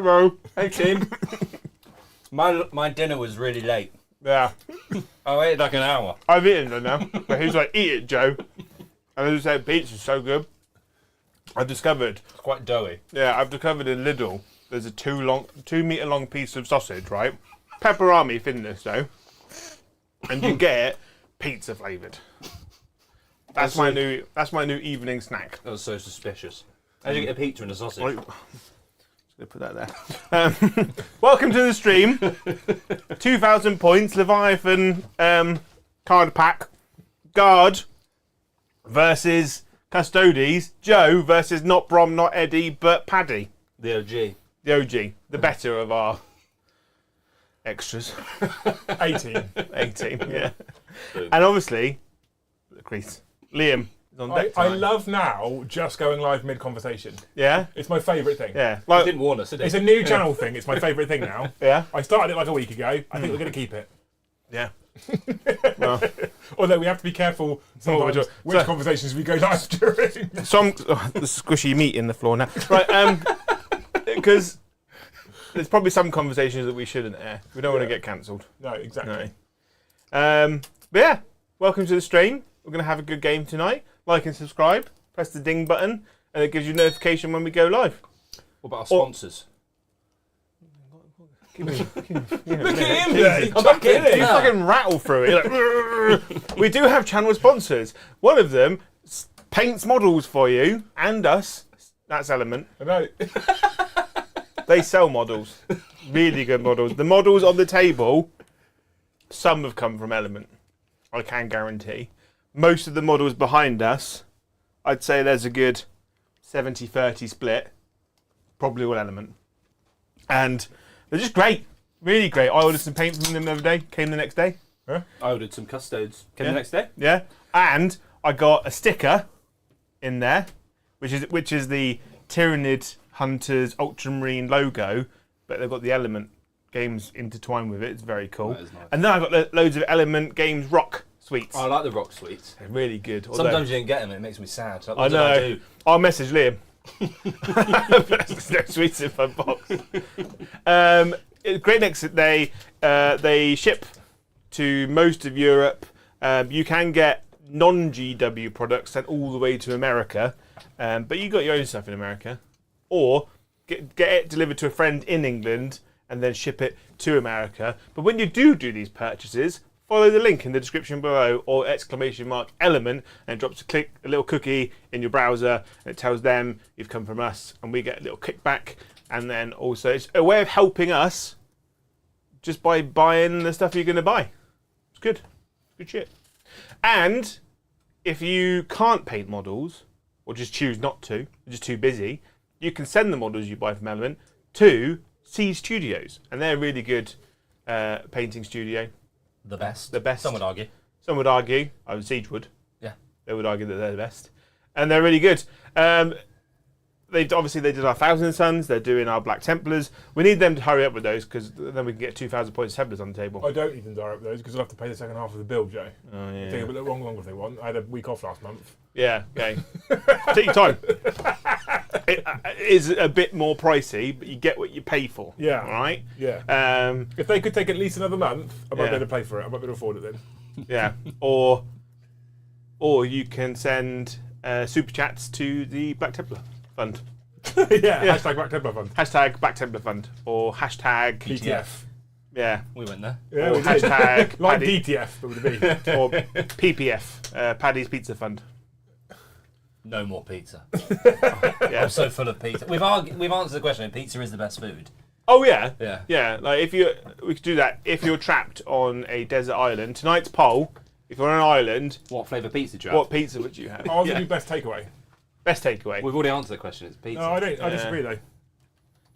Hello. Hey, team. My dinner was really late. Yeah. I waited like an hour. I've eaten them now. But he's like, eat it, Joe. And as I say, pizza's so good. I've discovered. It's quite doughy. Yeah, I've discovered in Lidl, there's a 2 metre long piece of sausage, right? Pepperami thinness though. And you get it pizza flavoured. That's my new evening snack. That was so suspicious. How do you get a pizza and a sausage? Right. Just gonna put that there. Welcome to the stream. 2,000 points, Leviathan card pack. Guard versus Custodes. Joe versus not Brom, not Eddie, but Paddy. The OG. The OG. The better of our extras. 18. 18, yeah. And obviously, Chris, Liam is on deck I tonight. love now just going live mid-conversation. Yeah? It's my favourite thing. Yeah. You Like, didn't warn us, did you? It's a new channel thing. It's my favourite thing now. yeah? I started it like a week ago. I think we're going to keep it. Yeah. Well, Although we have to be careful sometimes So- which conversations we go live during. the squishy meat in the floor now. Right, because there's probably some conversations that we shouldn't air. We don't want to get cancelled. No, exactly. No. But yeah, welcome to the stream. We're going to have a good game tonight. Like and subscribe. Press the ding button, and it gives you notification when we go live. What about our sponsors? Look Look at him! I'm back in You it. fucking rattle through it. You're like, we do have channel sponsors. One of them paints models for you and us. That's Element. I know. They sell models. Really good models. The models on the table, some have come from Element. I can guarantee. Most of the models behind us, I'd say there's a good 70-30 split. Probably all Element. And they're just great. Really great. I ordered some paint from them the other day. Came the next day. I ordered some Custodes. Came Yeah. the next day. Yeah. And I got a sticker in there, which is the Tyrannid Hunters Ultramarine logo, but they've got the Element games intertwined with it. It's very cool. That is nice. And then I got loads of Element games rock sweets. I like the rock sweets. They're really good. Although- Sometimes you didn't get them, it makes me sad. Like, I what did know. do? I'll message Liam. There's no sweets in my box. Great next they ship to most of Europe. You can get non-GW products sent all the way to America, but you got your own stuff in America, or get it delivered to a friend in England and then ship it to America. But when you do these purchases, follow the link in the description below or !element and it drops a little cookie in your browser and it tells them you've come from us and we get a little kickback. And then also it's a way of helping us just by buying the stuff you're going to buy. It's good. Good shit. And if you can't paint models or just choose not to, you're just too busy, you can send the models you buy from Element to C Studios. And they're a really good painting studio. The best. The best. Some would argue. Some would argue, Siege would. Yeah. They would argue that they're the best. And they're really good. They did our 1,000 Suns, they're doing our Black Templars. We need them to hurry up with those because then we can get 2,000 points Templars on the table. I don't need them direct with those because I'll have to pay the second half of the bill, Joe. Oh, yeah. Take a bit longer if they want. I had a week off last month. Yeah, okay. Take your time. It is a bit more pricey, but you get what you pay for. Yeah. All right? Yeah. If they could take at least another month, I might Yeah. be able to pay for it. I might be able to afford it then. Yeah. Or you can send super chats to the Black Templar Fund. yeah. Hashtag Black Templar Fund. Hashtag Black Templar Fund. Or hashtag DTF. Yeah. We went there. Yeah, Or we did. hashtag Like Paddy, DTF, but with a B. or PPF, Paddy's Pizza Fund. No more pizza. Yeah. I'm so full of pizza. We've answered the question. Pizza is the best food. Oh yeah. Yeah. Yeah. Like we could do that if you're trapped on a desert island. Tonight's poll: if you're on an island, What flavour pizza do you have? what pizza would you have? I'll give you best takeaway. Best takeaway. We've already answered the question. It's pizza. No, I don't. I disagree though. Do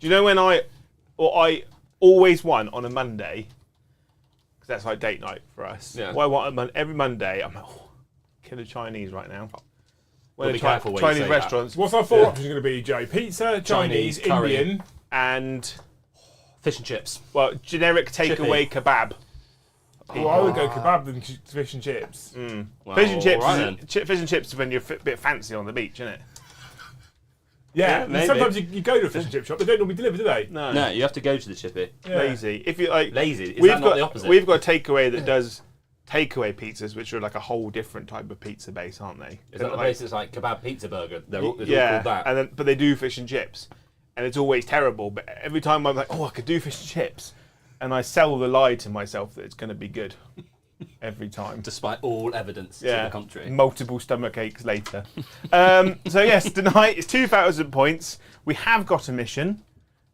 you know when I always want on a Monday? Because that's like date night for us. Yeah. Well, I want every Monday. I'm like, kill a Chinese right now. Well, be careful when you Chinese say restaurants What's our four options going to be, Joe? Pizza, Chinese, curry. Indian. and Fish and chips. generic takeaway kebab. Well, I would go kebab than fish and chips. Well, Fish and chips. all right then. Fish and chips is when you're a bit fancy on the beach, isn't it? Yeah, maybe. sometimes you go to a fish and chip shop, they don't normally deliver, do they? No, you have to go to the chippy. Yeah. Lazy. If you like, Lazy. Is that not the opposite? We've got a takeaway that does takeaway pizzas, which are like a whole different type of pizza base, aren't they? Is that the place that's like kebab pizza burger? They're all called yeah, that. and then, but they do fish and chips, and it's always terrible. But every time I'm like, oh, I could do fish and chips, and I sell the lie to myself that it's going to be good every time. Despite all evidence to the contrary. Multiple stomach aches later. So yes, tonight it's 2,000 points. We have got a mission.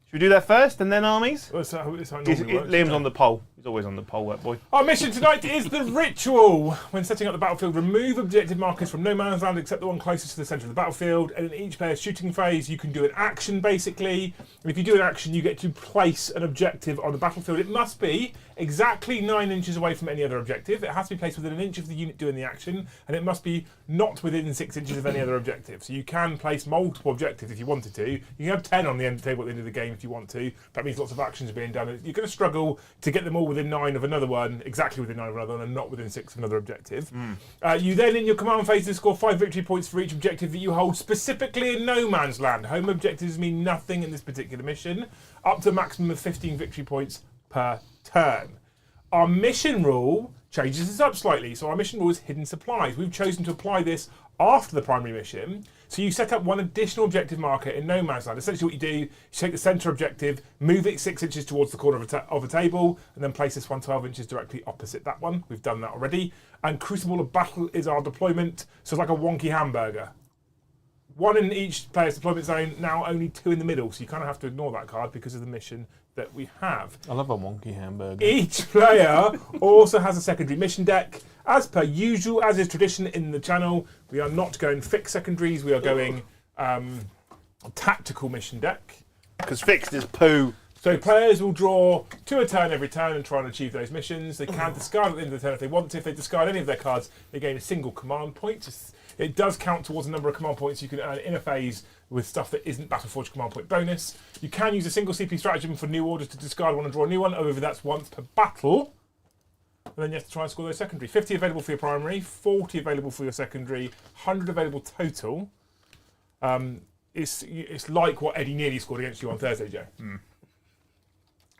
Should we do that first and then armies? Well, it's how it normally works, Liam's on the pole. He's always on the pole, that boy. Our mission tonight is the ritual. When setting up the battlefield, remove objective markers from no man's land except the one closest to the centre of the battlefield. And in each player's shooting phase, you can do an action, basically. And if you do an action, you get to place an objective on the battlefield. It must be exactly 9 inches away from any other objective. It has to be placed within an inch of the unit doing the action. And it must be not within 6 inches of any other objective. So you can place multiple objectives if you wanted to. You can have 10 on the end table at the end of the game if you want to. That means lots of actions are being done. You're going to struggle to get them all within 9 of another one, exactly within 9 of another one, and not within 6 of another objective. You then, in your command phases, score 5 victory points for each objective that you hold, specifically in no man's land. Home objectives mean nothing in this particular mission, up to a maximum of 15 victory points per turn. Our mission rule changes this up slightly. So our mission rule is hidden supplies. We've chosen to apply this after the primary mission. So you set up one additional objective marker in no man's land. Essentially what you do, you take the centre objective, move it 6 inches towards the corner of a table, and then place this one 12 inches directly opposite that one. We've done that already. And Crucible of Battle is our deployment. So it's like a wonky hamburger. 1 in each player's deployment zone, now only 2 in the middle. So you kind of have to ignore that card because of the mission that we have. I love a wonky hamburger. Each player also has a secondary mission deck. As per usual, as is tradition in the channel, we are not going fixed secondaries, we are going tactical mission deck. Because fixed is poo. So players will draw 2 a turn every turn and try and achieve those missions. They can discard at the end of the turn if they want to. If they discard any of their cards, they gain a single command point. It does count towards a number of command points you can earn in a phase with stuff that isn't Battleforge command point bonus. You can use a single CP stratagem for new orders to discard one and draw a new one. However, that's once per battle. And then you have to try and score those secondary. 50 available for your primary, 40 available for your secondary, 100 available total. It's like what Eddie nearly scored against you on Thursday, Joe.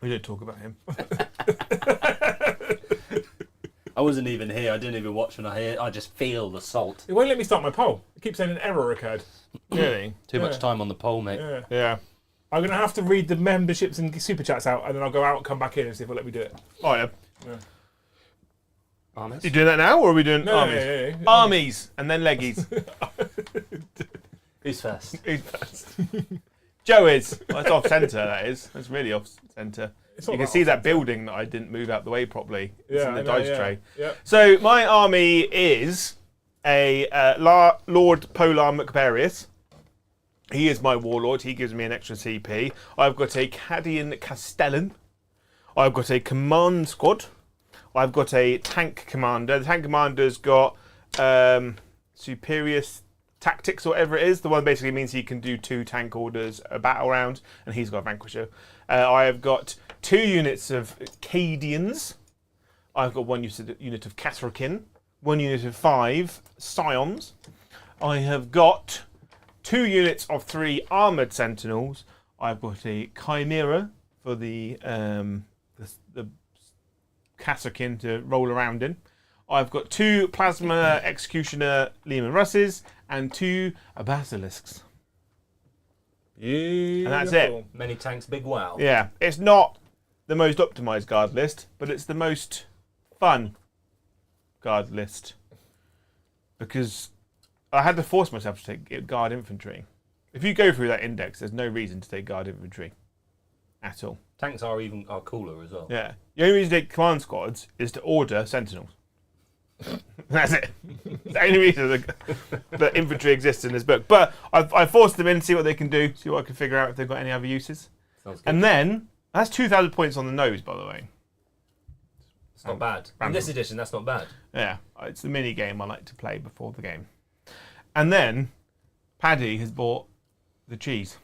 We don't talk about him. I wasn't even here. I didn't even watch when I just feel the salt. It won't let me start my poll. It keeps saying an error occurred. Really? Too much time on the pole, mate. Yeah. I'm going to have to read the memberships and super chats out, and then I'll go out and come back in and see if it'll let me do it. Oh, yeah. Armies? You doing that now, or are we doing No, armies? yeah. Armies, and then leggies. Who's first? Who's first? Joe is. Well, that's off centre, that is. That's really off centre. You can see that building that I didn't move out the way properly. It's in the dice tray. Yeah. So my army is a Lord Polar Macbarius. He is my warlord. He gives me an extra CP. I've got a Cadian Castellan. I've got a command squad. I've got a tank commander. The tank commander's got superior tactics or whatever it is. The one basically means he can do 2 tank orders a battle round, and he's got a vanquisher. I have got 2 units of Cadians. I've got 1 unit of Casrakin, 1 unit of 5 Scions. I have got 2 units of 3 armoured sentinels. I've got a Chimera for the Casrakin to roll around in. I've got 2 Plasma Executioner Lehman Russes and 2 Basilisks. And that's it. Many tanks, big wow. Yeah, it's not the most optimised guard list, but it's the most fun guard list. Because I had to force myself to take guard infantry. If you go through that index, there's no reason to take guard infantry at all. Tanks are cooler as well. Yeah. The only reason to take command squads is to order sentinels. That's it. The only reason that infantry exists in this book. But I forced them in to see what they can do, see what I can figure out if they've got any other uses. Sounds good. And then, that's 2,000 points on the nose, by the way. It's not bad. In this edition, that's not bad. Yeah, it's the mini game I like to play before the game. And then, Paddy has bought the cheese.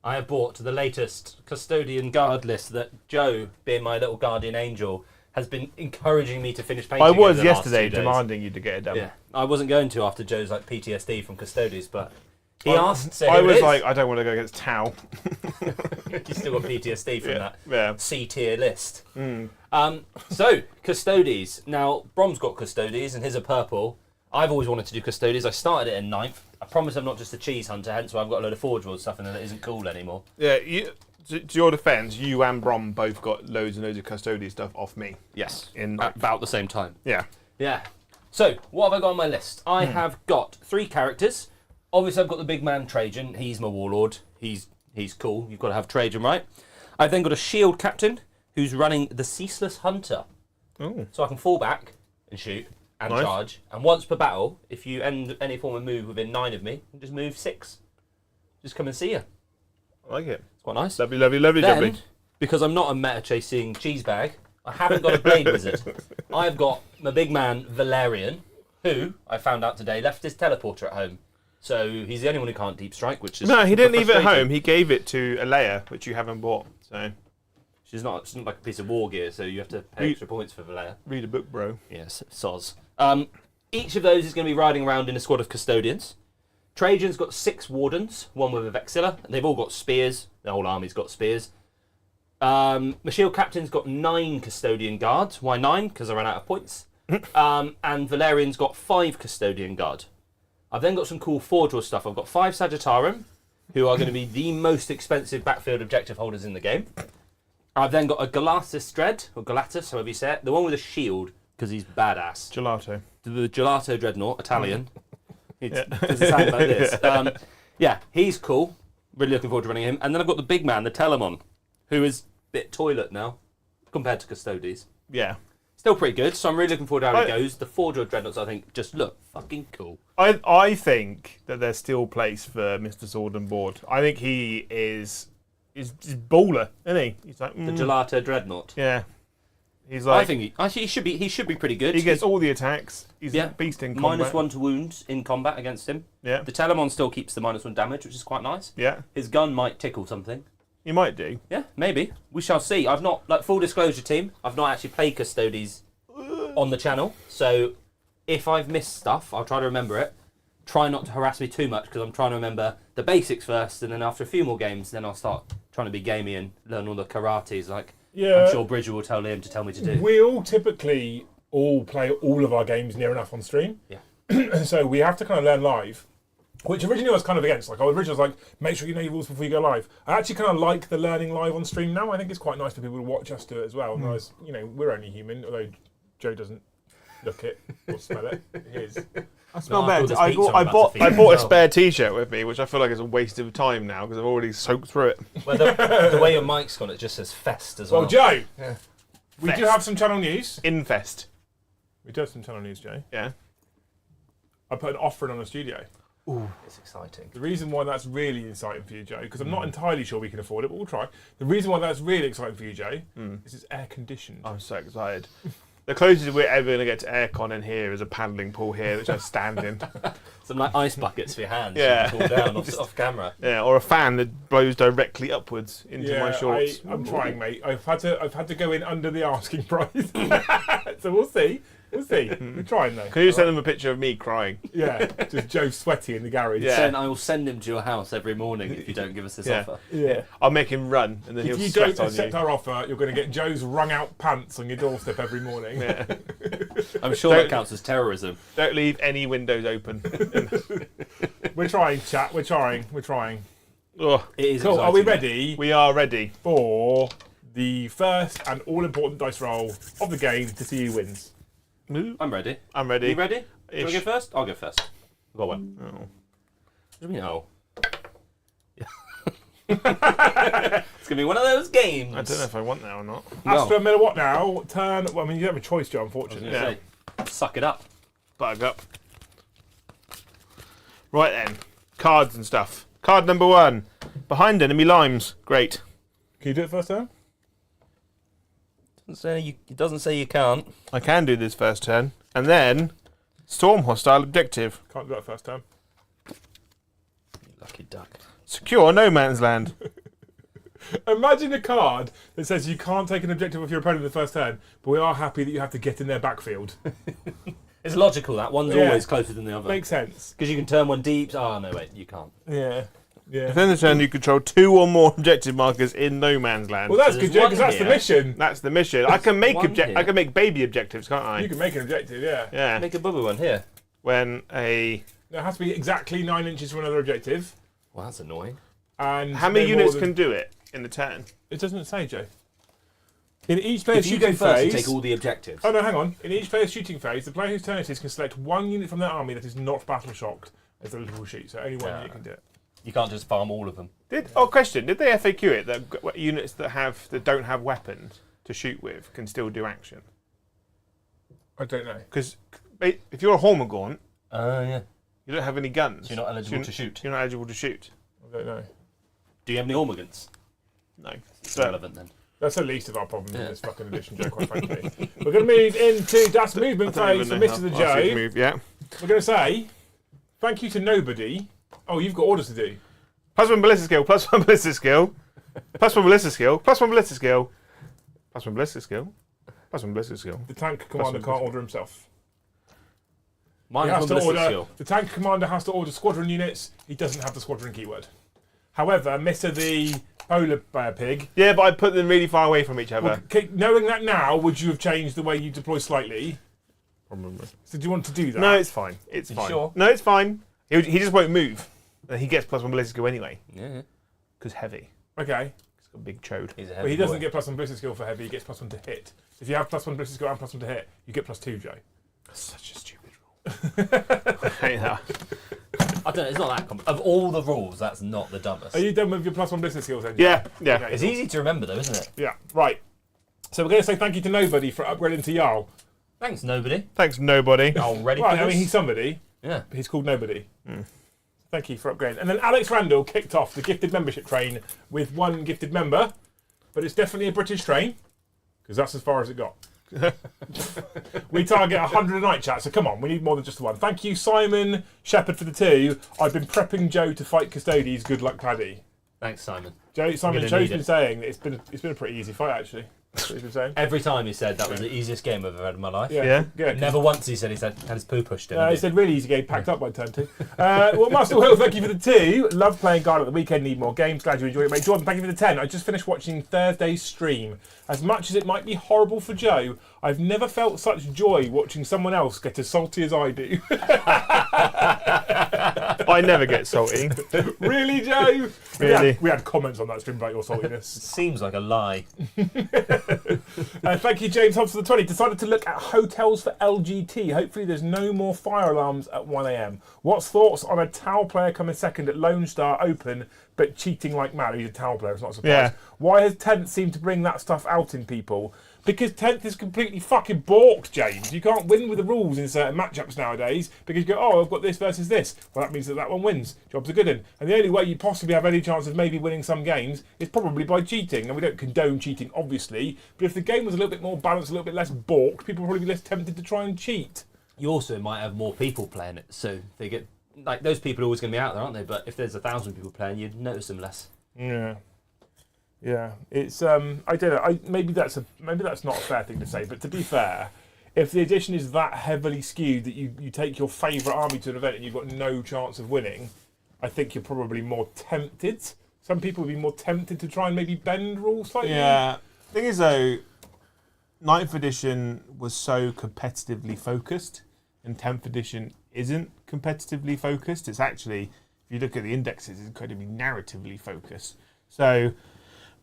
I have bought the latest custodian guard list that Joe, being my little guardian angel, has been encouraging me to finish painting. I was over the last yesterday 2 days. demanding you to get it done. Yeah, I wasn't going to after Joe's PTSD from Custodes, but He asked, so I here it was is. like, I don't want to go against Tau. You still got PTSD from that Yeah. C tier list. So, Custodes. Now, Brom's got Custodes and his are purple. I've always wanted to do Custodes. I started it in 9th. I promise I'm not just a cheese hunter, hence why I've got a load of Forge World stuff in there that isn't cool anymore. Yeah, to your defence, you and Brom both got loads and loads of Custodes stuff off me. Yes. In At about the same time. Yeah. Yeah. So, what have I got on my list? I have got 3 characters. Obviously, I've got the big man Trajan. He's my warlord. He's cool. You've got to have Trajan, right? I've then got a shield captain who's running the Ceaseless Hunter. Oh. So I can fall back and shoot and Nice. charge. And once per battle, if you end any form of move within 9 of me, just move 6. Just come and see you. I like it. It's quite nice. Lovely, lovely, lovely, Then, lovely. because I'm not a meta chasing cheese bag, I haven't got a blade wizard. I've got my big man Valerian, who I found out today left his teleporter at home. So he's the only one who can't deep strike, which is No, he didn't leave it at frustrating. home. He gave it to Alea, which you haven't bought. So It's not like a piece of war gear, so you have to pay extra points for Valea. read a book, bro. Yes, soz. Each of those is going to be riding around in a squad of custodians. Trajan's got 6 wardens, one with a vexilla. They've all got spears. The whole army's got spears. My shield captain's got 9 custodian guards. Why 9? Because I ran out of points. And Valerian's got 5 custodian guard. I've then got some cool Forge World stuff. I've got 5 Sagittarum, who are going to be the most expensive backfield objective holders in the game. I've then got a Galatus Dread, or Galatus, however you say it, the one with a shield, because he's badass. Gelato. The Gelato Dreadnought, Italian. It doesn't sound like this. Yeah, he's cool. Really looking forward to running him. And then I've got the big man, the Telemon, who is a bit toilet now, compared to Custodes. Yeah. Still pretty good, so I'm really looking forward to how it goes. The Forge World Dreadnoughts, I think, just look fucking cool. I think that there's still place for Mr. Sword and Board. I think he is baller, isn't he? He's like The Gelato Dreadnought. yeah. He's like I think he should be pretty good. he gets all the attacks. He's a beast in combat. -1 to wounds in combat against him. Yeah. The Telemon still keeps the -1 damage, which is quite nice. Yeah. His gun might tickle something. He might do. Yeah, maybe. We shall see. I've not, like, full disclosure, team, I've not actually played Custodes on the channel, so if I've missed stuff, I'll try to remember it. Try not to harass me too much, because I'm trying to remember the basics first, and then after a few more games, then I'll start trying to be gamey and learn all the karates, like I'm sure Bridger will tell Liam to tell me to do. We all typically all play all of our games near enough on stream. Yeah. So we have to kind of learn live, which originally I was kind of against. Like, I originally was like, make sure you know your rules before you go live. I actually kind of like the learning live on stream now. I think it's quite nice for people to watch us do it as well. Otherwise, you know, we're only human, although Joe doesn't look it or smell it. He is. I smell No, I bad. thought I this pizza bought I'm about to feed a as well. spare T-shirt with me, which I feel like is a waste of time now because I've already soaked through it. Well, the way your mic's gone, it just says Fest as well. Well, Joe, we Fest. do have some channel news. Infest. We do have some channel news, Joe. Yeah. I put an offer in on a studio. It's exciting. The reason why that's really exciting for you, Joe, because I'm not entirely sure we can afford it, but we'll try. The reason why that's really exciting for you, Joe, is it's air conditioned. I'm so excited. The closest we're ever going to get to aircon in here is a paddling pool here, which I stand in. Some like ice buckets for your hands. Yeah. You can cool down off camera. Yeah, or a fan that blows directly upwards into my shorts. I'm trying, mate. I've had to go in under the asking price, so we'll see. We'll see. We're trying though. Can you send them a picture of me crying? Yeah, just Joe sweaty in the garage. Yeah. I will send him to your house every morning if you don't give us this Yeah. offer. Yeah. I'll make him run, and then If he'll you sweat don't on accept you. our offer, you're going to get Joe's wrung out pants on your doorstep every morning. Yeah. I'm sure that counts as terrorism. Don't leave any windows open. We're trying, chat. We're trying. Oh, It is Cool. Are we exciting. ready we are ready. for the first and all-important dice roll of the game to see who wins? I'm ready. I'm Are ready. you ready? Do you want Ish. to go first? I'll go first. I've got one. Oh. What do you mean, oh? It's going to be one of those games. I don't know if I want that or not. Astra Militarum now. Turn. Well, I mean, you don't have a choice, Joe, I was unfortunately. gonna say, suck it up. Bug up. Right then. Cards and stuff. Card number 1. Behind enemy limes. Great. Can you do it first turn? It doesn't say you can't. I can do this first turn. And then, storm hostile objective. Can't do that first turn. Lucky duck. Secure no man's land. Imagine a card that says you can't take an objective of your opponent in the first turn, but we are happy that you have to get in their backfield. It's logical that one's Yeah. always closer than the other. Makes sense. Because you can turn one deep. Oh no, wait, you can't. Yeah. Yeah. Within the turn, you control 2 or more objective markers in no man's land. Well, that's So good, there's Joe, one because that's the here. mission. That's the mission. I can make one here. I can make baby objectives, can't I? You can make an objective, yeah. Yeah. Make a bubble one here. When a It has to be exactly 9 inches from another objective. Well, that's annoying. And how many no more units than- can do it in the turn? It doesn't say, Joe. In each player's If you shooting go first, phase... you take all the objectives. Oh no, hang on. In each player's shooting phase, the player whose turn it is can select 1 unit from their army that is not battle shocked as a little shoot. So only 1 unit can do it. You can't just farm all of them. Question. Did they FAQ it that units that don't have weapons to shoot with can still do action? I don't know. Because if you're a Hormagaunt, Yeah. you don't have any guns. So you're not eligible to shoot. You're not eligible to shoot. I don't know. Do you have any Ormagants? No. It's But irrelevant then. That's the least of our problems in this fucking edition, Joe, quite frankly. We're going to move into Das Movement phase for Mr. the Joe. Move, yeah. We're going to say thank you to nobody. Oh, you've got orders to do. +1 ballista skill, +1 ballista skill, +1 ballista skill, +1 ballista skill, +1 ballista skill, +1 ballista skill. The tank commander can't order himself. Mine He is has one to ballistic order, skill. the tank commander has to order squadron units. He doesn't have the squadron keyword. However, Mr. the Polar Bear Pig, Yeah, but I put them really far away from each other. knowing that now, would you have changed the way you deploy slightly? Probably. So do you want to do that? No, it's fine. It's fine. sure? No, it's fine. He just won't move. And he gets +1 ballista skill anyway, Yeah. because heavy. Okay. He's got a big chode. He's a But heavy he doesn't boy. get +1 ballistic skill for heavy, he gets +1 to hit. If you have +1 ballistic skill and +1 to hit, you get +2, Joe. That's such a stupid rule. I hate that. I don't know, it's not that complex. Of all the rules, that's not the dumbest. Are you done with your +1 ballistic skills then? Yeah, yeah. Okay. It's easy to remember though, isn't it? Yeah, right. So we're going to say thank you to nobody for upgrading to Jarl. Thanks, nobody. Thanks, nobody. Y'all ready Right, for I this? mean, he's somebody, Yeah. but he's called nobody. Thank you for upgrading. And then Alex Randall kicked off the gifted membership train with 1 gifted member, but it's definitely a British train, because that's as far as it got. We target 100 a night, chat, so come on, we need more than just the 1. Thank you, Simon Shepherd, for the 2. I've been prepping Joe to fight Custodes. Good luck, Claddy. Thanks, Simon. Simon, gonna Joe's need been it. saying that it's been a pretty easy fight, actually. That's what he's been saying. Every time he said that was the easiest game I've ever had in my life. Yeah. Good. Never once he said had his poo pushed in. He said really easy game, packed up by turn 2. Well, Master Will, thank you for the 2. Love playing Guard at the weekend, need more games. Glad you enjoyed it, mate. Jordan, thank you for the 10. I just finished watching Thursday's stream. As much as it might be horrible for Joe, I've never felt such joy watching someone else get as salty as I do. I never get salty. Really, Joe? Really? We had comments on that stream about your saltiness. Seems like a lie. Thank you, James Hobbs, for the 20. Decided to look at hotels for LGT. Hopefully there's no more fire alarms at 1 a.m. What's thoughts on a Tau player coming second at Lone Star Open, but cheating like mad? He's a Tau player, it's not a surprise. Yeah. Why has 10th seemed to bring that stuff out in people? Because 10th is completely fucking balked, James. You can't win with the rules in certain matchups nowadays because you go, oh, I've got this versus this. Well, that means that one wins. Job's a good one. And the only way you possibly have any chance of maybe winning some games is probably by cheating. And we don't condone cheating, obviously. But if the game was a little bit more balanced, a little bit less balked, people would probably be less tempted to try and cheat. You also might have more people playing it, so they get like those people are always going to be out there, aren't they? But if there's 1,000 people playing, you'd notice them less. Yeah. Yeah, it's I don't know. Maybe that's not a fair thing to say, but to be fair, if the edition is that heavily skewed that you take your favourite army to an event and you've got no chance of winning, I think you're probably more tempted. Some people would be more tempted to try and maybe bend rules slightly. Yeah. Thing is though, 9th edition was so competitively focused, and 10th edition isn't competitively focused. It's actually, if you look at the indexes, it's incredibly narratively focused. So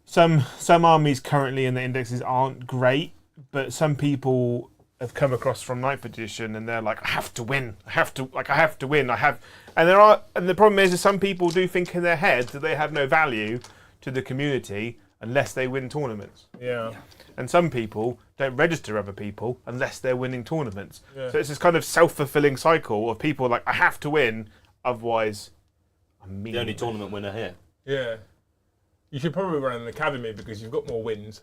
some armies currently in the indexes aren't great, but some people have come across from 9th edition and they're like, I have to win. I have to win. And the problem is that some people do think in their head that they have no value to the community unless they win tournaments. Yeah. And some people don't register other people unless they're winning tournaments. Yeah. So it's this kind of self-fulfilling cycle of people like, I have to win, otherwise I'm mean. The only tournament winner here. Yeah. You should probably run an academy because you've got more wins.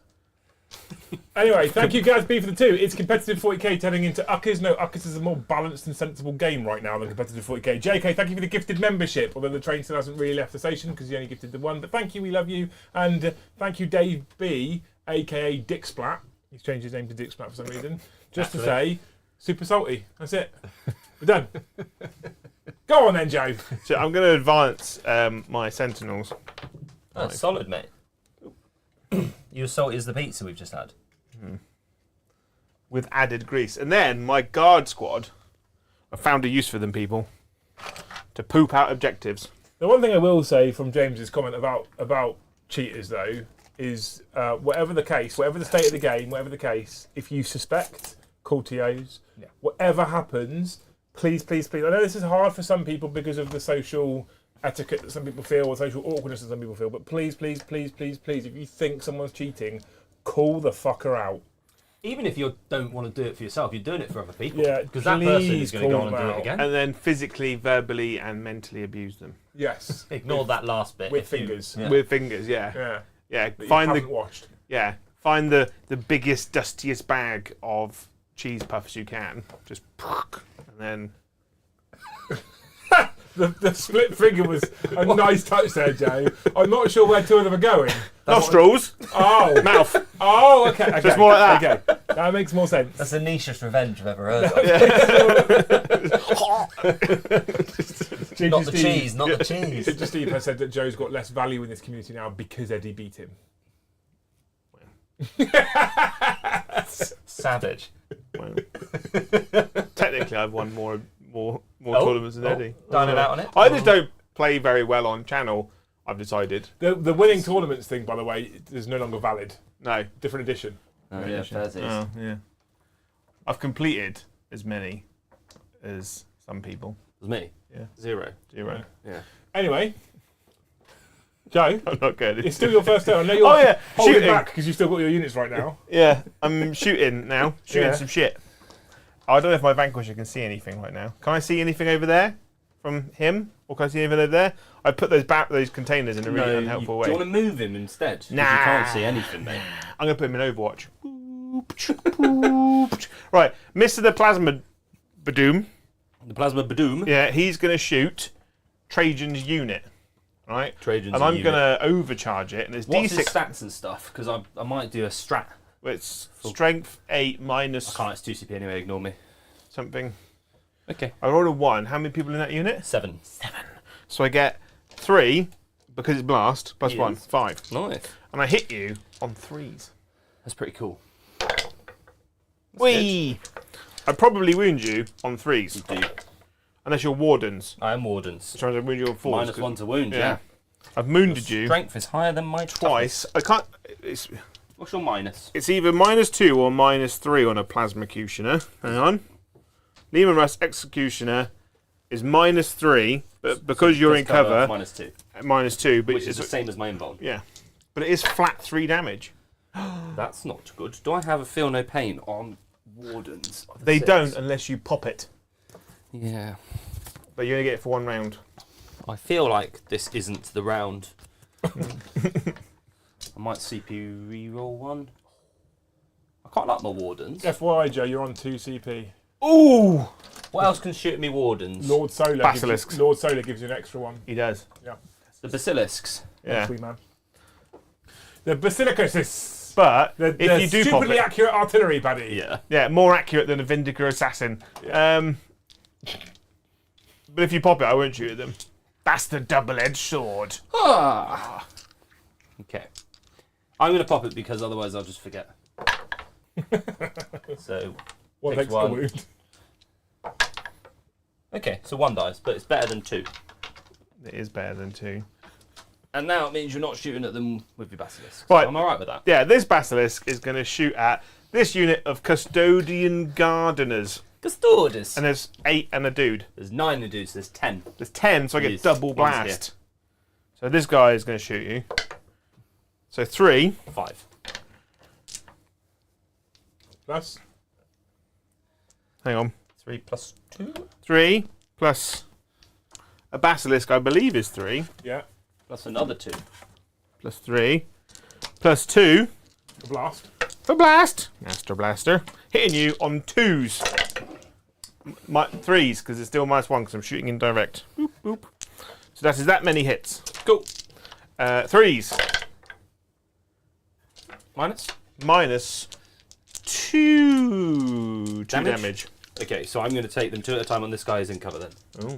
Anyway, thank you guys B for the 2. It's competitive 40k turning into Uckers. No, Uckers is a more balanced and sensible game right now than competitive 40k. JK, thank you for the gifted membership, although the train still hasn't really left the station because he only gifted the 1. But thank you, we love you. And thank you, Dave B, aka Dick Splat. He's changed his name to Dick Splat for some reason. Just to say, Super salty. That's it. We're done. Go on then, Joe. So I'm going to advance my sentinels That's solid, mate. You as salty as the pizza we've just had. with added grease. And then my guard squad, I found a use for them, people. To poop out objectives. The one thing I will say from James's comment about cheaters, though, is whatever the case, whatever the state of the game, whatever the case, if you suspect, call TOs. Yeah. Whatever happens, please, please, please. I know this is hard for some people because of the social etiquette that some people feel or social awkwardness that some people feel, but please, please, please, please, please, if you think someone's cheating, call the fucker out. Even if you don't want to do it for yourself, you're doing it for other people. Yeah, because that person is please going to go call on and them do out. it again. And then physically, verbally, and mentally abuse them. Yes. Ignore that last bit. With if you- fingers. Yeah. With fingers, yeah. Yeah. Yeah, That find you the haven't washed. yeah, find the biggest, dustiest bag of cheese puffs you can. Just and then The split finger was a nice touch there, Joe. I'm not sure where two of them are going. nostrils, Oh. mouth. Oh, okay. Just more like that. Okay. That makes more sense. That's the nichest revenge I've ever heard of. Ginger Not the Steve- cheese, not the cheese. Ginger Steve has said that Joe's got less value in this community now because Eddie beat him. Savage. Well, technically, I've won more tournaments than Eddie. Dine it out on it. I just don't play very well on channel. I've decided. The winning tournaments thing, by the way, is no longer valid. No. Different edition. Oh, yeah, Thursdays. Oh, yeah. I've completed as many as some people. It was me. Yeah. 0. 0. Yeah. Anyway, Joe, I'm not good. it's still your first turn. I know you're Oh, yeah, holding shooting. back because you've still got your units right now. Yeah, I'm shooting now. Shooting Yeah. some shit. I don't know if my Vanquisher can see anything right now. Can I see anything over there from him? Or can I see anything over there? I put those containers in a really unhelpful way. Do you want to move him instead? 'Cause Nah. You can't see anything, mate. I'm going to put him in Overwatch. Right, Mr. the Plasma Badoom. The plasma badoom. Yeah, he's going to shoot Trajan's unit. Right? Trajan's and I'm unit. going to overcharge it. And it's What's his D6. stats and stuff? Because I might do a strat. It's strength 8 minus I can't, it's 2 CP anyway, ignore me. something. Okay. I rolled a 1. How many people in that unit? 7. So I get 3, because it's blast, plus 1, Yes. 5. Nice. And I hit you on 3s. That's pretty cool. Whee! I probably wound you on 3s. Do you? Unless you're wardens. I am wardens. Sometimes I wound you on 4s. Minus 1 to wound, yeah. I've wounded you Strength is higher than my twice. I can't. What's your minus? It's either -2 or -3 on a Plasmacutioner. Hang on. Lehman Russ Executioner is -3, but because you're in cover, -2. -2. But Which is it's the same as my invuln. yeah, but it is flat 3 damage. That's not good. Do I have a feel no pain on wardens? of the They 6? don't unless you pop it, Yeah. but you only get it for 1 round. I feel like this isn't the round. I might CPU reroll 1. I quite like my wardens. FYI, Joe, you're on 2 CP. Ooh! What else can shoot at me wardens? Lord Solar. Basilisks. Lord Solar gives you an extra one. He does. Yeah. The basilisks. Yeah. Sweet man. The Basilicus. But The if you do pop stupidly it, accurate artillery, buddy. Yeah. yeah, more accurate than a Vindicator Assassin. But if you pop it, I won't shoot at them. That's the double-edged sword. Ah. Okay. I'm going to pop it because otherwise I'll just forget. So, One Takes extra one. wound. okay, so 1 dice, but it's better than 2. It is better than 2. And now it means you're not shooting at them with your basilisk. Right. I'm alright with that. Yeah, this Basilisk is going to shoot at this unit of Custodian Gardeners. Custodes. And there's 8 and a dude. There's 9 to do, so there's 10. There's 10, so I get Yes, double one's blast. So this guy is going to shoot you. So 3. 5. Plus. Hang on. 3 plus 2. 3 plus a Basilisk, I believe, is 3. Yeah. Plus another 2. Plus 3. Plus 2 The blast. for blast. Astra Blaster. Hitting you on 2s. 3s, because it's still -1, because I'm shooting indirect. Boop, boop. So that is that many hits. Cool. 3s. Minus. -2. 2 Damage? damage. Okay, so I'm going to take them 2 at a time on this guy is in cover then. Oh.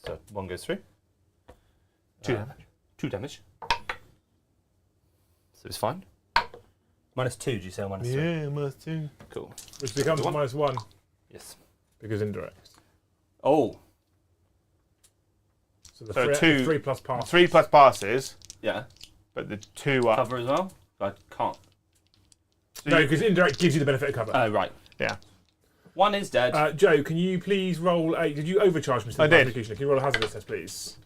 So 1 goes through. 2 damage. 2 damage. So it's fine. -2, did you say, or -3? Yeah, -2. Cool. Which becomes -1 Yes. because indirect. Oh, So the So 3 plus pass. 3 plus passes, yeah. but the 2 up. Cover as well? I can't. So No, you- because indirect gives you the benefit of cover. Oh, right. Yeah. 1 is dead. Joe, can you please roll a... Did you overcharge Mr. I did. Can you roll a hazardous test, please?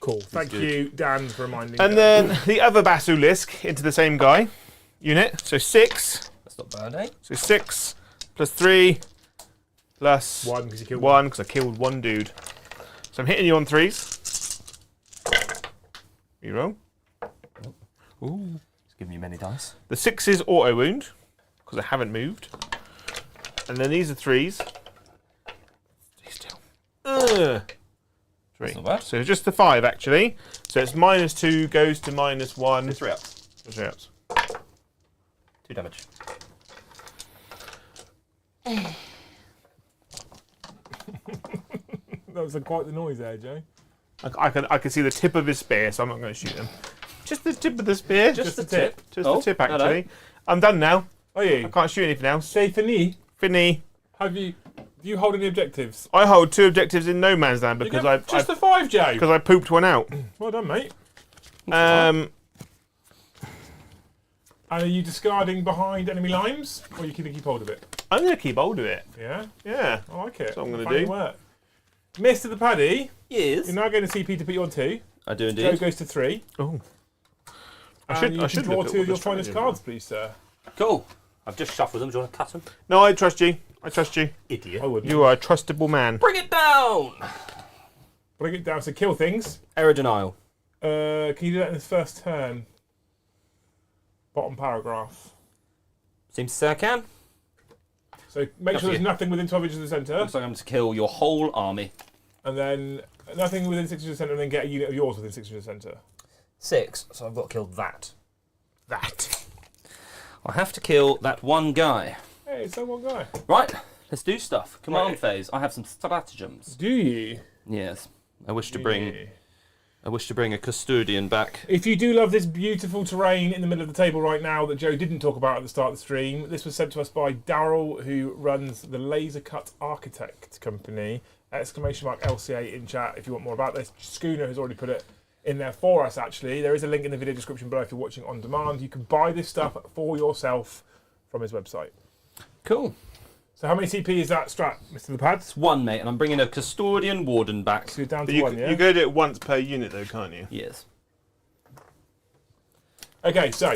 Cool. Thank good. you, Dan, for reminding And me. then the other basilisk into the same guy unit. So 6. That's not bad, eh? So 6 plus 3 plus 1, because you killed 1 because I killed 1 dude. So I'm hitting you on 3s. Reroll. Ooh. It's giving you many dice. The 6 is auto wound because I haven't moved. And then these are 3s. Stay still. 3. That's not bad. So just the 5 actually. So it's -2 goes to -1. 3 ups. 3 ups. 2 damage. That was quite the noise there, Joe. I can see the tip of his spear, so I'm not going to shoot him. Just the tip of the spear. Just the the tip. tip. Just Oh, the tip no, no. actually. I'm done now. Are I you? can't shoot anything else. Say for me, Finny. do you hold any objectives? I hold 2 objectives in no man's land because I Just the 5, Joe. because I pooped one out. Well done, mate. Um, And are you discarding behind enemy lines, or are you going to keep hold of it? I'm going to keep hold of it. Yeah, Yeah. I like it. That's what I'm gonna Fine do. Work. Mr. the Paddy, Yes. you're now going to CP to put you on 2. I do Joe indeed. goes to 3. Oh. And you I can should draw look at 2 what of your the finest strategy is. cards, please, sir. Cool. I've just shuffled them. Do you want to cut them? No, I trust you. I trust you. Idiot. I wouldn't. You are a trustable man. Bring it down! Bring it down to kill things. Error denial. Can you do that in his first turn? Bottom paragraph. Seems to say I can. So make Up sure to there's you. nothing within 12 inches of the centre, Looks like I'm to kill your whole army. and then nothing within 6 inches of the centre, and then get a unit of yours within 6 inches of the centre. 6, so I've got to kill that. That. I have to kill that one guy. Hey, it's that one guy. Right, let's do stuff. Command Right. phase. I have some stratagems. Do you? Yes. I wish to bring a custodian back. If you do love this beautiful terrain in the middle of the table right now that Joe didn't talk about at the start of the stream, this was sent to us by Daryl, who runs the Laser Cut Architect Company. !LCA in chat if you want more about this. Schooner has already put it in there for us, actually. There is a link in the video description below if you're watching on demand. You can buy this stuff for yourself from his website. Cool. So how many CP is that strat, Mr. The Pads? It's 1, mate, and I'm bringing a custodian warden back. So you're down But to you, 1, yeah? you go do it once per unit though, can't you? Yes. Okay, so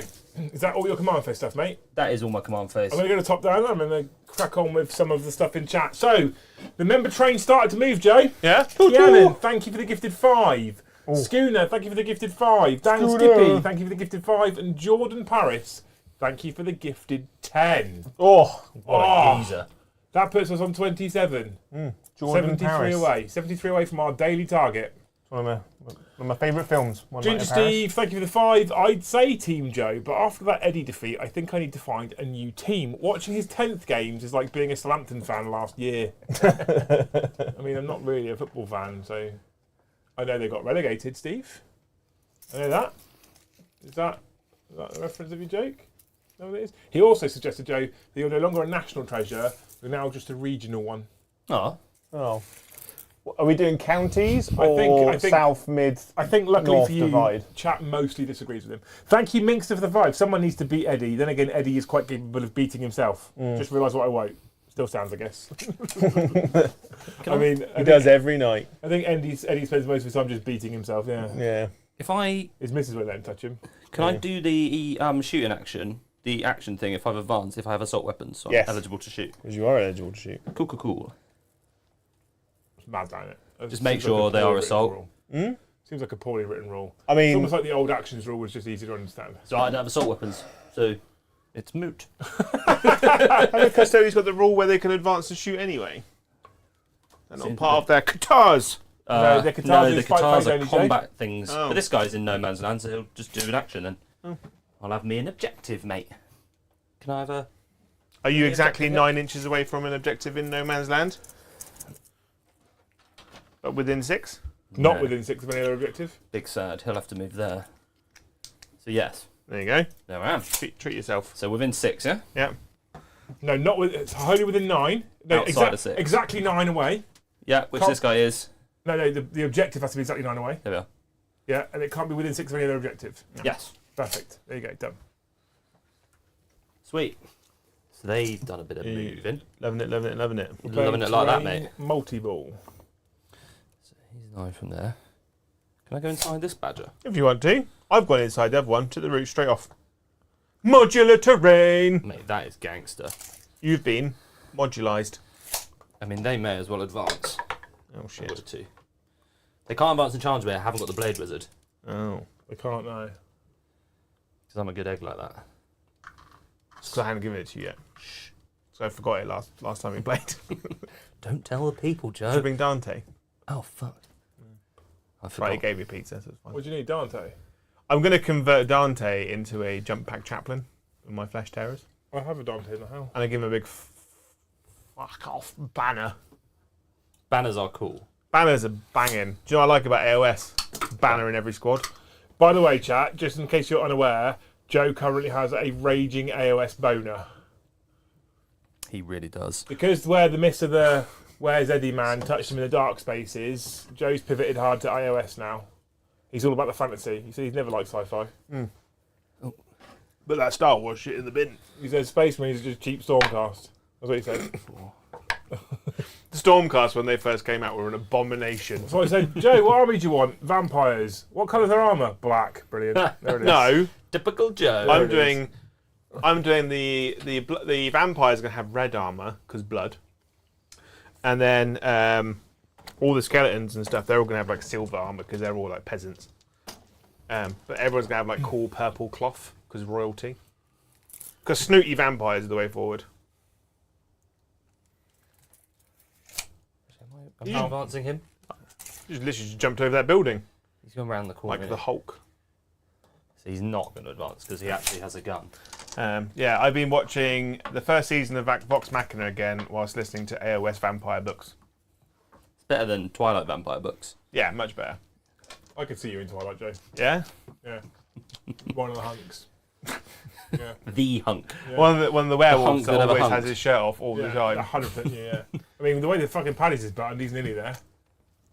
is that all your command phase stuff, mate? That is all my command phase. I'm going to go to top down. I'm going to crack on with some of the stuff in chat. So, the member train started to move, Joe. Yeah. Rhiannon, thank you for the gifted 5. Schooner, thank you for the gifted 5. Dan Schooner. Skippy, thank you for the gifted 5. And Jordan Paris, thank you for the gifted 10. Oh, What a Oh. geezer. That puts us on 27. Jordan 73 Paris. away. 73 away from our daily target. One of my favourite films. One Night Ginger in Paris. Steve, thank you for the 5. I'd say Team Joe, but after that Eddie defeat, I think I need to find a new team. Watching his 10th games is like being a Southampton fan last year. I mean, I'm not really a football fan, so I know they got relegated, Steve. I know that. Is that a reference of your joke? Is that what it is? He also suggested, Joe, that you're no longer a national treasure, you're now just a regional one. Oh. Oh. Are we doing counties I or think- south, mid? I think luckily North for you, divide. chat mostly disagrees with him. Thank you, Minkster, for the 5. Someone needs to beat Eddie. Then again, Eddie is quite capable of beating himself. Just realised what I won't. Still stands, I guess. I mean, He does every night. I think Eddie spends most of his time just beating himself. Yeah, Yeah. If I... his missus won't let him touch him. Can I do the shooting action? The action thing if I've advanced, if I have assault weapons, so Yes. I'm eligible to shoot. Because you are eligible to shoot. Cool, cool, cool. It's mad, isn't it? Just make sure they are assault. Rule. Seems like a poorly written rule. I It's mean, almost like the old actions rule was just easy to understand. So I don't have assault weapons, so it's moot. haven't custodians got the rule where they can advance and shoot anyway? They're not Seems part to of their katars. No, the katars no, is the fight katars phase are only, Jay. combat things. Oh. But this guy's in no man's land, so he'll just do an action then. Oh. I'll have me an objective, mate. Can I have a... Are you The exactly objective, 9 inches away from an objective in no man's land? But within 6? Not No. within 6 of any other objective. Big sad. He'll have to move there. So yes, There you go. there I am. Treat yourself. So within 6, yeah? Yeah. No, not with. It's wholly within 9. No, Outside of 6. Exactly 9 away. Yeah, which Can't- this guy is. No, the objective has to be exactly 9 away. There we are. Yeah, and it can't be within 6 of any other objective. Yes. Perfect. There you go. Done. Sweet. So they've done a bit of moving. Loving it, loving it, loving it. Loving it like that, mate. Multi-ball. So he's 9 from there. Can I go inside this badger? If you want to. I've gone inside the other one. Took the route straight off. Modular terrain. Mate, that is gangster. You've been modulised. I mean, they may as well advance. Oh, Shit. shit. Too. They can't advance and charge me. I haven't got the blade wizard. Oh. I can't know. Because I'm a good egg like that. Because I hadn't given it to you yet. So I forgot it last time we played. Don't tell the people, Should I Joe. bring Dante? Oh, fuck. I Right, forgot. he gave me pizza, so it's fine. What do you need, Dante? I'm going to convert Dante into a jump pack chaplain with my flesh terrors. I have a Dante in the house. And I give him a big fuck off banner. Banners are cool. Banners are banging. Do you know what I like about AOS? Banner in every squad. By the way, chat, just in case you're unaware, Joe currently has a raging AOS boner. He really does. Because where the miss of the Where's Eddie Man touched him in the dark spaces, Joe's pivoted hard to iOS now. He's all about the fantasy. You see, he's never liked sci-fi. But that Star Wars shit in the bin. He says Space Marines are just cheap Stormcast. That's what he said. The Stormcast, when they first came out, were an abomination. So I said, Joe, what army do you want? Vampires. What colour's their armour? Black. Brilliant. There it is. No, Typical Joe. I'm doing the vampires are gonna have red armor because blood, and then all the skeletons and stuff they're all gonna have like silver armor because they're all like peasants. But everyone's gonna have like cool purple cloth because royalty. Because snooty vampires are the way forward. I'm not advancing him. You literally just jumped over that building He's going around the corner. like the Hulk. So he's not going to advance because he actually has a gun. Yeah, I've been watching the first season of Vox Machina again whilst listening to AOS vampire books. It's better than Twilight Vampire books. Yeah, much better. I could see you in Twilight, Joe. Yeah? Yeah. One of the hunks. Yeah. The hunk. Yeah. One of the werewolves hunk that that never always has hunks. his shirt off all the time. 100%, yeah. I mean, the way the fucking paddies is buttoned, he's nearly there.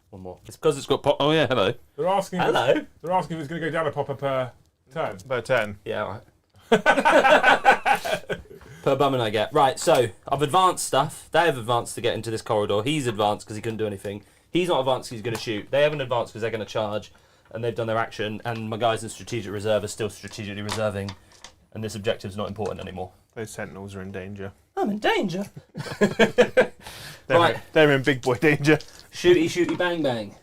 One more. It's because it's got pop. Oh yeah, hello. They're asking. Hello. They're asking if it's going to go down a popper per turn. Per turn. Yeah, all right. Per bum and I get. Right, so I've advanced stuff. They have advanced to get into this corridor. He's advanced because he couldn't do anything. He's not advanced because he's going to shoot. They haven't advanced because they're going to charge. And they've done their action. And my guys in strategic reserve are still strategically reserving. And this objective's not important anymore. Those sentinels are in danger. I'm in danger. They're, Right. they're in big boy danger. Shooty, shooty, bang, bang.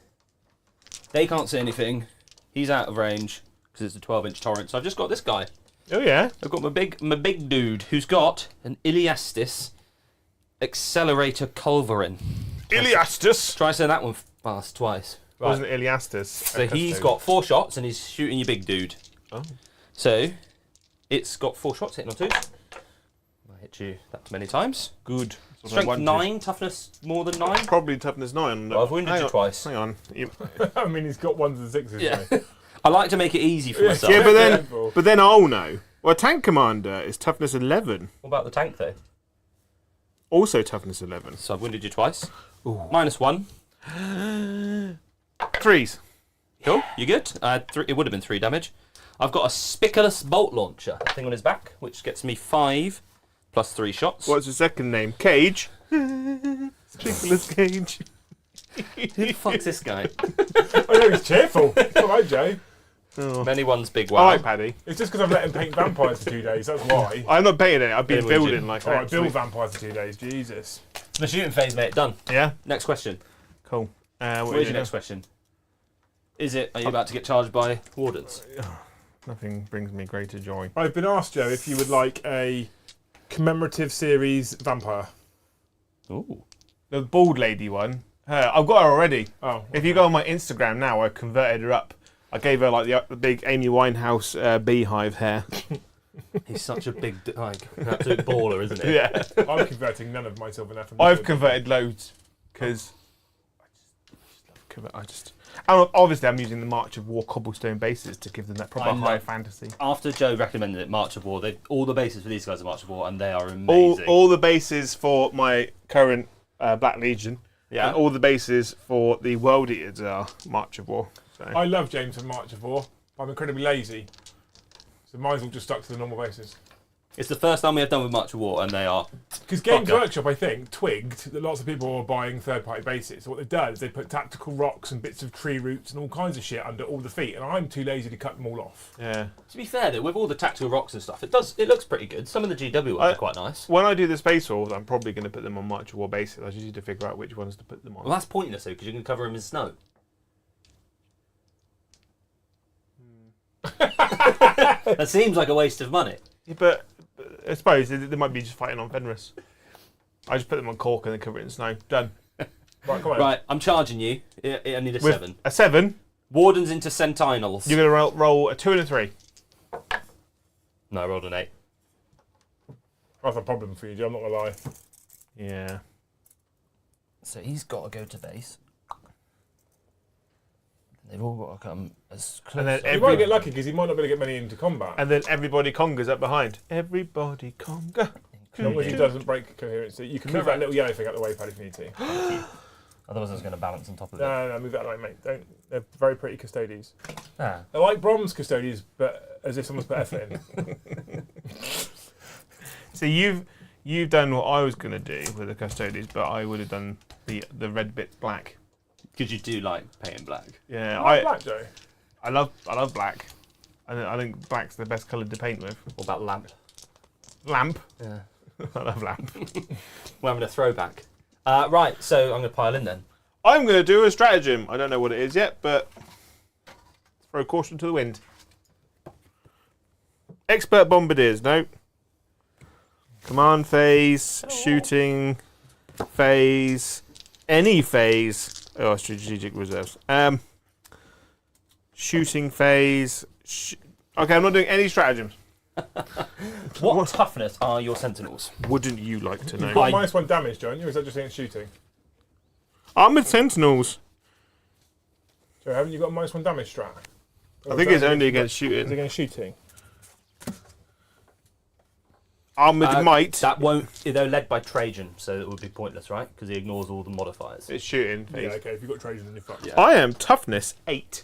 They can't see anything. He's out of range because it's a 12-inch torrent. So I've just got this guy. Oh yeah. I've got my big dude who's got an Iliastis Accelerator Culverin. Iliastus. Try saying that one fast twice. Right. Wasn't Iliastus. So he's got 4 shots and he's shooting your big dude. Oh. So it's got 4 shots hitting on 2. I hit you that many times. Good. That's what I Strength wanted. 9, toughness more than 9. Probably toughness 9. Well, I've wounded Hang you on, twice. Hang on. I mean, he's got 1s and 6s. Yeah. Yeah. I like to make it easy for myself. Yeah, Careful. but then I'll know. Well, tank commander is toughness 11. What about the tank though? Also toughness 11. So I've wounded you twice. -1. 3s. Cool. You good? It would have been 3 damage. I've got a Spiculous Bolt Launcher thing on his back, which gets me 5 plus 3 shots. What's his second name? Cage. Nicholas Cage. Who the fuck's this guy? I know he's cheerful. All right, Joe. Oh. Many ones, big I wow. like Paddy. It's just because I've let him paint vampires for 2 days. That's why. I'm not painting it. I've been Yeah, would you? building like All right, actually- build vampires for 2 days. Jesus. The shooting phase, mate. Done. Yeah. Next question. Cool. What What is is your next question? Are you about to get charged by wardens? Nothing brings me greater joy. I've been asked, Joe, if you would like a commemorative series vampire. Ooh. The bald lady one. Her. I've got her already. Oh. If you go on my Instagram now, I converted her up. I gave her like the big Amy Winehouse beehive hair. He's such a big, an absolute baller, isn't he? Yeah. I'm converting none of my silver now from I've liquid. converted loads because I just. And obviously, I'm using the March of War cobblestone bases to give them that proper I know. high fantasy. After Joe recommended it, March of War, all the bases for these guys are March of War, and they are amazing. All the bases for my current Black Legion, Yeah. and all the bases for the World Eaters are March of War. So. I love James and March of War. I'm incredibly lazy. So mine's all just stuck to the normal bases. It's the first time we have done with March of War, and they are. Because Games Okay. Workshop, I think, twigged that lots of people are buying third-party bases. So what they've done is they put tactical rocks and bits of tree roots and all kinds of shit under all the feet, and I'm too lazy to cut them all off. Yeah. To be fair, though, with all the tactical rocks and stuff, it looks pretty good. Some of the GW ones are quite nice. When I do the Space Wars, I'm probably going to put them on March of War bases. I just need to figure out which ones to put them on. Well, that's pointless, though, because you can cover them in snow. That seems like a waste of money. Yeah, but I suppose they might be just fighting on Fenris. I just put them on cork and then cover it in snow. Done. Right, come on. Right, I'm charging you. I need a With 7. a 7, Wardens into Sentinels. you're going to roll a 2 and a 3. No, I rolled an 8. That's a problem for you, Joe, I'm not going to lie. Yeah. So he's got to go to base. They've all got to come as close. And then You might get lucky because he might not be able to get many into combat. And then everybody congers up behind. Everybody conga. As long as he doesn't break coherence. So you can move that little yellow thing out the way, Pad, if you need to. Otherwise, I was going to balance on top of it. No, move that way, mate. Don't. They're very pretty custodies. Ah. They're like bronze custodies, but as if someone's put effort in. So you've done what I was going to do with the custodies, but I would have done the red bit black. Because you do like painting black. Yeah, I like black, Joe. I love black. I think black's the best colour to paint with. What about lamp? Lamp. Yeah. I love lamp. We're having a throwback. Right, so I'm going to pile in then. I'm going to do a stratagem. I don't know what it is yet, but throw caution to the wind. Expert bombardiers. No. Command phase. Shooting phase. Any phase. Oh, strategic reserves. Shooting phase. Okay, I'm not doing any stratagems. What toughness are your Sentinels? Wouldn't you like to know? You've got -1 damage, Joe, or is that just against shooting? Armored Sentinels. Joe, haven't you got -1 damage strat? I think it's only against Is it shooting. against shooting? Armored Might. That won't. They're led by Trajan, so it would be pointless, right? Because he ignores all the modifiers. It's shooting phase. Yeah, okay, if you've got Trajan, then you're fucked. Yeah. I am toughness 8.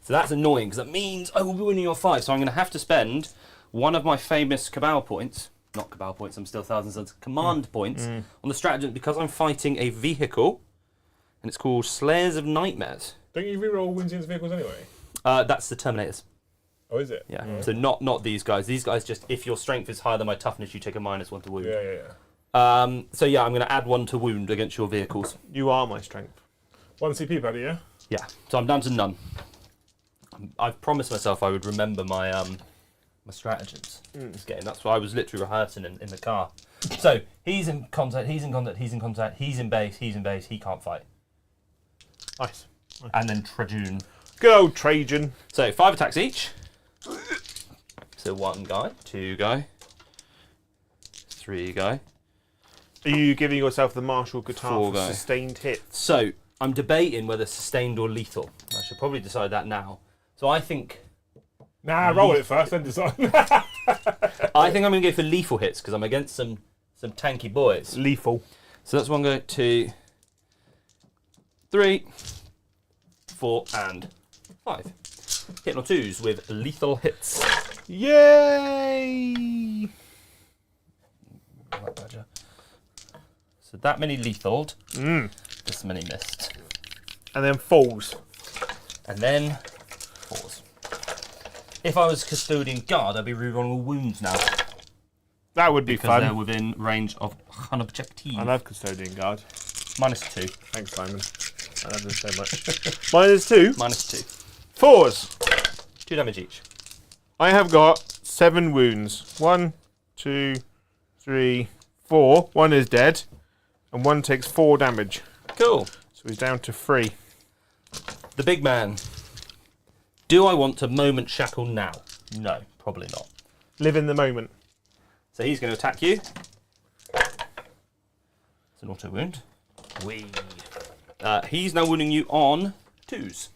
So that's annoying because that means I will be winning your fight. So I'm going to have to spend one of my famous Cabal points, not Cabal points, I'm still Thousand Suns, command points on the stratagem because I'm fighting a vehicle and it's called Slayers of Nightmares. Don't you reroll wins against vehicles anyway? That's the Terminators. Oh, is it? Yeah. So not these guys. These guys just, if your strength is higher than my toughness, you take a -1 to wound. Yeah. So yeah, I'm going to add 1 to wound against your vehicles. You are my strength. 1 CP, buddy, yeah? Yeah. So I'm down to none. I've promised myself I would remember my my stratagems this game. That's why I was literally rehearsing in the car. So he's in contact, he's in contact, he's in contact, he's in base, he can't fight. Nice. And then Trajan. Good old Trajan. So 5 attacks each. So 1 guy, 2 guy, 3 guy. Are you giving yourself the martial guitar 4 for guy. sustained hits? So I'm debating whether sustained or lethal. I should probably decide that now. So I think Nah, roll it first, then decide. I'm going to go for lethal hits because I'm against some tanky boys. Lethal. So that's 1 go, 2, 3, 4, and 5. Hitting on 2s with lethal hits. Yay! Right, Badger. So that many lethaled, this many missed. And then falls. And then 4s. If I was Custodian Guard, I'd be rerolling all wounds now. That would be Because they're fun. within range of an objective. I love Custodian Guard. -2. Thanks, Simon. I love them so much. -2. -2. 4s. 2 damage each. I have got 7 wounds. 1, 2, 3, 4. 1 is dead. And 1 takes 4 damage. Cool. So he's down to 3. The big man. Do I want to moment shackle now? No, probably not. Live in the moment. So he's going to attack you. It's an auto wound. Wee. He's now wounding you on 2s.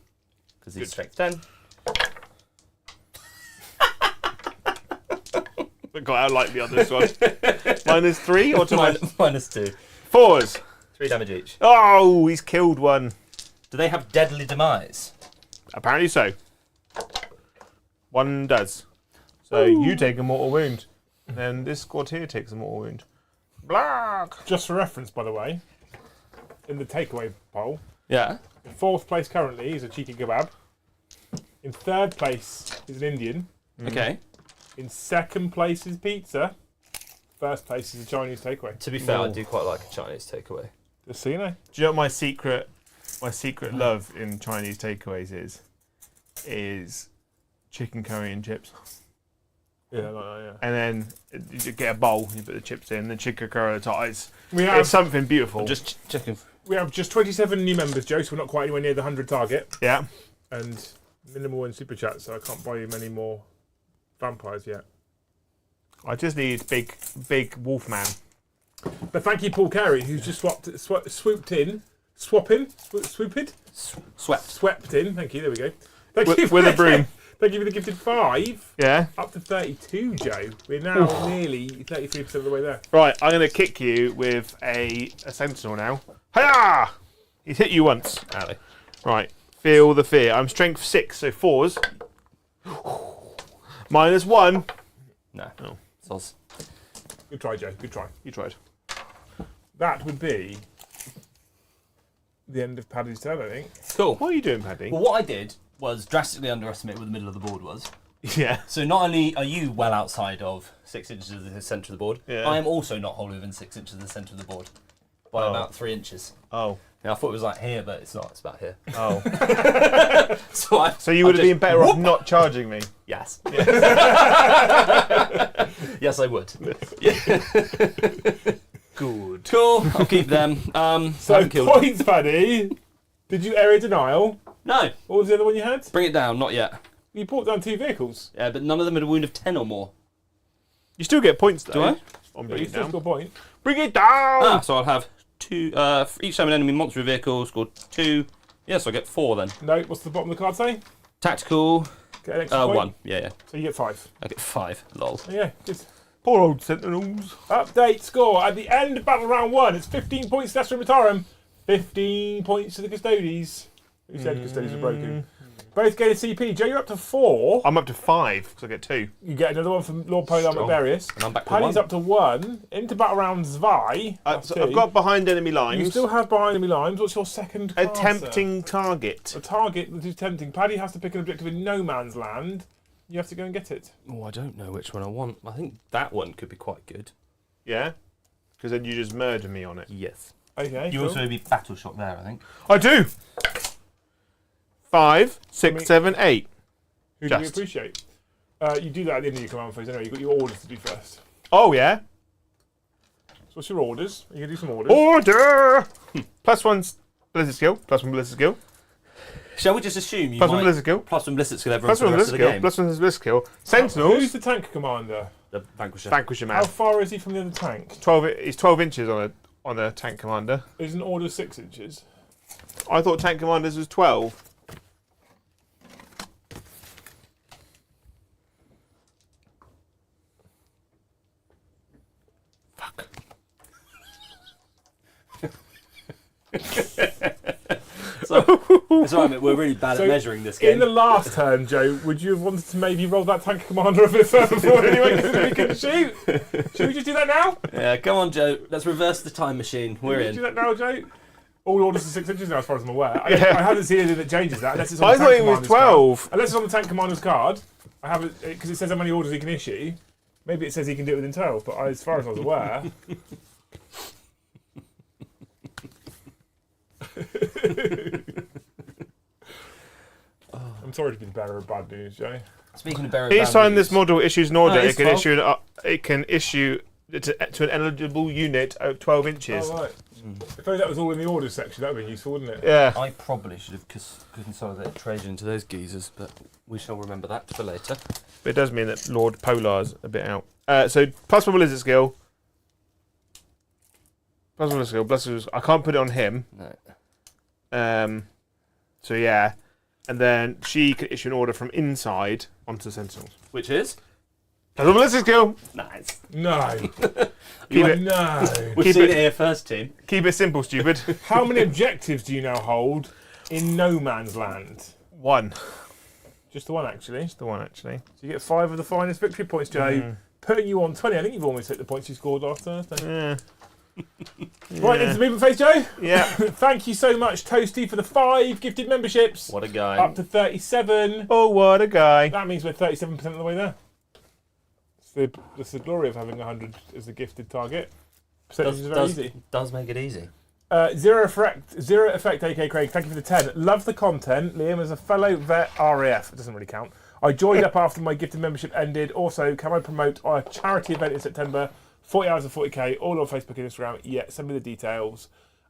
Because he's strength 10. Look how I like the on this one. -3 or -2. 4s. 3 damage each. Oh, he's killed one. Do they have deadly demise? Apparently so. One does. So you take a mortal wound. And then this squad here takes a mortal wound. Black. Just for reference, by the way, in the takeaway poll, Yeah. in 4th place currently is a cheeky kebab. In 3rd place is an Indian. Okay. In 2nd place is pizza. 1st place is a Chinese takeaway. To be fair, I do quite like a Chinese takeaway. Just so you know. Do you know what my secret love in Chinese takeaways is chicken curry and chips. Yeah, like that, yeah. And then you get a bowl, you put the chips in, the chicken curry on the top. It's We something beautiful. Just checking. we have just 27 new members, Joe, so we're not quite anywhere near the 100 target. Yeah. And minimal in super chat, so I can't buy you many more vampires yet. I just need big wolf man. But thank you, Paul Carey, who's just swept in. Swept in. Thank you. There we go. Thank you With a broom. Thank you for the gifted 5. Yeah. Up to 32, Joe. We're now nearly 33% of the way there. Right, I'm going to kick you with a sentinel now. Hiya! He's hit you once. Ali. Right, feel the fear. I'm strength 6, so 4s. -1. No. Oh. Soz. Good try, Joe. Good try. You tried. That would be the end of Paddy's turn, I think. Cool. What are you doing, Paddy? Well, what I did was drastically underestimate where the middle of the board was. Yeah. So not only are you well outside of 6 inches of the centre of the board, Yeah. I am also not wholly within 6 inches of the centre of the board. By Oh. about 3 inches. Oh. Now, I thought it was like here, but it's not. It's about here. Oh. So So you would have been better off not charging me. Yes. Yes, I would. Good. Cool. I'll keep them. So haven't killed. points, Paddy. Did you area denial? No, What was the other one you had? bring it down. Not yet. You brought down 2 vehicles. Yeah, but none of them had a wound of 10 or more. You still get points though. Do I? On But bring you it still down. score a point. Bring it down. So I'll have 2. For each time an enemy monster vehicle scored 2. Yes, I get 4 then. No, what's the bottom of the card say? Tactical. Get an extra point. 1. Yeah. So you get 5. I get 5. Lol. Yeah, good. Poor old sentinels. Update score. At the end of battle round 1, it's 15 points to Astra Militarum, 15 points to the Custodes. Who said Custodes are broken? Both get a CP. Joe, you're up to 4. I'm up to 5 because I get 2. You get another one from Lord Polar Strong. Various. And I'm back to Paddy's 1. up to 1. Into battle round Zwei. That's So 2. I've got behind enemy lines. You still have behind enemy lines. What's your second a card, sir? tempting target. A target that is tempting. Paddy has to pick an objective in no man's land. You have to go and get it. Oh, I don't know which one I want. I think that one could be quite good. Yeah? Because then you just murder me on it. Yes. Okay. You cool. also be battle shock there, I think. I do! 5, 6, 7, 8. Who do we Just. appreciate? You do that at the end of your command phase anyway. You've got your orders to do first. Oh, yeah? So what's your orders? Are you going to do some orders? Order! +1 ballistic skill. +1 ballistic skill. Shall we just assume you +1 might ballistic skill. +1 ballistic skill everyone for +1 the rest ballistic of the skill. game? +1 ballistic skill. Who's Sentinels. the tank commander? The Vanquisher. Vanquish him How out. far is he from the other tank? 12. He's 12 inches on a tank commander. Is an order 6 inches? I thought tank commanders was 12. Fuck. It's alright, mate. We're really bad So, at measuring this In game. the last turn, Joe, would you have wanted to maybe roll that tank commander a bit further forward anyway so we can shoot? Should we just do that now? Yeah, come on, Joe. Let's reverse the time machine. We're Should we do in. that now, Joe? All orders are 6 inches now, as far as I'm aware. I Yeah. haven't seen anything that changes that unless it's on I the thought tank it was commander's 12. card. Unless it's on the tank commander's card. I haven't because it says how many orders he can issue. Maybe it says he can do it within 12, but as far as I was aware. I'm sorry to be the bearer of bad news, Joe. Speaking of bearer Each bad time news, this model issues an order, it's it can 12. issue it can issue to an eligible unit of 12 inches. Oh, right. If only that was all in the orders section, that would be useful, wouldn't it? Yeah. I probably should have consolidated Trajan into those geezers, but We shall remember that for later. But it does mean that Lord Polar's a bit out. So plus one blizzard skill. Plus one blizzard skill. Blizzard. I can't put it on him. No. So yeah, and then she can issue an order from inside onto the Sentinels. Which is? Plus one blizzard skill. Nice. No. Keep it. No. We've Keep seen it- it here first, team. Keep it simple, stupid. How many objectives do you now hold in no man's land? One. Just the one, actually. Just the one, actually. So you get 5 of the finest victory points, Joe. Putting you on 20. I think you've almost hit the points you scored last Thursday. Yeah. Right, into the movement phase, Joe. Yeah. Thank you so much, Toasty, for the 5 gifted memberships. What a guy. Up to 37. Oh, what a guy. That means we're 37% of the way there. It's the glory of having 100 as a gifted target. Percentages is very easy. Does make it easy. Zero effect, AK Craig. Thank you for the 10. Love the content. Liam is a fellow vet RAF. It doesn't really count. I joined up after my gifted membership ended. Also, can I promote our charity event in September? 40 hours of 40k, all on Facebook and Instagram. Yeah, send me the details.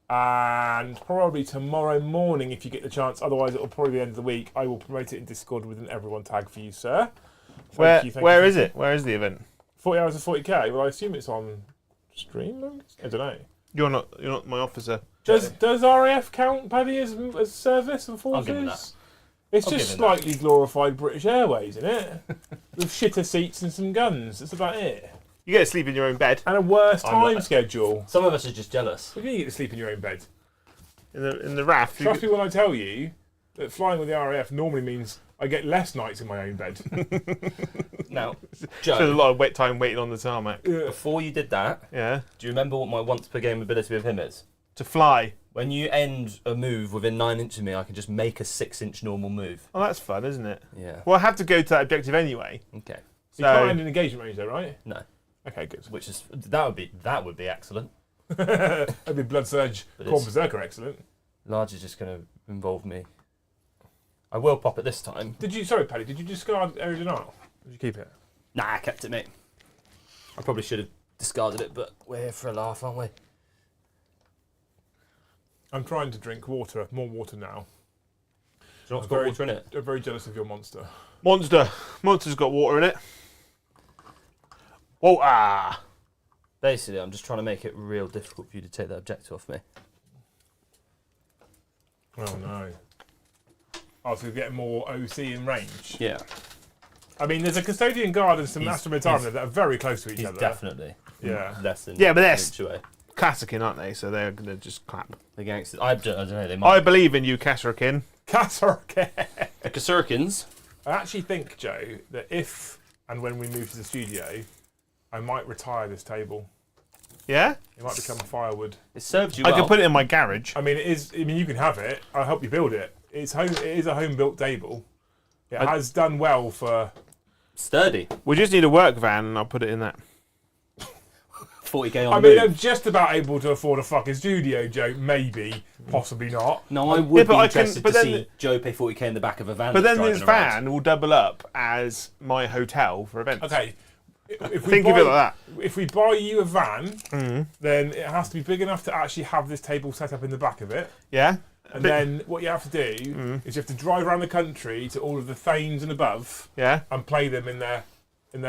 And probably tomorrow morning, if you get the chance. Otherwise, it'll probably be the end of the week. I will promote it in Discord with an everyone tag for you, sir. Where is it? Where is the event? 40 hours of 40k. Well, I assume it's on stream. I don't know. You're not my officer. Does RAF count, Paddy, as service and I'll give him forces? It's I'll just give him that. slightly glorified British Airways, isn't it? With shitter seats and some guns. That's about it. You get to sleep in your own bed. And a worse I'm not- time schedule. Some of us are just jealous. We're going to get to sleep in your own bed. In the RAF. you Trust get- me when I tell you that flying with the RAF normally means I get less nights in my own bed. Now, There's a Joe, lot of time waiting on the tarmac. before you did that, Yeah. do you remember what my once per game ability with him is? To fly. When you end a move within 9 inches of me, I can just make a 6-inch normal move. Oh, that's fun, isn't it? Yeah. Well, I have to go to that objective anyway. Okay. You can't So end an engagement range though, right? No. Okay, good. Which is that would be excellent. That'd be Blood Surge, But Corn it's- Berserker, excellent. Large is just going to involve me. I will pop it this time. Sorry, Paddy, did you discard Area Denial? Did you keep it? Nah, I kept it, mate. I probably should have discarded it, but we're here for a laugh, aren't we? I'm trying to drink water, more water now. Do you know what's I'm got very- water in it? I'm very jealous of your monster. Monster's got water in it. Whoa, ah. Basically, I'm just trying to make it real difficult for you to take that objective off me. Oh no. Oh, so you're getting more OC in range. Yeah. I mean, there's a Custodian Guard and some He's- Astra Militarum he's- that are very close to each He's other. definitely Yeah. less than Yeah, but an that's- inch away. Classicin, aren't they? So they're going to just clap. The gangsters. I don't know. They I might. believe in you, Kasserkin. Kasserkin. The Kasurkins. I actually think, Joe, that if and when we move to the studio, I might retire this table. Yeah? It might become firewood. It served you I well. can put it in my garage. I mean, you can have it. I'll help you build it. It is a home-built table. It has done well for. Sturdy. We just need a work van and I'll put it in that. 40k on I the mean, move. I'm just about able to afford a fucking studio, Joe. Maybe, possibly not. No, I would but be I can- interested but to then see the- Joe pay 40k in the back of a van. But then that's this driving around. van will double up as my hotel for events. Okay. If we Think of it like If we buy you a van, Mm. then it has to be big enough to actually have this table set up in the back of it. Yeah? And then what you have to do Mm. is you have to drive around the country to all of the Thanes and above Yeah? and play them in their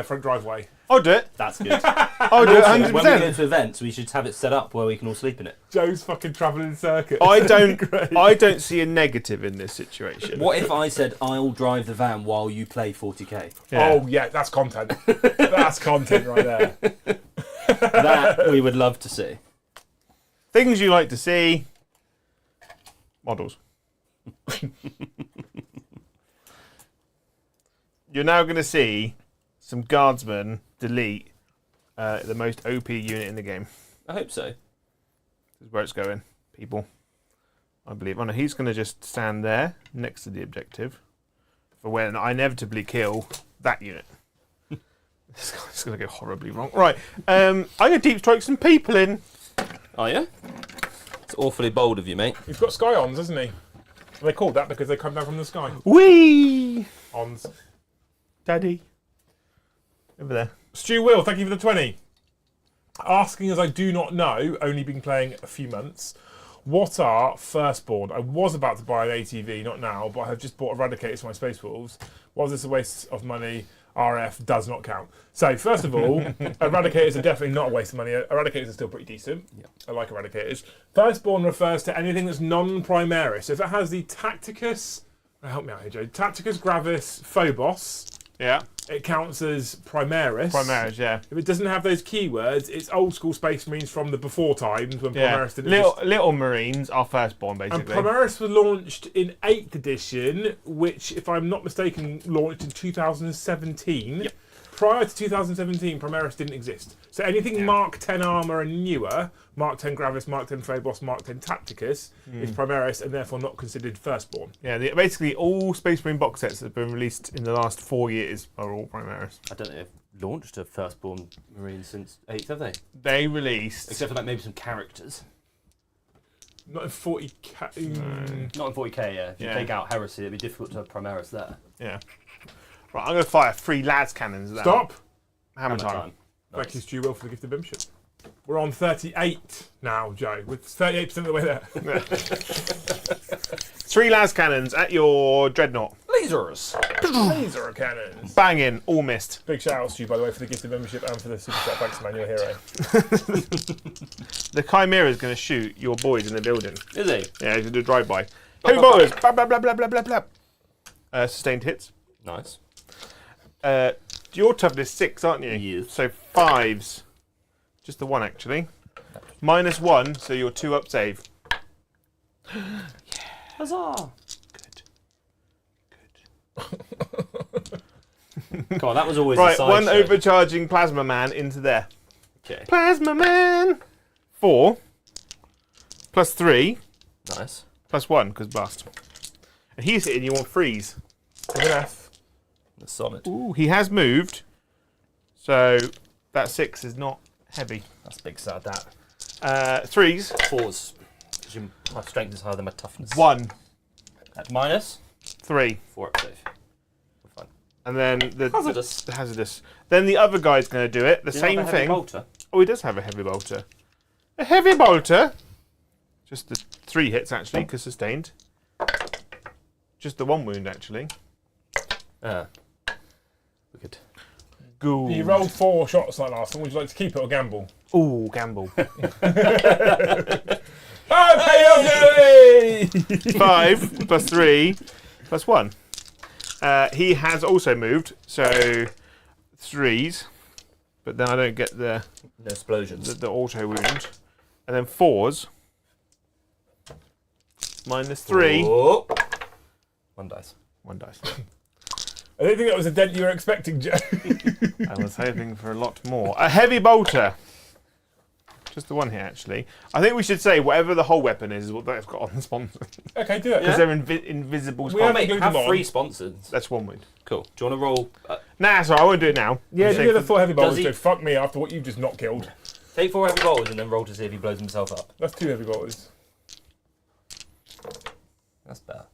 front driveway. I'll do it. That's good. I'll do it Also, when we go 100%. to events, we should have it set up where we can all sleep in it. Joe's fucking travelling circuit. I don't Great. I don't see a negative in this situation. What if I said I'll drive the van while you play 40k? Yeah. Oh yeah, that's content. That's content right there. That we would love to see. Things you like to see. Models. You're now going to see some guardsmen delete the most OP unit in the game. I hope so. This is where it's going, people. I believe. Oh no, he's going to just stand there next to the objective for when I inevitably kill that unit. This is going to go horribly wrong. Right, I'm going to deep strike some people in. Oh yeah? It's awfully bold of you, mate. He's got sky-ons, hasn't he? They called that because they come down from the sky. Whee! Ons. Daddy. Over there. Stu Will, thank you for the 20. Asking as I do not know, only been playing a few months, What are Firstborn? I was about to buy an ATV, not now, but I have just bought Eradicators for my Space Wolves. Was this a waste of money? RF does not count. So, first of all, Eradicators are definitely not a waste of money. Eradicators are still pretty decent. Yeah. I like Eradicators. Firstborn refers to anything that's non-Primaris. So if it has the Tacticus... help me out here, Joe. Tacticus, Gravis, Phobos... Yeah. It counts as Primaris. Primaris, yeah. If it doesn't have those keywords, it's old school Space Marines from the before times when Primaris didn't exist. Little Marines are Firstborn, basically. And Primaris was launched in 8th edition, which, if I'm not mistaken, launched in 2017. Yep. Prior to 2017, Primaris didn't exist. So anything Mark 10 armour and newer, Mark 10 Gravis, Mark 10 Phobos, Mark 10 Tacticus, is Primaris and therefore not considered Firstborn. Yeah, basically all Space Marine box sets that have been released in the last 4 years are all Primaris. I don't know if they've launched a Firstborn Marine since 8th, have they? They released... Except for like maybe some characters. Not in 40k. Not in 40k, yeah. If you take out Heresy, it'd be difficult to have Primaris there. Yeah. Right, I'm going to fire 3 lads cannons at that. Stop! Hammer time. Nice. Thank you, Stu Will, for the gift of membership. We're on 38 now, Joe. We're 38% of the way there. 3 las cannons at your dreadnought. Lasers! Laser cannons. Banging, all missed. Big shout outs to you, by the way, for the gift of membership and for the super chat. Thanks, man. You're a hero. The Chimera is going to shoot your boys in the building. Is he? Yeah, he's going to do a drive-by. Heavy bolters! Blah, blah, blah, blah, blah, blah, blah. Sustained hits. Nice. Your toughness 6, aren't you? Yes. So 5s. Just the 1, actually. -1, so you're 2 up save. Yeah. Huzzah! Good. Come on, that was always Right, a side 1 show. overcharging Plasma Man into there. Okay. Plasma Man! 4. +3. Nice. +1, because blast. And he's hitting you on freeze. With an F. That's solid. Ooh, he has moved. So that 6 is not heavy. That's big sad, that. 3s. 4s. Because my strength is higher than my toughness. 1. At -3. 3. Up save. We're fine. And then the Hazardous. the hazardous. Then the other guy's going to do it. The Do you same have a heavy thing. bolter? Oh, he does have a heavy bolter. A heavy bolter. Just the 3 hits actually, because sustained. Just the 1 wound actually. Wicked. Good. You rolled 4 shots like last time. Would you like to keep it or gamble? Ooh, gamble. 5 +3 +1. He has also moved, so 3s, but then I don't get the No explosions. the auto wound, and then 4s -3. Oh. 1 dice. 1 dice. I don't think that was a dent you were expecting, Joe. I was hoping for a lot more. A heavy bolter. Just the 1 here, actually. I think we should say whatever the whole weapon is what they've got on the sponsor. Okay, do it. Because they're invisible We sponsors. haven't Mate, glued have them on. 3 sponsors. That's 1 wound. Cool. Do you want to roll? Nah, sorry, I won't do it now. Yeah, I'm do the 4 heavy bolters, he- Joe. Fuck me after what you've just not killed. Take 4 heavy bolters and then roll to see if he blows himself up. That's 2 heavy bolters. That's better.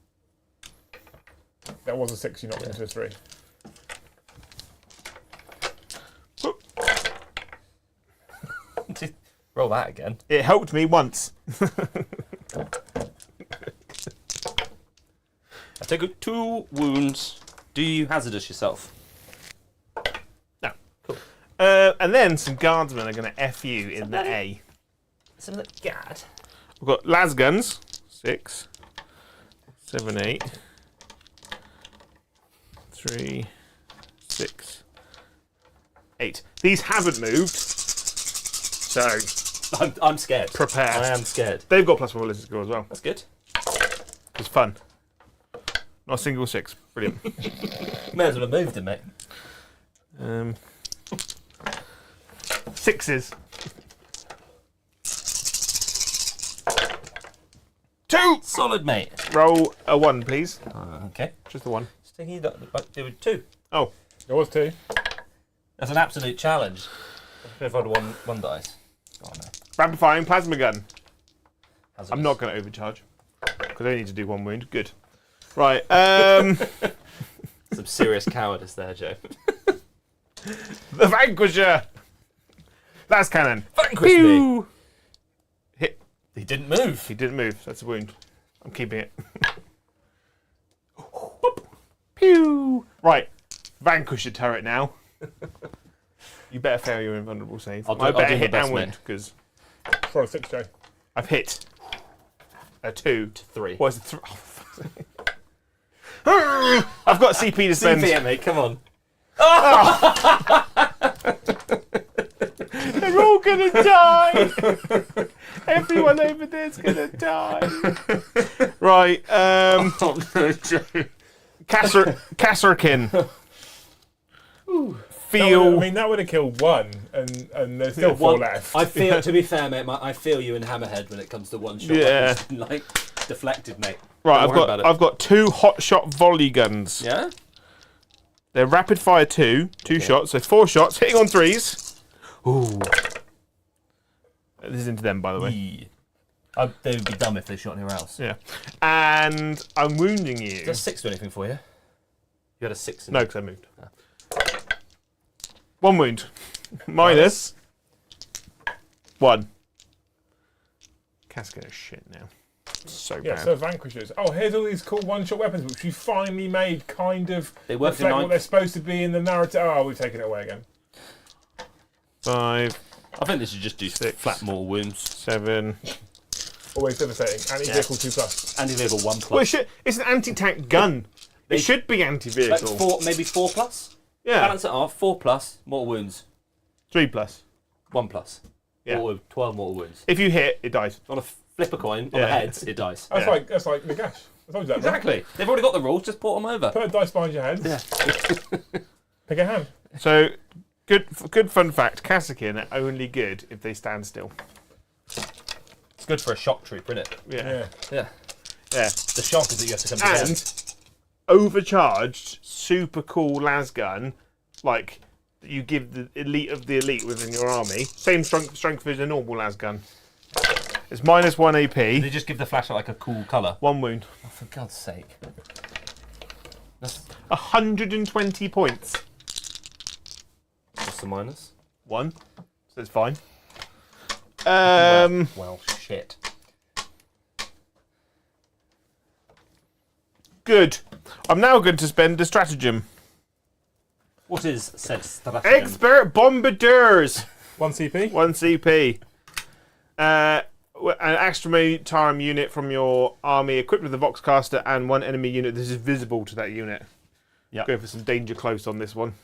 That was a 6 you knocked into a 3. Roll that again. It helped me once. I take 2 wounds. Do you hazardous yourself? No. Cool. And then some guardsmen are going to F you in the A. Some of that gad. We've got las guns. 6, 7, 8. 3, 6, 8. These haven't moved. So I'm scared. prepare. I am scared. They've got +1 ballistic score as well. That's good. It's fun. Not a single 6. Brilliant. May as well have moved him, mate. 6s. 2. Solid, mate. Roll a 1, please. Okay. Just the 1. Just thinking you do with 2. Oh, There was 2. That's an absolute challenge. If I'd one dice. Oh no. rapid firing plasma gun. Hazardous. I'm not going to overcharge because I need to do 1 wound. Good. Right. Some serious cowardice there, Joe. The Vanquisher. That's cannon. Vanquish me. Hit He didn't move. He didn't move. That's a wound. I'm keeping it. Boop. Pew! Right. Vanquish the turret now. You better fail your invulnerable save. I'll do I better my hit best, and wound, mate. because For a 6, Joe. I've hit a 2. 3. What is it? 3? Oh, I've got CP to spend. CP, mate, come on. They're all gonna die. Everyone over there's gonna die. Right. Oh, no, Joe. Kasserkin. Feel. That would have killed 1, and there's still 4 left. I feel, to be fair, mate, I feel you in Hammerhead when it comes to one shot. Yeah. Like, deflected, mate. Right, Don't worry about it. I've got 2 hot shot volley guns. Yeah? They're rapid fire 2 shots, so 4 shots, hitting on 3s. Ooh. This is into them, by the way. They would be dumb if they shot anywhere else. Yeah. And I'm wounding you. Does 6 do anything for you? You had a 6 in No, because I moved. 1 wound. Minus 1. Cascade of shit now. So Yeah, bad. so vanquishes. Oh, here's all these cool one-shot weapons, which we finally made kind of They worked in reflect what 9. they're supposed to be in the narrative. Oh, we've taken it away again. 5, I think they should just do 6, flat mortal wounds. 7. Always devastating. Anti-vehicle 2+. Anti-vehicle 1+. Well, it's an anti-tank gun. It should be Like anti-vehicle. maybe 4+. Yeah. Balance it off. 4+, mortal wounds. 3+. 1+. Yeah. 12 mortal wounds. If you hit, it dies. On a flip a coin, on the heads, it dies. That's Yeah. like the gash. I told you that. Right? Exactly. They've already got the rules, just port them over. Put a dice behind your head. Yeah. Pick a hand. So, good fun fact. Kasserkin are only good if they stand still. It's good for a shock trooper, isn't it? Yeah. Yeah. Yeah. The shock is that you have to come together. And overcharged, super cool lasgun, like you give the elite of the elite within your army. Same strength as a normal lasgun. It's minus 1 AP. They just give the flashlight like a cool colour. 1 wound. Oh, for God's sake. That's 120 points. what's the minus? 1. So it's fine. Well, shit. Good. I'm now going to spend a stratagem. What is said stratagem? Expert Bombardiers. 1 CP. 1 CP. An Astra Militarum unit from your army equipped with a Voxcaster and 1 enemy unit that is visible to that unit. Yeah. Going for some danger close on this one.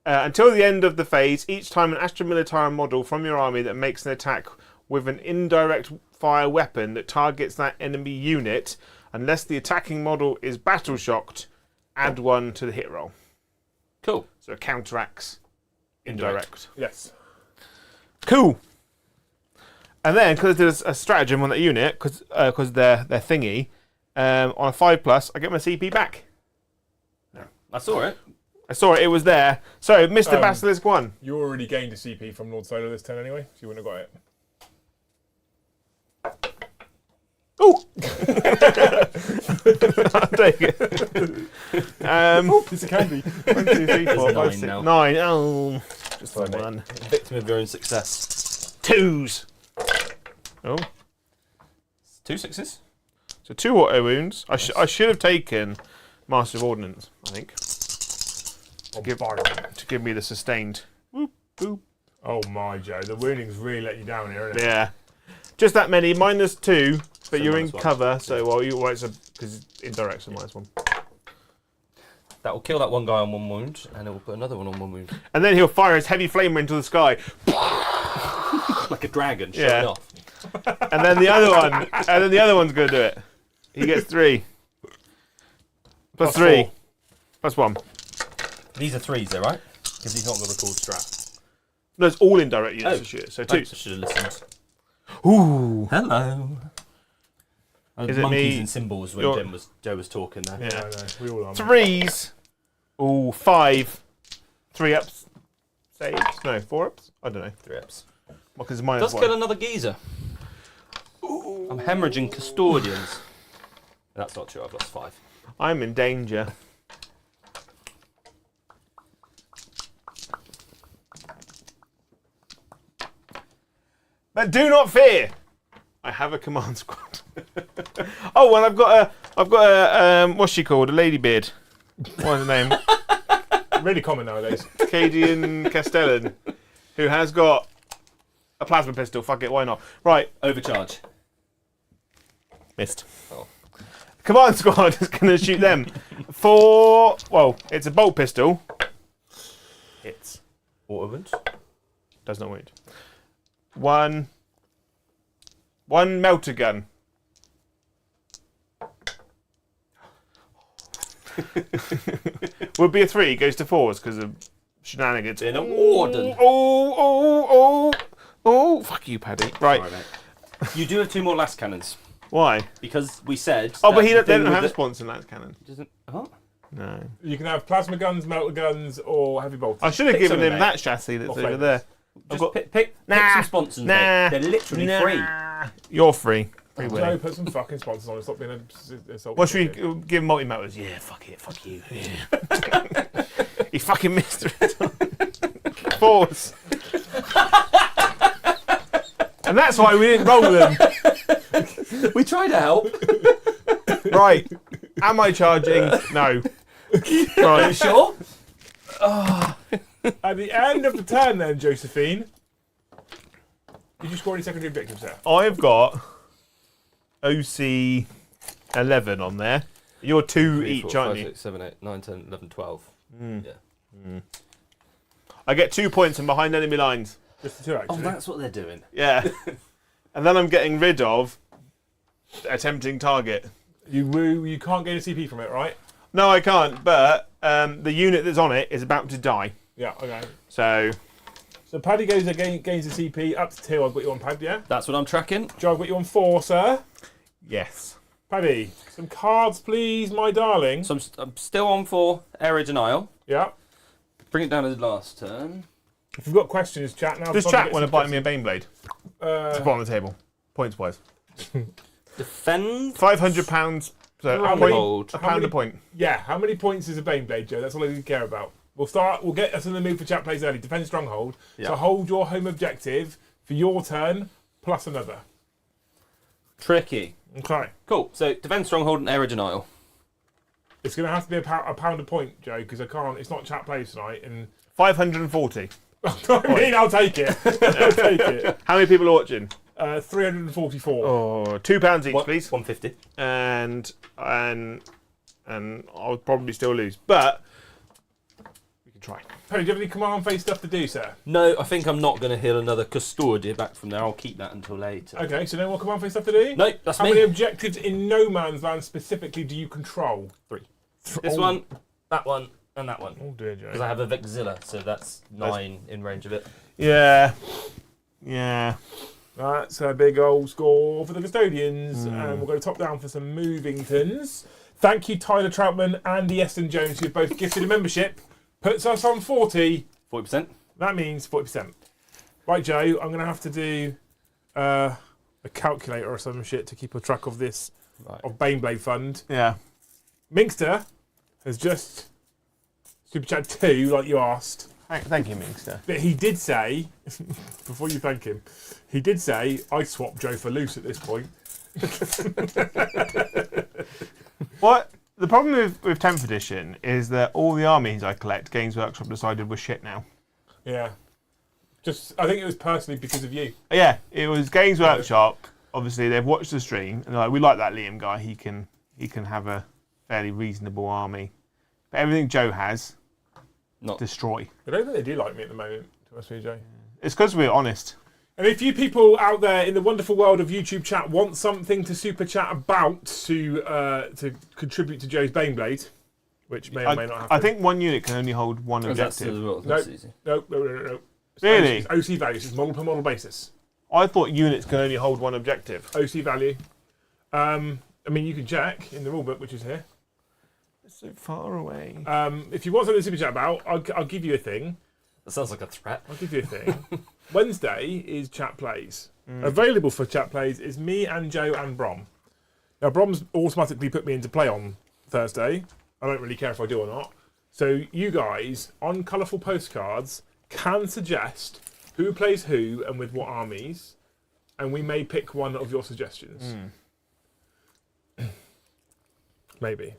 Until the end of the phase, each time an Astra Militarum model from your army that makes an attack with an indirect fire weapon that targets that enemy unit, unless the attacking model is battle shocked, add 1 to the hit roll. Cool. So it counteracts indirect. Yes. Cool. And then, because there's a stratagem on that unit, because they're thingy, on a 5+, I get my CP back. I saw it. I saw it, it was there. So, Mr. Basilisk 1. You already gained a CP from Lord Solar this turn anyway, so you wouldn't have got it. Ooh! I'll take it. Piece of candy. 1, 2, 3, 4, 5, 9 6, now. 9. Oh, just Sorry, mate. 1. Victim of your own success. 2s. Oh, 2 6s. so 2 auto wounds. I should have taken Master of Ordnance, I think. To give me the sustained. Whoop, boop. Oh my, Joe. The wounding's really let you down here, isn't it? Yeah. Just that many, minus 2, but So you're in minus 1. cover, so, well, it's because it's indirect, so minus 1. That will kill that one guy on 1 wound, and it will put another one on 1 wound. And then he'll fire his heavy flamer into the sky. Like a dragon showing Yeah. off. And then the other one's going to do it. He gets 3. Plus 3. 4. Plus 1. These are 3s, though, right? Because he's not got a record strap. No, it's all indirect units Oh. to shoot, so I 2. should have listened. Ooh. Hello. Is it monkeys me? and symbols when You're- Joe was talking there. Yeah. I know. We all are. 3s. Ooh, 5. 3 ups. Saves? No, 4 ups? I don't know. 3 ups. Because it's minus Does 1. kill another geezer. I'm hemorrhaging custodians. That's not true, I've lost 5. I'm in danger. But do not fear. I have a command squad. Oh, and I've got a what's she called? A ladybeard. What's her name? Really common nowadays. Cadian Castellan, who has got a plasma pistol. Fuck it, why not? Right, Overcharge. missed. Oh. Command squad is going to shoot them for. Well, it's a bolt pistol. Hits. Auto wounds. Does not wound. One melter gun. Would be a 3, goes to 4s because of shenanigans. In a warden. Oh, fuck you, Paddy. Right. Sorry, mate. You do have 2 more last cannons. Why? Because we said. Oh, but that they the thing don't with have the- spawns in that cannon. Doesn't. Huh? No. You can have plasma guns, melter guns, or heavy bolts. I should have Pick given something, him mate. that chassis that's Or over flavors. there. Just got- pick Nah. some sponsors, Nah. mate. They're literally free. You're free. Free Joe, Willy. put some fucking sponsors on it. Stop being a assault. What should we give multi motors? Yeah, fuck it, fuck you. Yeah. He fucking missed it. Force. And that's why we didn't roll them. We tried to help. Right. Am I charging? No. Are you Right. sure? At the end of the turn, then, Josephine, did you score any secondary objectives there? I've got OC 11 on there. You're 2 3, each, 4, aren't 5, you? 6, 7, 8, 9, 10, 11, 12. Yeah. I get 2 points from behind enemy lines. Just the two, Oh, actually. that's what they're doing. Yeah. And then I'm getting rid of attempting target. You can't gain a CP from it, right? No, I can't, but the unit that's on it is about to die. Yeah, okay. So, So Paddy gains a CP up to 2. I've got you on Pad, yeah? That's what I'm tracking. Joe, I've got you on 4, sir. yes. Paddy, some cards, please, my darling. So I'm still on for Air Denial. Yeah. Bring it down as last turn. If you've got questions, chat now. Does chat want to buy me a Baneblade? Uh, Put on the table. Points wise. Defend. £500. So How a, many- point, a how pound many- a point. yeah, how many points is a Baneblade, Joe? That's all I care about. We'll get us in the mood for chat plays early. Defend Stronghold. Yeah. So hold your home objective for your turn, plus another. Tricky. Okay. Cool. So defend Stronghold and Air Denial. It's going to have to be a pound a point, Joe, because I can't. It's not chat plays tonight. And 540. I mean, I'll take it. I'll take it. How many people are watching? 344. Oh, £2 each, please. 150. And I'll probably still lose, but we can try. Paddy, do you have any command phase stuff to do, sir? No, I think I'm not going to heal another Custode back from there. I'll keep that until later. Okay, so no more command phase stuff to do? No, that's How me. many objectives in No Man's Land specifically do you control? 3. This one, that one, and that one. Oh dear, Because Joe. I have a Vexilla, so that's 9 in range of it. Yeah. Yeah. That's a big old score for the Custodians. And we'll go top down for some Movingtons. Thank you, Tyler Troutman and Eston Jones, who both gifted a membership. Puts us on 40. 40%. That means 40%. Right, Joe, I'm going to have to do a calculator or some shit to keep a track of this, Right. of Baneblade Fund. Yeah. Minkster has just super chat 2, like you asked. Thank you, Minkster. But he did say, before you thank him, he did say, I'd swap Joe for Loose at this point. What? The problem with 10th edition is that all the armies I collect, Games Workshop decided were shit now. Yeah. I think it was personally because of you. Yeah, it was Games Workshop. Obviously, they've watched the stream and they're like, we like that Liam guy. He can have a fairly reasonable army. But everything Joe has, Not. destroy. I don't think they do like me at the moment, to be honest with you, Joe. It's because we're honest. And if you people out there in the wonderful world of YouTube chat want something to super chat about to contribute to Joe's Baneblade, which may or may not happen. I think one unit can only hold one That's objective. that's Nope. easy. No. It's Really? It's OC values. It's model per model basis. I thought units can only hold one objective. OC value. I mean, you can check in the rulebook, which is here. It's so far away. If you want something to super chat about, I'll give you a thing. That sounds like a threat. I'll give you a thing. Wednesday is chat plays. Available for chat plays is me and Joe and Brom. Now, Brom's automatically put me into play on Thursday. I don't really care if I do or not. So you guys, on colourful postcards, can suggest who plays who and with what armies. and we may pick one of your suggestions. Maybe.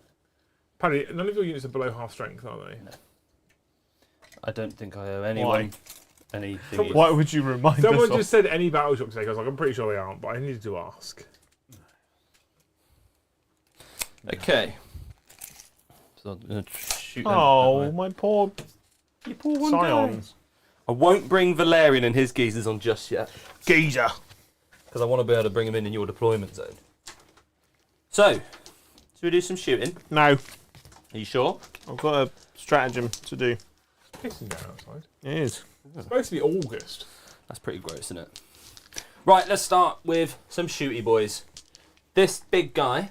Paddy, none of your units are below half strength, are they? No. I don't think I owe anyone anything. Why would you remind Someone us? just said any battleship sake. I was like, I'm pretty sure they aren't, but I needed to ask. Okay. So I'm going to shoot them. Oh, that way. my poor You poor one guy. scions. I won't bring Valerian and his geezers on just yet, Geezer. because I want to be able to bring them in your deployment zone. So, should we do some shooting? No, Are you sure? I've got a stratagem to do. Pissing down outside. It is. It's supposed to be August. That's pretty gross, isn't it? Right, let's start with some shooty boys. This big guy,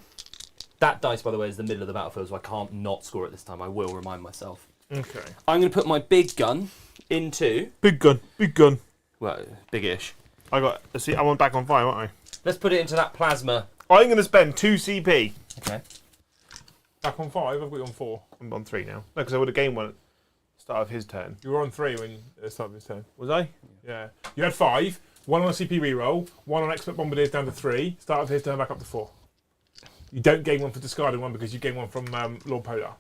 that dice, by the way, is the middle of the battlefield, so I can't not score it this time. I will remind myself. Okay. I'm going to put my big gun into, Big gun, big gun. well, big-ish. See, I'm back on fire, aren't Let's put it into that plasma. I? I'm going to spend 2 CP. Okay. Back on 5, I've got you on 4. I'm on 3 now. No, because I would have gained one at the start of his turn. You were on 3 when at the start of this turn. Was I? Yeah. You had 5, 1 on a CP reroll, 1 on expert bombardiers down to 3, start of his turn back up to 4. You don't gain one for discarding one because you gain one from Lord Polar.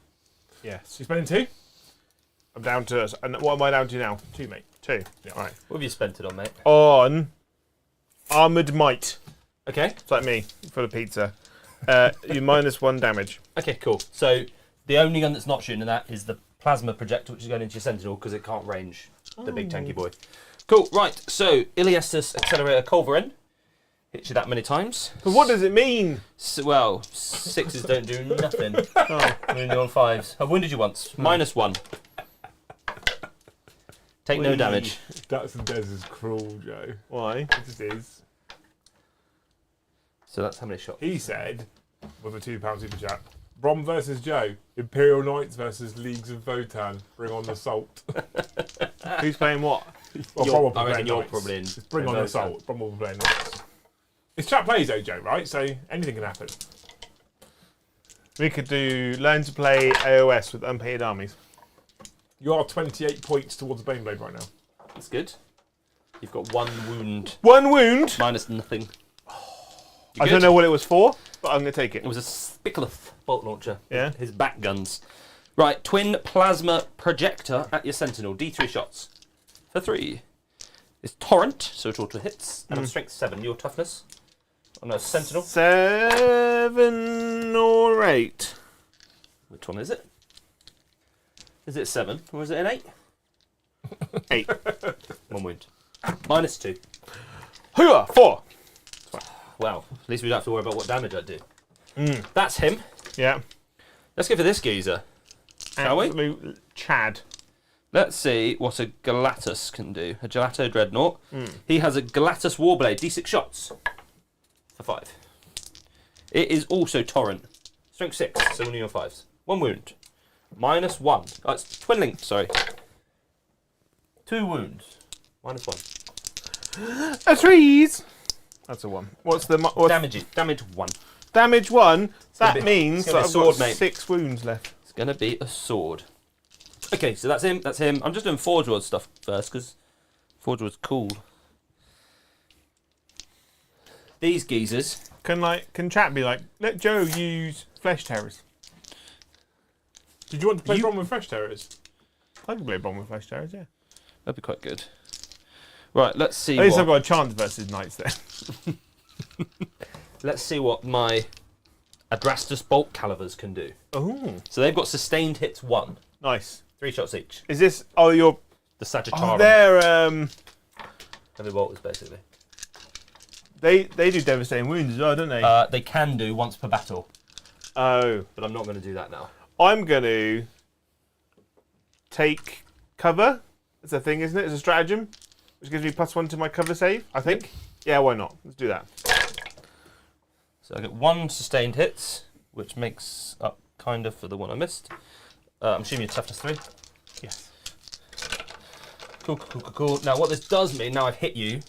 Yes. You spending 2? I'm down to... And what am I down to now? 2, mate. 2. Yeah. Right. What have you spent it on, mate? On Armoured Might. Okay. It's like me, for the pizza. You -1 damage. Okay, cool. So, the only gun that's not shooting in that is the plasma projector, which is going into your sentinel, because it can't range the big tanky boy. Cool, right. So, Iliestus Accelerator Culverin. Hits you that many times. But what does it mean? Well, 6s don't do nothing. Oh. Only on 5s. I've wounded you once. -1. Take no damage. That's and Des is cruel, Joe. Why? It just is. So that's how many shots. He said, with a £2 super chat, Brom versus Joe, Imperial Knights versus Leagues of Votan, bring on the salt. Who's playing what? Well, You're- Brom will be I reckon playing you're Knights. probably in Just bring on Votan. the salt. Brom will be playing Knights. It's chat plays though, Joe, right? So anything can happen. We could do learn to play AOS with unpaid armies. You are 28 points towards Baneblade right now. That's good. You've got 1 wound, 1 wound. minus nothing. You I good? don't know what it was for, but I'm going to take it. It was a Spickleth bolt launcher. Yeah. His back guns. Right, twin plasma projector at your sentinel. D3 shots. For 3. It's torrent, so it auto hits. And on strength 7, your toughness. On a sentinel. 7 or 8. Which one is it? Is it 7 or is it an 8? 8. 1 wound. -2. Hooah! 4. Well, at least we don't have to worry about what damage I do. That's him. Yeah. Let's go for this geezer. Shall we? Absolute Chad. Let's see what a Galatus can do. A Gelato Dreadnought. He has a Galatus Warblade, D6 shots. For 5. It is also Torrent. Strength 6, so 1 of your 5s. 1 wound. -1. Oh, it's twin linked, sorry. 2 wounds. -1. A 3s. That's a 1. What's the Damage 1. damage 1? That be- means it's gonna that be I've sword, got mate. 6 wounds left. It's going to be a sword. Okay, so that's him. That's him. I'm just doing Forge World stuff first, because Forge World's cool. These geezers. Can chat be like, let Joe use Flesh Terrors? Did you want to play Brom with Fresh Terrors? I can play Bomb with Flesh Terrors, yeah. That'd be quite good. Right, let's see. At least what- I've got a chance versus Knights there. Let's see what my Adrastus Bolt Calivers can do. Oh, So they've got sustained hits 1. nice. 3 shots each. Is this? Oh, you're. The Sagittarium. Oh, they're. Heavy bolters, basically. They do devastating wounds as well, don't they? They can do once per battle, Oh, but I'm not going to do that now. I'm going to take cover. It's a thing, isn't it? It's a stratagem, which gives me +1 to my cover save. I think. Yeah, why not? Let's do that. So I get 1 sustained hits, which makes up kind of for the one I missed. I'm assuming your toughness 3. Yes. Cool. Now what this does mean, now I've hit you,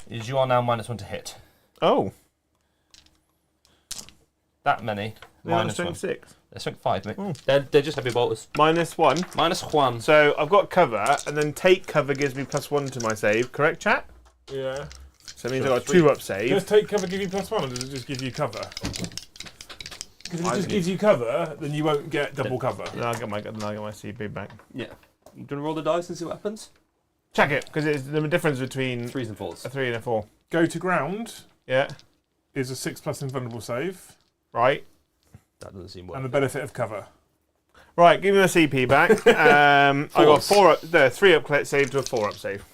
is you are now -1 to hit. Oh, That many. they're not -1. strength 6. They're strength 5, mate. Oh. They're just heavy bolters. -1. -1. So I've got cover, and then take cover gives me +1 to my save. Correct, chat? Yeah. So it means I've got 2 up save. Does take cover give you +1, or does it just give you cover? Because if it just gives you cover, then you won't get double cover. Then I'll get my CP back. Yeah. You gonna roll the dice and see what happens? Check it, because it's the difference between 3s and 4s. a 3 and a 4. Go to ground Yeah. is a 6+ invulnerable save, Right. That doesn't seem and well. the benefit of cover. Right, give me my CP back. I got 4 up, 3 up save to a 4 up save.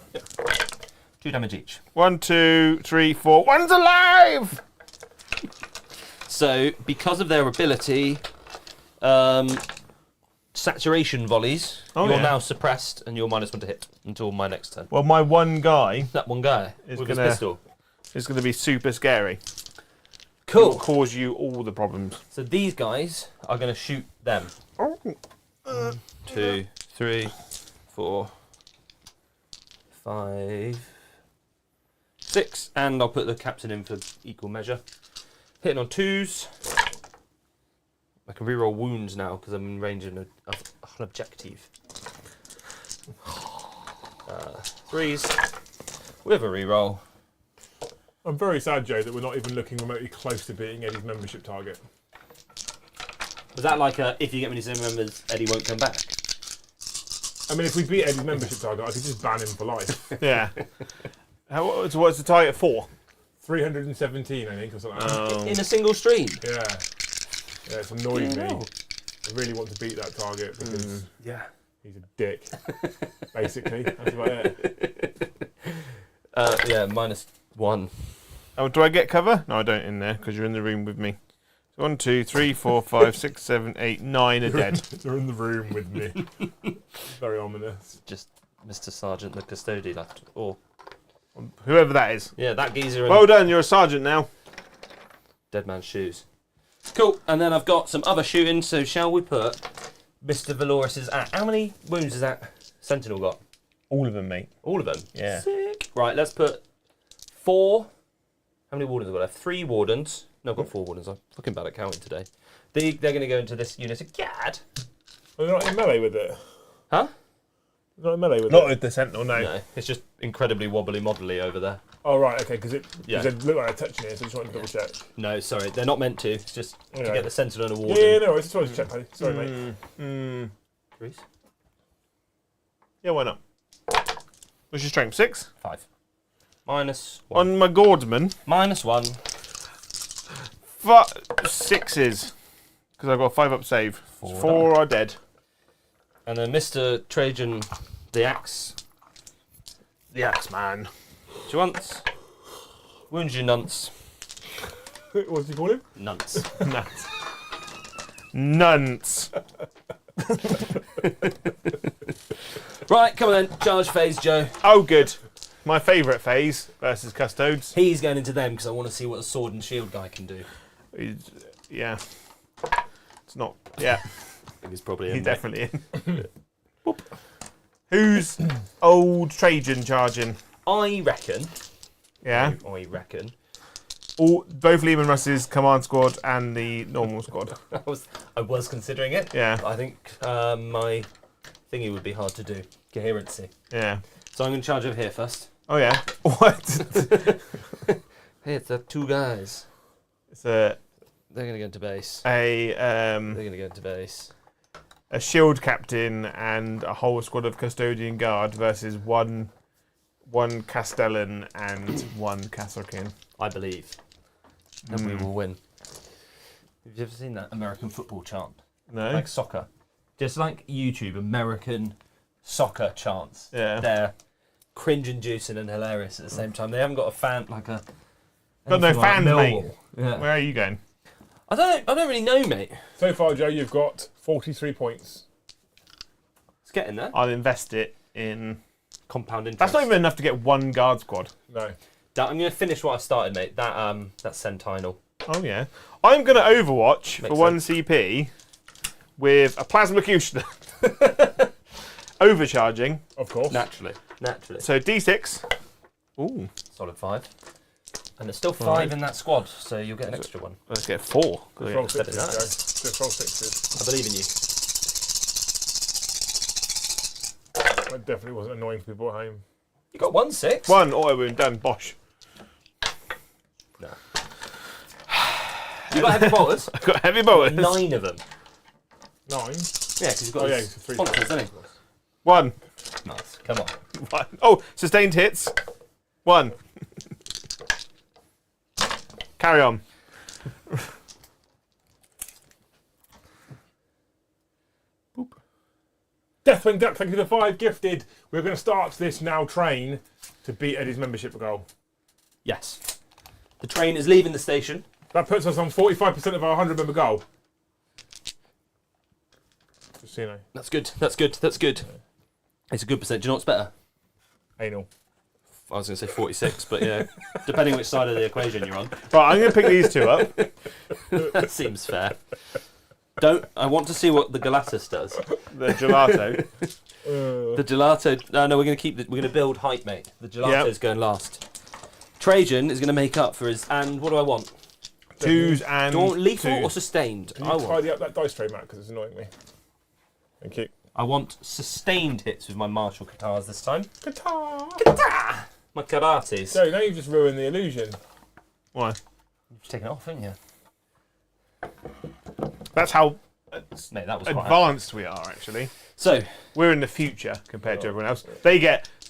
2 damage each. 1, 2, 3, 4. One's alive! So, because of their ability, saturation volleys, Oh, you're yeah. now suppressed and you're -1 to hit until my next turn. Well, my one guy That one guy Is with his gonna- pistol. is going to be super scary. It Cool. will cause you all the problems. So these guys are going to shoot them. 2, 3, 4, 5, 6, and I'll put the captain in for equal measure. Hitting on 2s. I can reroll wounds now because I'm in range of an objective. 3s with a reroll. I'm very sad, Joe, that we're not even looking remotely close to beating Eddie's membership target. Was that like a if you get many same members, Eddie won't come back? I mean, if we beat Eddie's membership target, I could just ban him for life. Yeah. So what's the target for? 317, I think, or something like that. In a single stream. Yeah. Yeah, it's annoying me. Yeah. I really want to beat that target because Yeah. he's a dick. Basically, that's about it. Yeah, -1. Oh, do I get cover? No, I don't in there because you're in the room with me. So 1, 2, 3, 4, 5, 6, 7, 8, 9 are dead. They're in the room with me. Very ominous. Just Mr. Sergeant the Custody left. Or Whoever that is. yeah, that geezer in Well done, you're a sergeant now. dead man's shoes. Cool. And then I've got some other shooting. So shall we put Mr. Valoris's? How many wounds has that Sentinel got? All of them, mate. All of them. Yeah. Sick. Right. Let's put 4. How many wardens have I got left? 3 wardens. No, I've got 4 wardens. I'm fucking bad at counting today. They're going to go into this unit of Gad. They're not in melee with it. Huh? They're not in melee with Not it. with the Sentinel, no. No, it's just incredibly wobbly modelly over there. Oh, right, okay, because it Yeah. looked like they're touching it, so I just wanted to double check. No, sorry, they're not meant to. It's just to Anyway. get the Sentinel and a Yeah, warden. no, I just wanted to check, Paddy. Sorry, mate. Reese? Yeah, why not? What's your strength? 6? 5. -1. On my Gordman, -1. 6s. Because I've got a 5 up save. 4 4 are dead. And then Mr. Trajan, the axe. The Axeman. Once. Wounds you nunts. What did you call him? Nunts. Nuts. Nunts. Right, come on then. Charge phase, Joe. Oh, good. My favourite phase versus Custodes. He's going into them because I want to see what the sword and shield guy can do. Yeah. It's not. Yeah. I think he's probably He's in. definitely in. Boop. Who's old Trajan charging? I reckon. Yeah. I reckon. Both Lehman Russ's command squad and the normal squad. I was considering it. Yeah. I think my thingy would be hard to do. Coherency. Yeah. So I'm going to charge over here first. Oh yeah. What? Hey, it's the 2 guys. It's They're going to go into base. a They're going to go into base. a shield captain and a whole squad of custodian guard versus one Castellan and 1 Castlekin. I believe. And we will win. Have you ever seen that American football chant? No. Like soccer. Just like YouTube, American soccer chants. Yeah. They're cringe-inducing and hilarious at the same time. They haven't got a fan, like a... Got no anything like fans, mate. Millwall. Yeah. Where are you going? I don't really know, mate. So far, Joe, you've got 43 points. It's getting there. I'll invest it in. Compound interest. That's not even enough to get 1 guard squad. No. I'm going to finish what I started, mate. That Sentinel. Oh yeah. I'm gonna Overwatch Makes for 1 CP with a plasma Kushner. Overcharging. Of course. Naturally. So D6. Ooh. Solid 5. And there's still 5 in that squad, so you'll get an extra one. Let's get 4. Just roll Step 6s, in that. Joe. Just roll 6s. I believe in you. That definitely wasn't annoying for people at home. You got 1 6. 1 auto wound done. Bosh. No. You've got heavy bolters. I've got heavy bolters. 9 of them. 9. Yeah, because you've got Oh, yeah, his it's 3. sponsors, hasn't he? 1. Nice. Come on. 1. Oh, sustained hits. 1. Carry on. Deathwing Duck, thank you for the 5 gifted. We're going to start this now train to beat Eddie's membership goal. Yes. The train is leaving the station. That puts us on 45% of our 100 member goal. Just so you know. That's good. That's good. That's good. It's a good percent. Do you know what's better? Anal. I was going to say 46, but yeah, depending which side of the equation you're on. Right, I'm going to pick these 2 up. That seems fair. I want to see what the Galatas does. The gelato. The gelato. No, we're going to keep. We're going to build height, mate. The gelato's going last. Trajan is going to make up for his. And what do I want? 2s and Do I want lethal 2. or sustained? Can you tidy up that dice tray, Matt, because it's annoying me. Thank you. I want sustained hits with my martial katars this time. Guitar! My karates. So now you've just ruined the illusion. Why? You've taken it off, haven't you? That's how Mate, that was quite advanced we are, actually. So, We're in the future compared to everyone else. They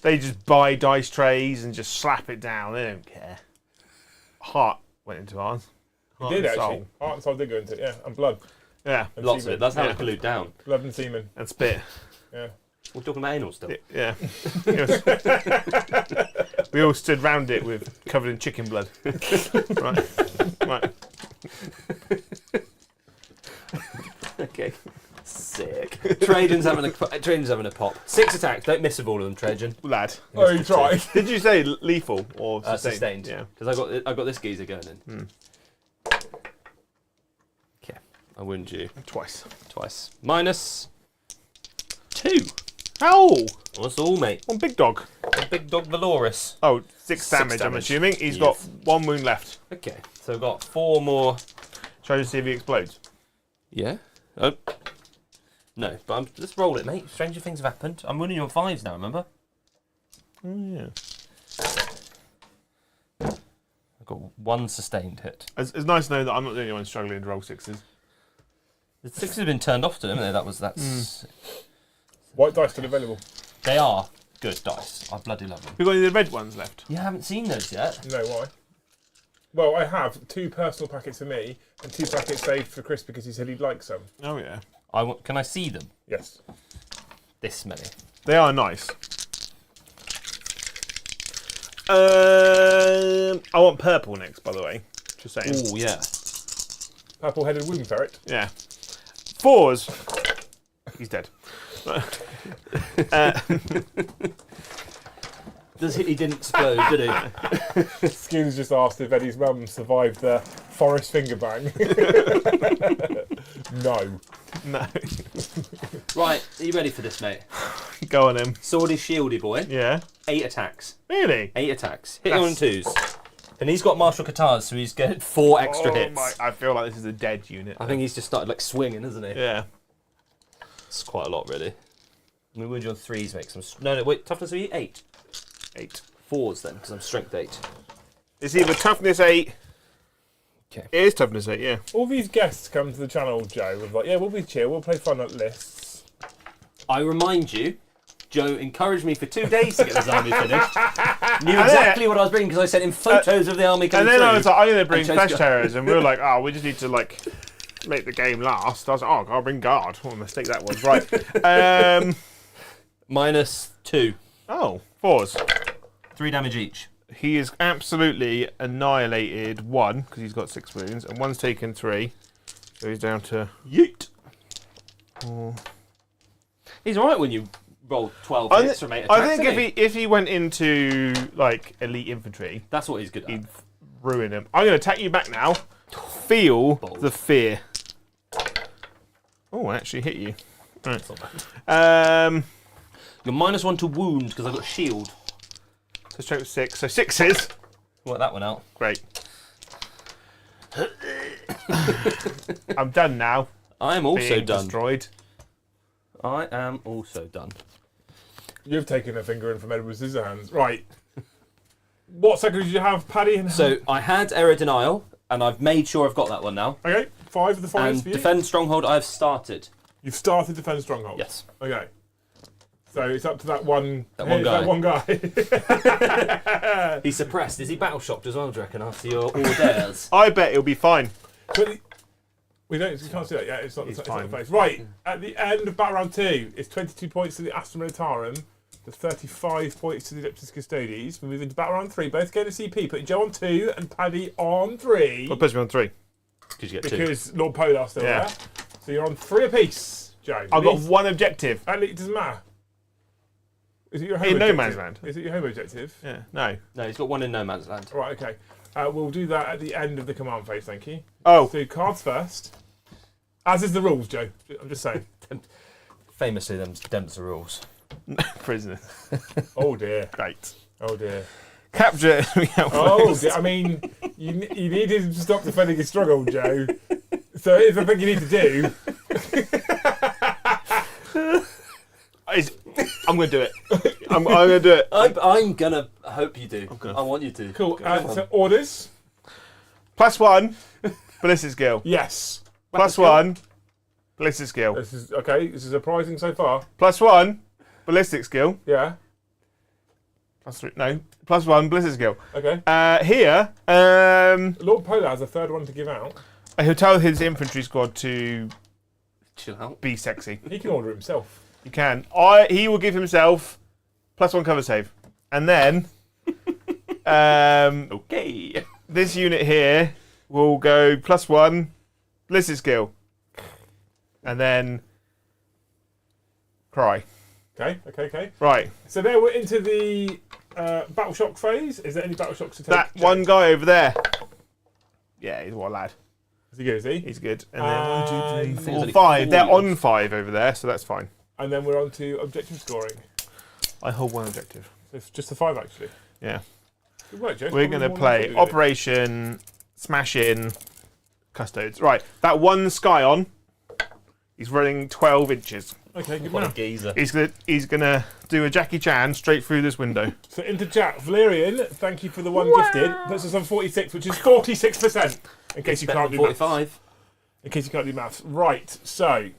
just buy dice trays and just slap it down. They don't care. Heart went into ours. Heart It did, and actually. soul. Heart and soul did go into it, yeah. And blood. Yeah, And lots of semen. it. That's how Yeah. it glued down. Blood and semen. and spit. Yeah. We're talking about anal still. Yeah. We all stood round it with covered in chicken blood. Right. Okay. Sick. Trajan's having a pop. 6 attacks. Don't miss with all of them, Trajan. Lad. Oh, you tried. Did you say lethal or sustained? Sustained. Yeah. Because I got this geezer going in. Okay. I wound you Twice. twice. -2. Oh! That's all, mate. One big dog. Big dog Valoris. Oh, 6 damage, I'm damage. assuming. He's Yes. got 1 wound left. Okay. So I've got 4 more. Try to see if he explodes. Yeah. Oh. No, but let's roll it, mate. Stranger things have happened. I'm winning you on 5s now, remember? Oh, yeah. I've got 1 sustained hit. It's nice to know that I'm not the only one struggling to roll 6s. The 6s have been turned off to them, haven't they? That's. White dice still available. They are good dice. I bloody love them. We've got any of the red ones left. You haven't seen those yet? No, why? Well, I have 2 personal packets for me and 2 packets saved for Chris because he said he'd like some. Oh, yeah. Can I see them? Yes. This many. They are nice. I want purple next, by the way. Just saying. Oh yeah. Purple-headed wooden ferret. Yeah. 4s. He's dead. He didn't explode, did he? Skins just asked if Eddie's mum survived the forest finger bang. No. No. Right, are you ready for this, mate? Go on him. Swordy shieldy boy. Yeah. 8 attacks. Really? 8 attacks. Hit you on 2s. And he's got martial katars, so he's getting 4 extra hits. I feel like this is a dead unit. I think he's just started like swinging, isn't he? Yeah. It's quite a lot, really. I'm going to wound you on 3s, mate. 'Cause no, wait. Toughness of 8. 8. 4s then, because I'm strength 8. It's either toughness 8. Okay. It is toughness 8, yeah. All these guests come to the channel, Joe, with like, yeah, we'll be chill, we'll play fun at lists. I remind you, Joe encouraged me for 2 days to get this army finished. Knew exactly what I was bringing because I sent him photos of the army coming And then through. I was like, I'm going to bring And Joe's Flesh got- Terrors, and we were like, oh, we just need to like make the game last. I was like, oh, I'll bring Guard. What a mistake that was. Right. -2. Oh, 4s. 3 damage each. He is absolutely annihilated 1 because he's got 6 wounds, and 1's taken 3, so he's down to yeet. He's alright when you roll 12 I, hits from 8 attacks. I think isn't if he went into like elite infantry, That's what he's good at. he'd ruin him. I'm going to attack you back now. Feel Bold. the fear. Oh, I actually hit you. Right. That's not bad. You're You're -1 to wound because I've got shield. so strength 6. So 6s. Work that one out. Great. I'm done now. I am also Being done. destroyed. I am also done. You've taken a finger in from Edward Scissorhands. Right. what secondary did you have, Paddy? And So I had Error Denial, and I've made sure I've got that one now. okay, 5 of the 5 And for you. Defend Stronghold, I've started. You've started Defend Stronghold. Yes. Okay. So it's up to that one. That one guy. That one guy. He's suppressed. Is he battle shocked as well, do you reckon, after your orders? I bet he'll be fine. But we can't see that yet. It's not He's the fine. face. Right, at the end of Battle Round 2, it's 22 points to the Astra Militarum, to 35 points to the Adeptus Custodes. We move into Battle Round 3, both getting a CP, putting Joe on 2 and Paddy on 3. Well, puts me on 3. Because you get 2. Because Lord Polar's still Yeah. there. So you're on 3 apiece, Joe. I've got one objective. It doesn't matter. Is it your home In no objective? man's land. Is it your home objective? Yeah. No. No, he's got one in No Man's Land. Right, okay. We'll do that at the end of the command phase, thank you. Oh. So cards first. As is the rules, Joe. I'm just saying. Famously, them Dempsey rules. Prisoner. Oh dear. Great. Oh dear. Capture. Oh dear. I mean, you needed him to stop defending his struggle, Joe. So it's the thing you need to do. I'm going to do it. I'm going to do it. I'm gonna hope you do. Okay. I want you to. Cool. So orders. +1. Ballistic skill. Yes. +1. Ballistic skill. This is okay. This is surprising so far. +1. Ballistic skill. Yeah. +3. No. +1. Ballistic skill. Okay. Here, Lord Polar has a third one to give out. he'll tell his infantry squad to Chill out. be sexy. He can order himself. You can. He will give himself +1 cover save. And then Okay. this unit here will go +1 ballistic skill. And then cry. Okay. Right. So now we're into the battle shock phase. Is there any battle shocks to take? That one guy over there. Yeah, he's what a lad. Is he good? Is he? He's good. And then 1, 2, 3, There's 4, only 5. They're four. on 5 over there, so that's fine. And then we're on to objective scoring. I hold one objective. So it's just the 5 actually. Yeah. Good work, Joe. We're going to play Operation Smash In Custodes. Right. That one Scion, he's running 12 inches. Okay, good What a man. geezer. He's gonna do a Jackie Chan straight through this window. So into chat, Valerian, thank you for the one gifted. Puts us on 46, which is 46%. In case you can't do maths. 45. In case you can't do maths. Right, so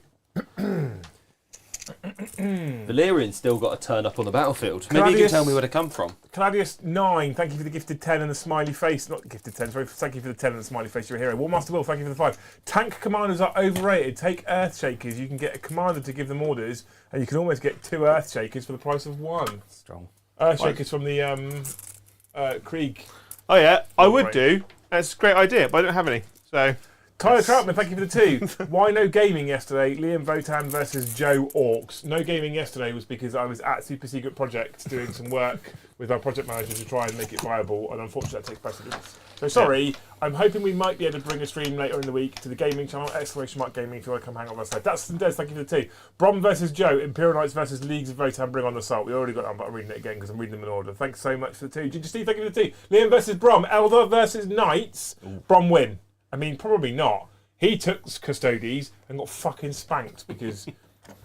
Valerian's still got to turn up on the battlefield. Maybe you can Claudius- tell me where to come from. Claudius 9, thank you for the gifted 10 and the smiley face. Not the gifted 10, sorry. Thank you for the 10 and the smiley face. You're a hero. Warmaster Will, thank you for the 5. Tank commanders are overrated. Take Earthshakers. You can get a commander to give them orders, and you can almost get 2 Earthshakers for the price of 1. Strong. Earthshakers from the Krieg. Oh yeah, I would Right. do. That's a great idea, but I don't have any. So Tyler Troutman, thank you for the 2. Why no gaming yesterday? Liam Votan versus Joe Orcs. No gaming yesterday was because I was at Super Secret Project doing some work with our project manager to try and make it viable, and unfortunately that takes precedence. So sorry, I'm hoping we might be able to bring a stream later in the week to the gaming channel, !gaming, if you want to come hang on my side. That's Des, thank you for the 2. Brom versus Joe, Imperial Knights versus Leagues of Votan, bring on the assault. We already got that, but I'm reading it again because I'm reading them in order. Thanks so much for the 2. Ginger Steve, thank you for the 2. Liam versus Brom, Elder versus Knights. Brom win. I mean, probably not. He took Custodes and got fucking spanked because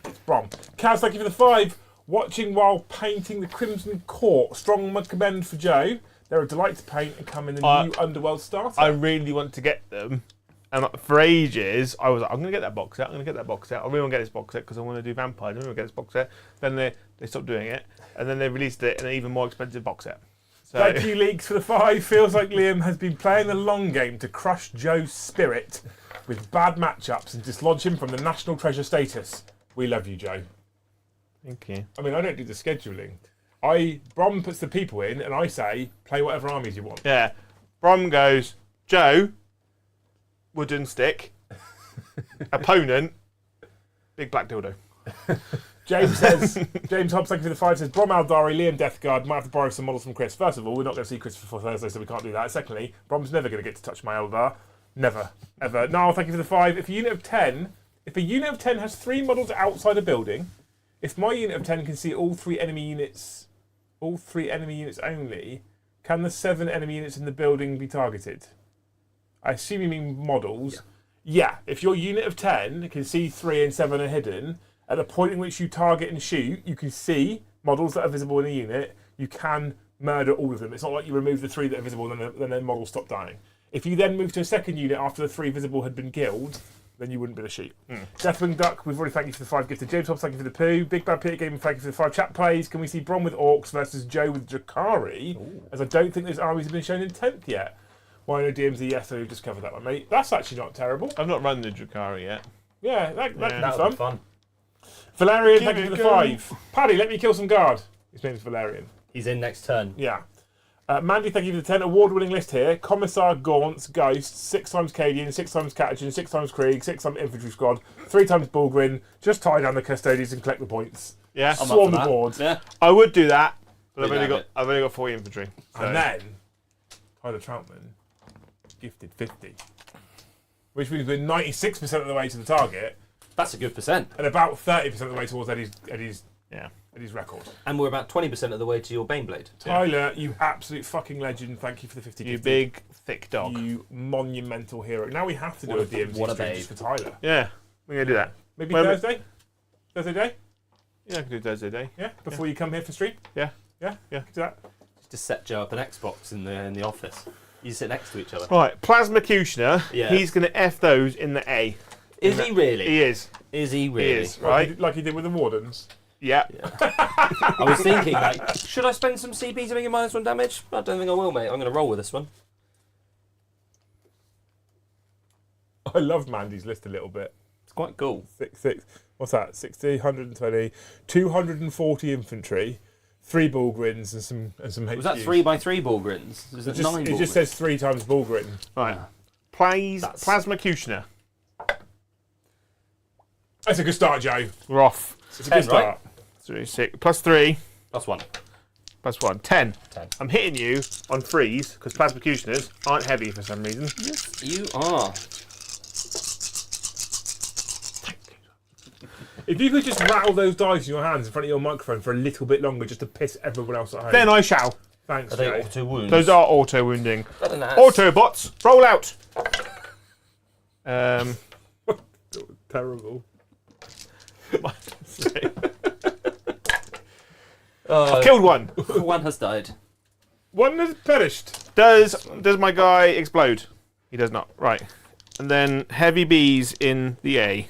it's Brom. Kaz, thank you for the 5. Watching while painting the Crimson Court. Strong recommend for Joe. They're a delight to paint and come in the new Underworld starter. I really want to get them. And for ages, I was like, I'm going to get that box set. I really want to get this box set because I want to do Vampires. I really want to get this box set. Then they stopped doing it. And then they released it in an even more expensive box set. So, Thank you, Leaks, for the 5. Feels like Liam has been playing the long game to crush Joe's spirit with bad matchups and dislodge him from the national treasure status. We love you, Joe. Thank you. I mean, I don't do the scheduling. Brom puts the people in, and I say, play whatever armies you want. Yeah. Brom goes, Joe, wooden stick, opponent, big black dildo. James Hobbs, thank you for the 5, says, Brom Aldari, Liam Deathguard, might have to borrow some models from Chris. First of all, we're not going to see Chris before Thursday, so we can't do that. Secondly, Brom's never going to get to touch my Eldar. Never. Ever. Niall, thank you for the 5. If a unit of 10 has 3 models outside a building, if my unit of 10 can see all 3 enemy units only, can the 7 enemy units in the building be targeted? I assume you mean models. Yeah. If your unit of 10 can see 3 and 7 are hidden, at the point in which you target and shoot, you can see models that are visible in a unit. You can murder all of them. It's not like you remove the 3 that are visible and then the models stop dying. If you then move to a second unit after the 3 visible had been killed, then you wouldn't be able to shoot. Deathwing Duck, we've already thanked you for the 5 gifted James Hobbs, thank you for the poo. Big Bad Peter Gaming, thank you for the 5 chat plays. Can we see Bron with Orcs versus Joe with Drakari? As I don't think those armies have been shown in 10th yet. Why no DMZ? Yes, so we've just covered that one, mate. That's actually not terrible. I've not run the Drakari yet. Yeah, that could That would be be fun. fun. Valerian, Give thank you it for a the go. 5. Paddy, let me kill some guard. His name's Valerian. He's in next turn. Yeah. Mandy, thank you for the 10. Award-winning list here. Commissar, Gaunts, Ghost, 6 times Cadian, 6 times Catachin, 6 times Krieg, 6 times Infantry Squad, 3 times Bulgrin. Just tie down the Custodians and collect the points. Yeah, I'm up Swarm for the that. board. Yeah. I would do that, but We'd have it. I've only got 40 infantry. So. And then, Tyler Troutman, gifted 50. Which means we're 96% of the way to the target That's a good percent. and about 30% of the way towards Eddie's record. And we're about 20% of the way to your Baneblade. Tyler, you absolute fucking legend. Thank you for the 50 You gifted. big, thick dog. You monumental hero. Now we have to do What a a- DMZ what a stream babe. just for Tyler. Yeah, we're going to do that. Maybe Well, Thursday? Thursday day? Yeah, I can do Thursday day. Yeah? Before you come here for stream? Yeah. Yeah? Yeah. Do that. Just set Joe up an Xbox in the office. You sit next to each other. Right, Plasma Kushner, Yeah. he's going to F those in the A. Is he really? He is. Is he He really? is, right? Like he did with the Wardens. Yeah. I was thinking, like, should I spend some CP to make it -1 damage? I don't think I will, mate. I'm going to roll with this one. I love Mandy's list a little bit. It's quite cool. 6. What's that? 60, 120, 240 infantry, 3 Bulgrins and some HQs. Was that 3x3 Bulgrins? Was it 9 It just says 3 times Bulgrin. Right. That's- Plasma Kushner. That's a good start, Joe. We're off. It's a 10, good start. 3, 6, plus 3, +1. plus 1. 10. 10. I'm hitting you on freeze because Plasma Kushners aren't heavy for some reason. Yes, you are. If you could just rattle those dice in your hands in front of your microphone for a little bit longer just to piss everyone else at home. Then I shall. Thanks, Are they Joe. auto wounds? Those are auto wounding. Better than that. Autobots, roll out. Terrible. Killed one. One has died. One has perished. Does my guy explode? He does not. Right. And then heavy B's in the A.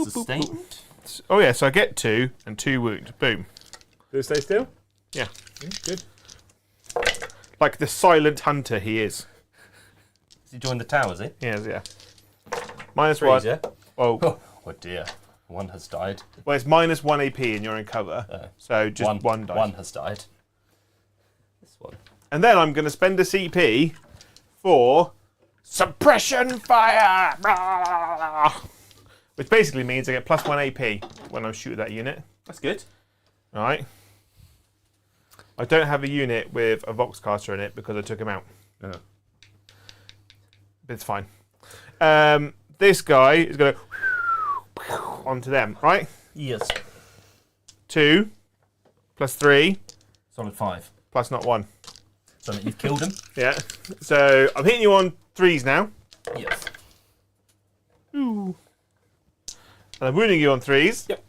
Sustained. Oh yeah, so I get 2 and 2 wounds. Boom. Did it stay still? Yeah. Good. Like the silent hunter he is. Has he joined the tower, has he? Yes, yeah. -1. Freeze, yeah? Oh, Oh dear. One has died. well, it's -1 AP and you're in cover. So just one dice. One has died. This one. And then I'm going to spend a CP for suppression fire. Which basically means I get +1 AP when I shoot that unit. That's good. Alright. I don't have a unit with a Voxcaster in it because I took him out. Yeah. But it's fine. This guy is going to onto them, right? Yes. 2 plus 3 Solid 5. plus not 1. So that you've killed him? Yeah. So I'm hitting you on 3s now. Yes. Ooh. And I'm wounding you on 3s. Yep.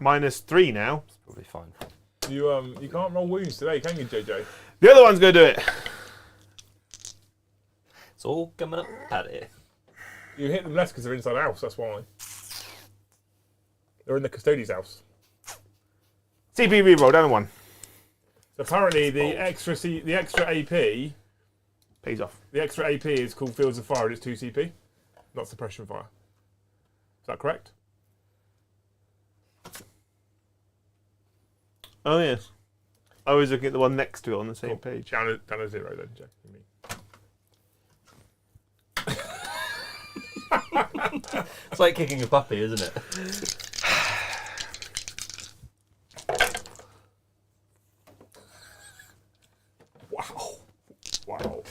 -3 now. It's probably fine. You can't roll wounds today, can you, JJ? The other one's going to do it. It's all coming up at it. You hit them less because they're inside the house, that's why. They're in the Custodes house. CP reroll, down to 1. So apparently the extra AP, Pays off. the extra AP is called Fields of Fire and it's 2 CP, not suppression fire. Is that correct? Oh, yes. I was looking at the one next to it on the same page. Down a 0 then, Jack. You mean? It's like kicking a puppy, isn't it? Wow. Wow.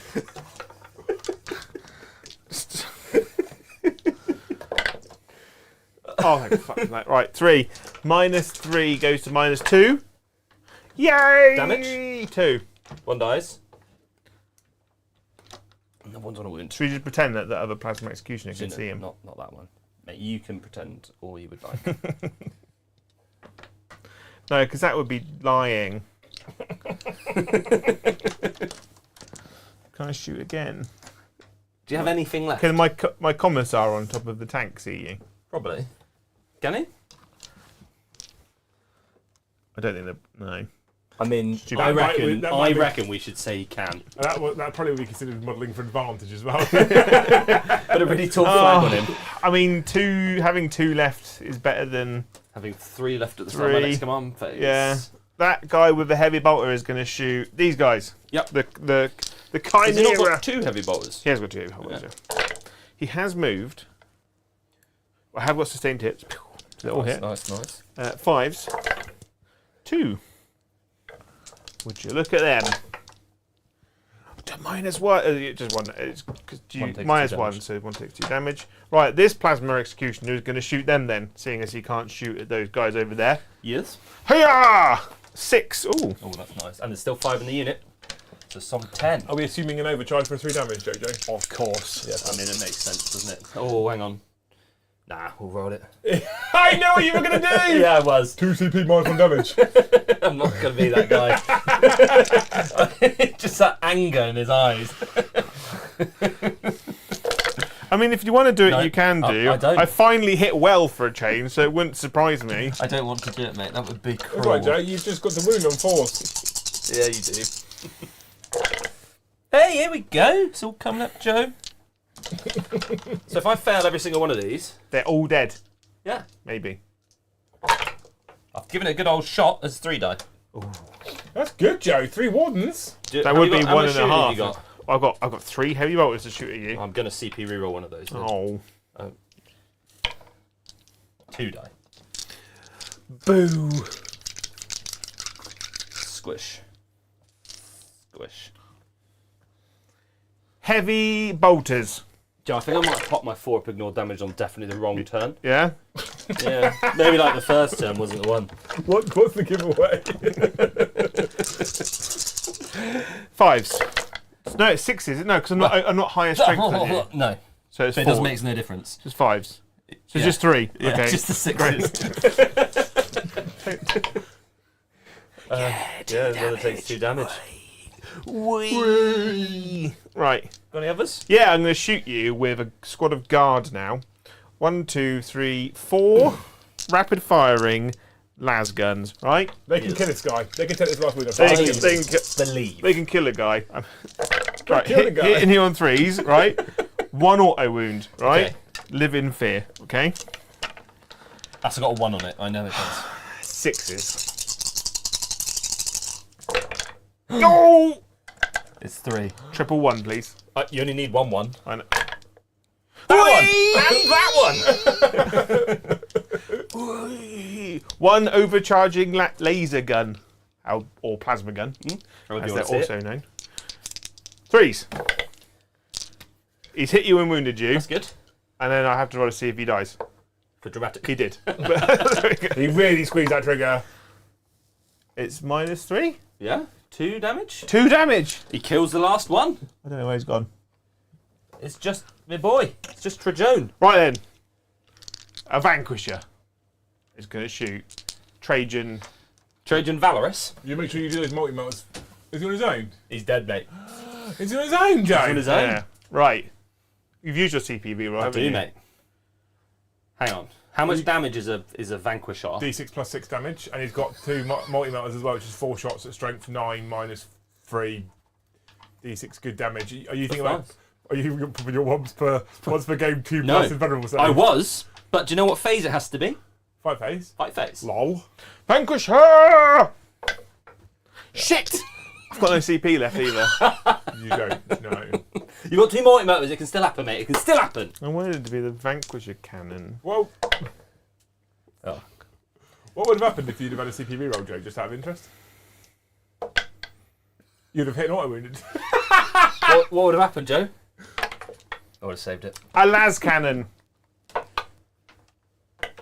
Oh, thank fuck. Right, 3. -3 goes to -2. Yay! Damage? 2. One dies. And the one's on a wound. Should we just pretend that the other plasma executioner can see him? Not that one. Me. you can pretend all you would like. No, because that would be lying. Can I shoot again? Do you have anything left? Can my commissar on top of the tank see you? Probably. Can he? I don't think that. No. I mean, Stupid. I That might be- reckon we should say he can. That probably would be considered modelling for advantage as well. Put a really tall flag on him. I mean, having 2 left is better than. Having 3 left at the start of my 3. next command phase. Yeah. That guy with the heavy bolter is going to shoot these guys. Yep. The Has he not Chimera. got 2 heavy bolters? He has got 2 heavy bolters. Yeah. He has moved. I have got sustained hits. They're all hit. Nice. 5s. 2. Would you look at them? -1. Just 1. It's One takes minus 2 1, damage. so 1 takes 2 damage. Right, this plasma executioner is going to shoot them then, seeing as he can't shoot at those guys over there. Yes. Hiya! 6. Ooh. Oh, that's nice. And there's still 5 in the unit. So some 10. Are we assuming an overcharge for 3 damage, Jojo? Of course. Yes, I mean, it makes sense, doesn't it? Oh, hang on. Nah, we'll roll it. I know what you were going to do! Yeah, I was. 2 CP minus 1 damage. I'm not going to be that guy. Just that anger in his eyes. I mean, if you want to do it, No, you can do. I don't. I finally hit well for a change, so it wouldn't surprise me. I don't want to do it, mate. That would be cruel. That's right, Joe. You've just got the wound on force. Yeah, you do. Hey, here we go. It's all coming up, Joe. So if I fail every single one of these, They're all dead. yeah, Maybe. I've given it a good old shot as 3 die. That's good, Joe. 3 wardens. That would be 1 and a How half. much shooting have you I've got 3 heavy bolters to shoot at you. got? I'm going to CP reroll one of those. Then. Oh. 2 die. Boo. Squish. Squish. Heavy bolters. Joe, I think I might have popped my 4 up ignore damage on definitely the wrong turn. Yeah? Yeah, maybe like the first turn wasn't the one. What's the giveaway? 5s. No, it's 6s. No, because I'm not higher strength than you. No, So it's but it 4. does make no difference. Just 5s. So Yeah. just 3. Yeah, Okay. just the 6s. Yeah, then it takes 2 damage. Whee! Right. Got any others? Yeah, I'm going to shoot you with a squad of guards now. 1, 2, 3, 4 rapid firing las guns, right? They can kill this guy. They can take this last wound. They can kill a guy. Right, kill the guy. hitting you on 3s, right? 1 auto wound, right? Okay. Live in fear, okay? That's got a 1 on it. I know it does. 6s. No! It's 3. Triple 1, please. You only need 1-1. I know. That Whee! 1 overcharging laser gun, or plasma gun, as they're also known. 3s. He's hit you and wounded you, That's good. and then I have to roll to see if he dies. For dramatic. He did. He really squeezed that trigger. It's -3. Yeah, 2 damage. 2 damage. He kills the last one. I don't know where he's gone. It's just my boy. It's just Trajon. Right then. A Vanquisher is going to shoot Trajan. Valorous. You make sure you do those multi-melters. Is he on his own? He's dead, mate. Is he on his own, Joe? On his own. Yeah. Right. You've used your CPV, right? I haven't do, you? mate. Hang on. How much damage is a Vanquisher? D6 plus 6 damage, and he's got 2 multi-melters as well, which is 4 shots at strength 9 minus 3 D6 good damage. Are you thinking about? nice. Are you popping your once per game 2 No. plus invulnerable save? I was, but do you know what phase it has to be? 5 phase. Fight phase. Lol. Vanquisher! Shit! I've got no CP left either. You don't. No. You've got 2 multi-motors. It can still happen, mate. It can still happen. I wanted it to be the Vanquisher cannon. Well, Oh. what would have happened if you'd have had a CPV roll, Joe? Just out of interest. You'd have hit an auto wounded. what would have happened, Joe? I would have saved it. A las cannon.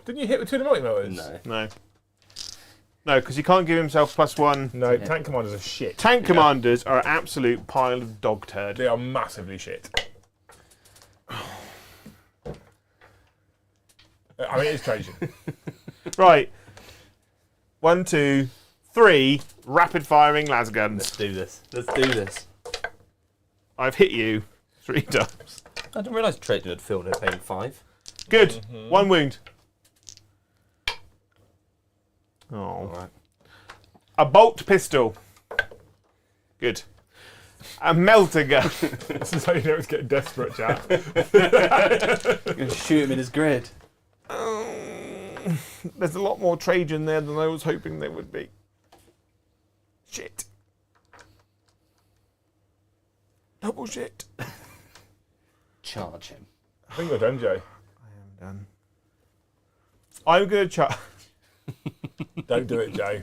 Didn't you hit with 2 of the multi-melters? No. No. No, because he can't give himself +1. No, tank commanders are shit. Tank commanders are an absolute pile of dog turd. They are massively shit. I mean, it's Trajan. Right. 1, 2, 3. Rapid firing las guns. Let's do this. Let's do this. I've hit you 3 times. I didn't realise Trajan had filled a pain 5. Good. Mm-hmm. 1 wound. Oh. Alright. A bolt pistol. Good. A melter gun. This is how you know it's getting desperate, chat. You're going to shoot him in his grid. There's a lot more Trajan there than I was hoping there would be. Shit. Double shit. Charge him. I think we're done, Joe. I am done. I'm going to charge. Don't do it, Joe.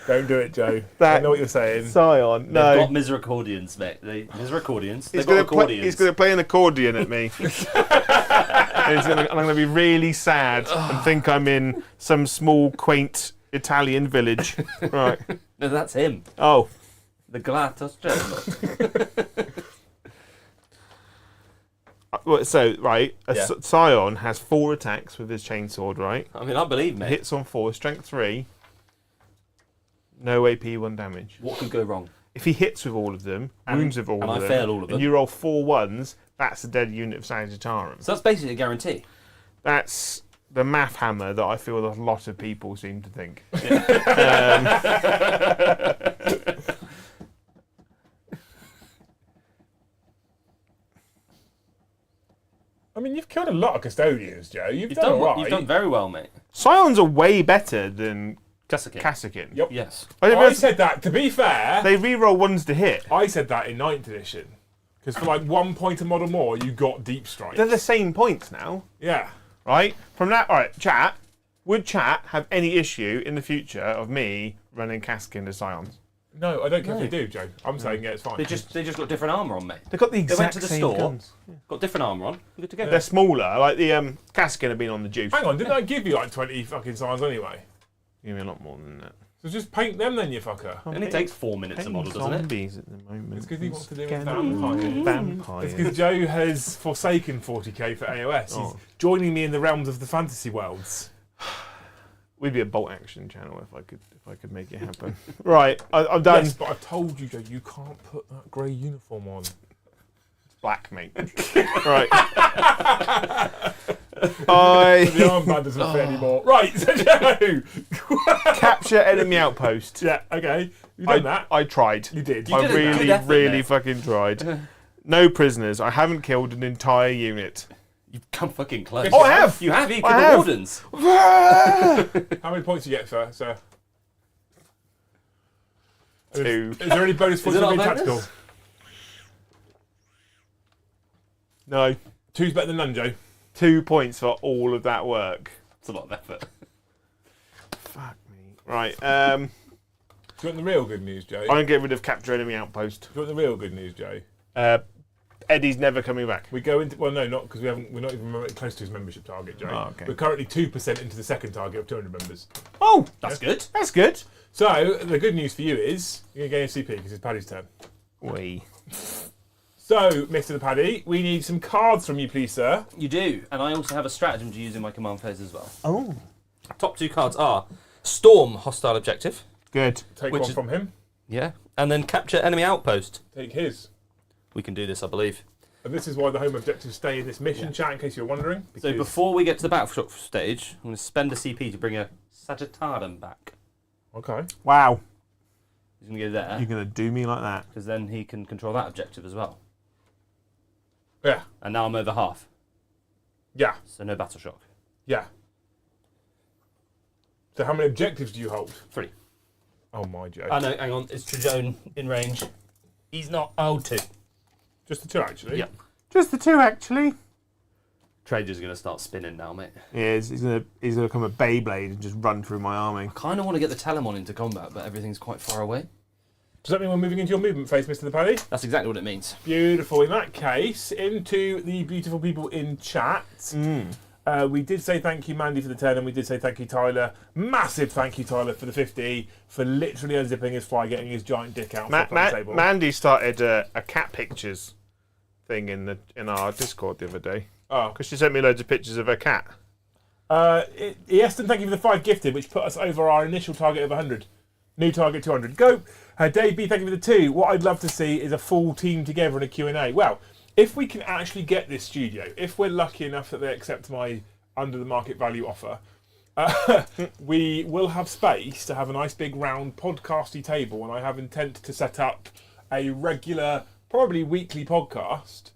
Don't do it, Joe. That- I know what you're saying. Scion. They've No. got misericordians, mate. Misericordians. They've He's got gonna, accordions. he's going to play an accordion at me. And I'm going to be really sad and think I'm in some small, quaint Italian village. Right. No, that's him. Oh. The Glatos General. Well, so, right, a Yeah. Scion has 4 attacks with his chainsword, right? I mean, I believe, mate. Hits on 4, strength 3. No AP, 1 damage. What could go wrong? If he hits with all of them, wounds with all and of I them, fail all of them. and you roll 4 1s, that's a dead unit of Sagittarium. So that's basically a guarantee. That's the math hammer that I feel a lot of people seem to think. I mean, you've killed a lot of custodians, Joe. You've done all right. You've done very well, mate. Scions are way better than Kassakin. Kassakin. Yep. Yes. I said that, to be fair, They re-roll 1s to hit. I said that in 9th edition. Because for like 1 point a model more, you got deep strike. They're the same points now, Yeah. right? From that, all right, chat. Would chat have any issue in the future of me running Kassakin to Scions? No, I don't care No. if you do, Joe. I'm saying, yeah, it's fine. They just got different armour on, mate. They've got the They exact went to the same store, guns. got different armour on. You're good to go. They're smaller, like the Kassakin have been on the juice. Hang on, didn't I give you like 20 fucking signs anyway? Give me a lot more than that. So just paint them then, you fucker. It only takes 4 minutes a model, doesn't it? Zombies at the moment. It's because he wants to do with Scandinavian vampires. It's vampires. because Joe has forsaken 40k for AOS. Oh. He's joining me in the realms of the fantasy worlds. We'd be a bolt action channel if I could make it happen. Right, I'm done. Yes, but I told you, Joe, you can't put that grey uniform on. Black, mate. Right. The I armband doesn't fit anymore. Right, so Joe! capture enemy outpost. Yeah, okay. You've done that. I tried. You did. I did a good really, effort, really mate. fucking tried. No prisoners. I haven't killed an entire unit. You've come fucking close. Oh, I have. You have. You I killed the have. wardens. How many points do you get, sir? 2. Is there any bonus points it for not being a tactical? bonus? No. 2's better than none, Joe. 2 points for all of that work. It's a lot of effort. Fuck me. Right. Do you want the real good news, Joe? I'm gonna get rid of capture enemy outpost. Do you want the real good news, Joe? Eddie's never coming back. We go into no, not because we're not even close to his membership target, Joe. Oh, okay. We're currently 2% into the second target of 200 members. Oh, That's good. that's good. So the good news for you is you're gonna get SCP because it's Paddy's turn. Wee. So, Mr. the Paddy, we need some cards from you, please, sir. You do. And I also have a stratagem to use in my command phase as well. Oh, Top 2 cards are Storm, hostile objective. good. Take Which one is- from him. Yeah. And then capture enemy outpost. Take his. We can do this, I believe. And this is why the home objectives stay in this mission chat, in case you're wondering. So because- before we get to the battlefield stage, I'm going to spend a CP to bring a Sagittarium back. Okay. Wow. He's going to go there, You're gonna do me like that. because then he can control that objective as well. Yeah. And now I'm over half, Yeah. so no battle shock. Yeah. So how many objectives do you hold? 3. Oh my Joe. Oh no, hang on, it's Trajan in range. He's not. Oh, 2. Just the 2 actually. Yeah. Just the 2, actually. Trajan's going to start spinning now, mate. Yeah, he's gonna become a Beyblade and just run through my army. Kind of want to get the Telemon into combat, but everything's quite far away. Does that mean we're moving into your movement phase, Mr. the Paddy? That's exactly what it means. Beautiful. In that case, into the beautiful people in chat. We did say thank you, Mandy, for the 10, and we did say thank you, Tyler. Massive thank you, Tyler, for the 50, for literally unzipping his fly, getting his giant dick out on the table. Mandy started a cat pictures thing in our Discord the other day Oh, because she sent me loads of pictures of her cat. Easton, thank you for the 5 gifted, which put us over our initial target of 100. New target 200. Go. Dave B, thank you for the 2. What I'd love to see is a full team together in a Q&A. Well, if we can actually get this studio, if we're lucky enough that they accept my under the market value offer, we will have space to have a nice big round podcasty table, and I have intent to set up a regular, probably weekly podcast,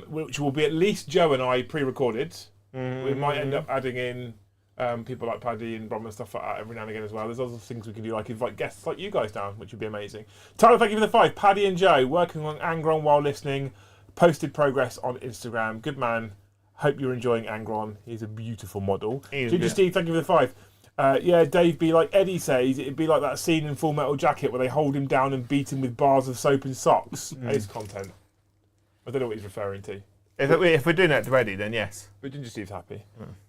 which will be at least Joe and I pre-recorded. We might end up adding in people like Paddy and Brom and stuff like that every now and again as well. There's other things we can do, like invite guests like you guys down, which would be amazing. Tyler, thank you for the 5. Paddy and Joe, working on Angron while listening. Posted progress on Instagram. Good man. Hope you're enjoying Angron. He's a beautiful model. Ginger Steve, thank you for the 5. Yeah, Dave B, like Eddie says, it'd be like that scene in Full Metal Jacket where they hold him down and beat him with bars of soap and socks. It's content. I don't know what he's referring to. If we're doing that already, then yes. But Ginger Steve's happy.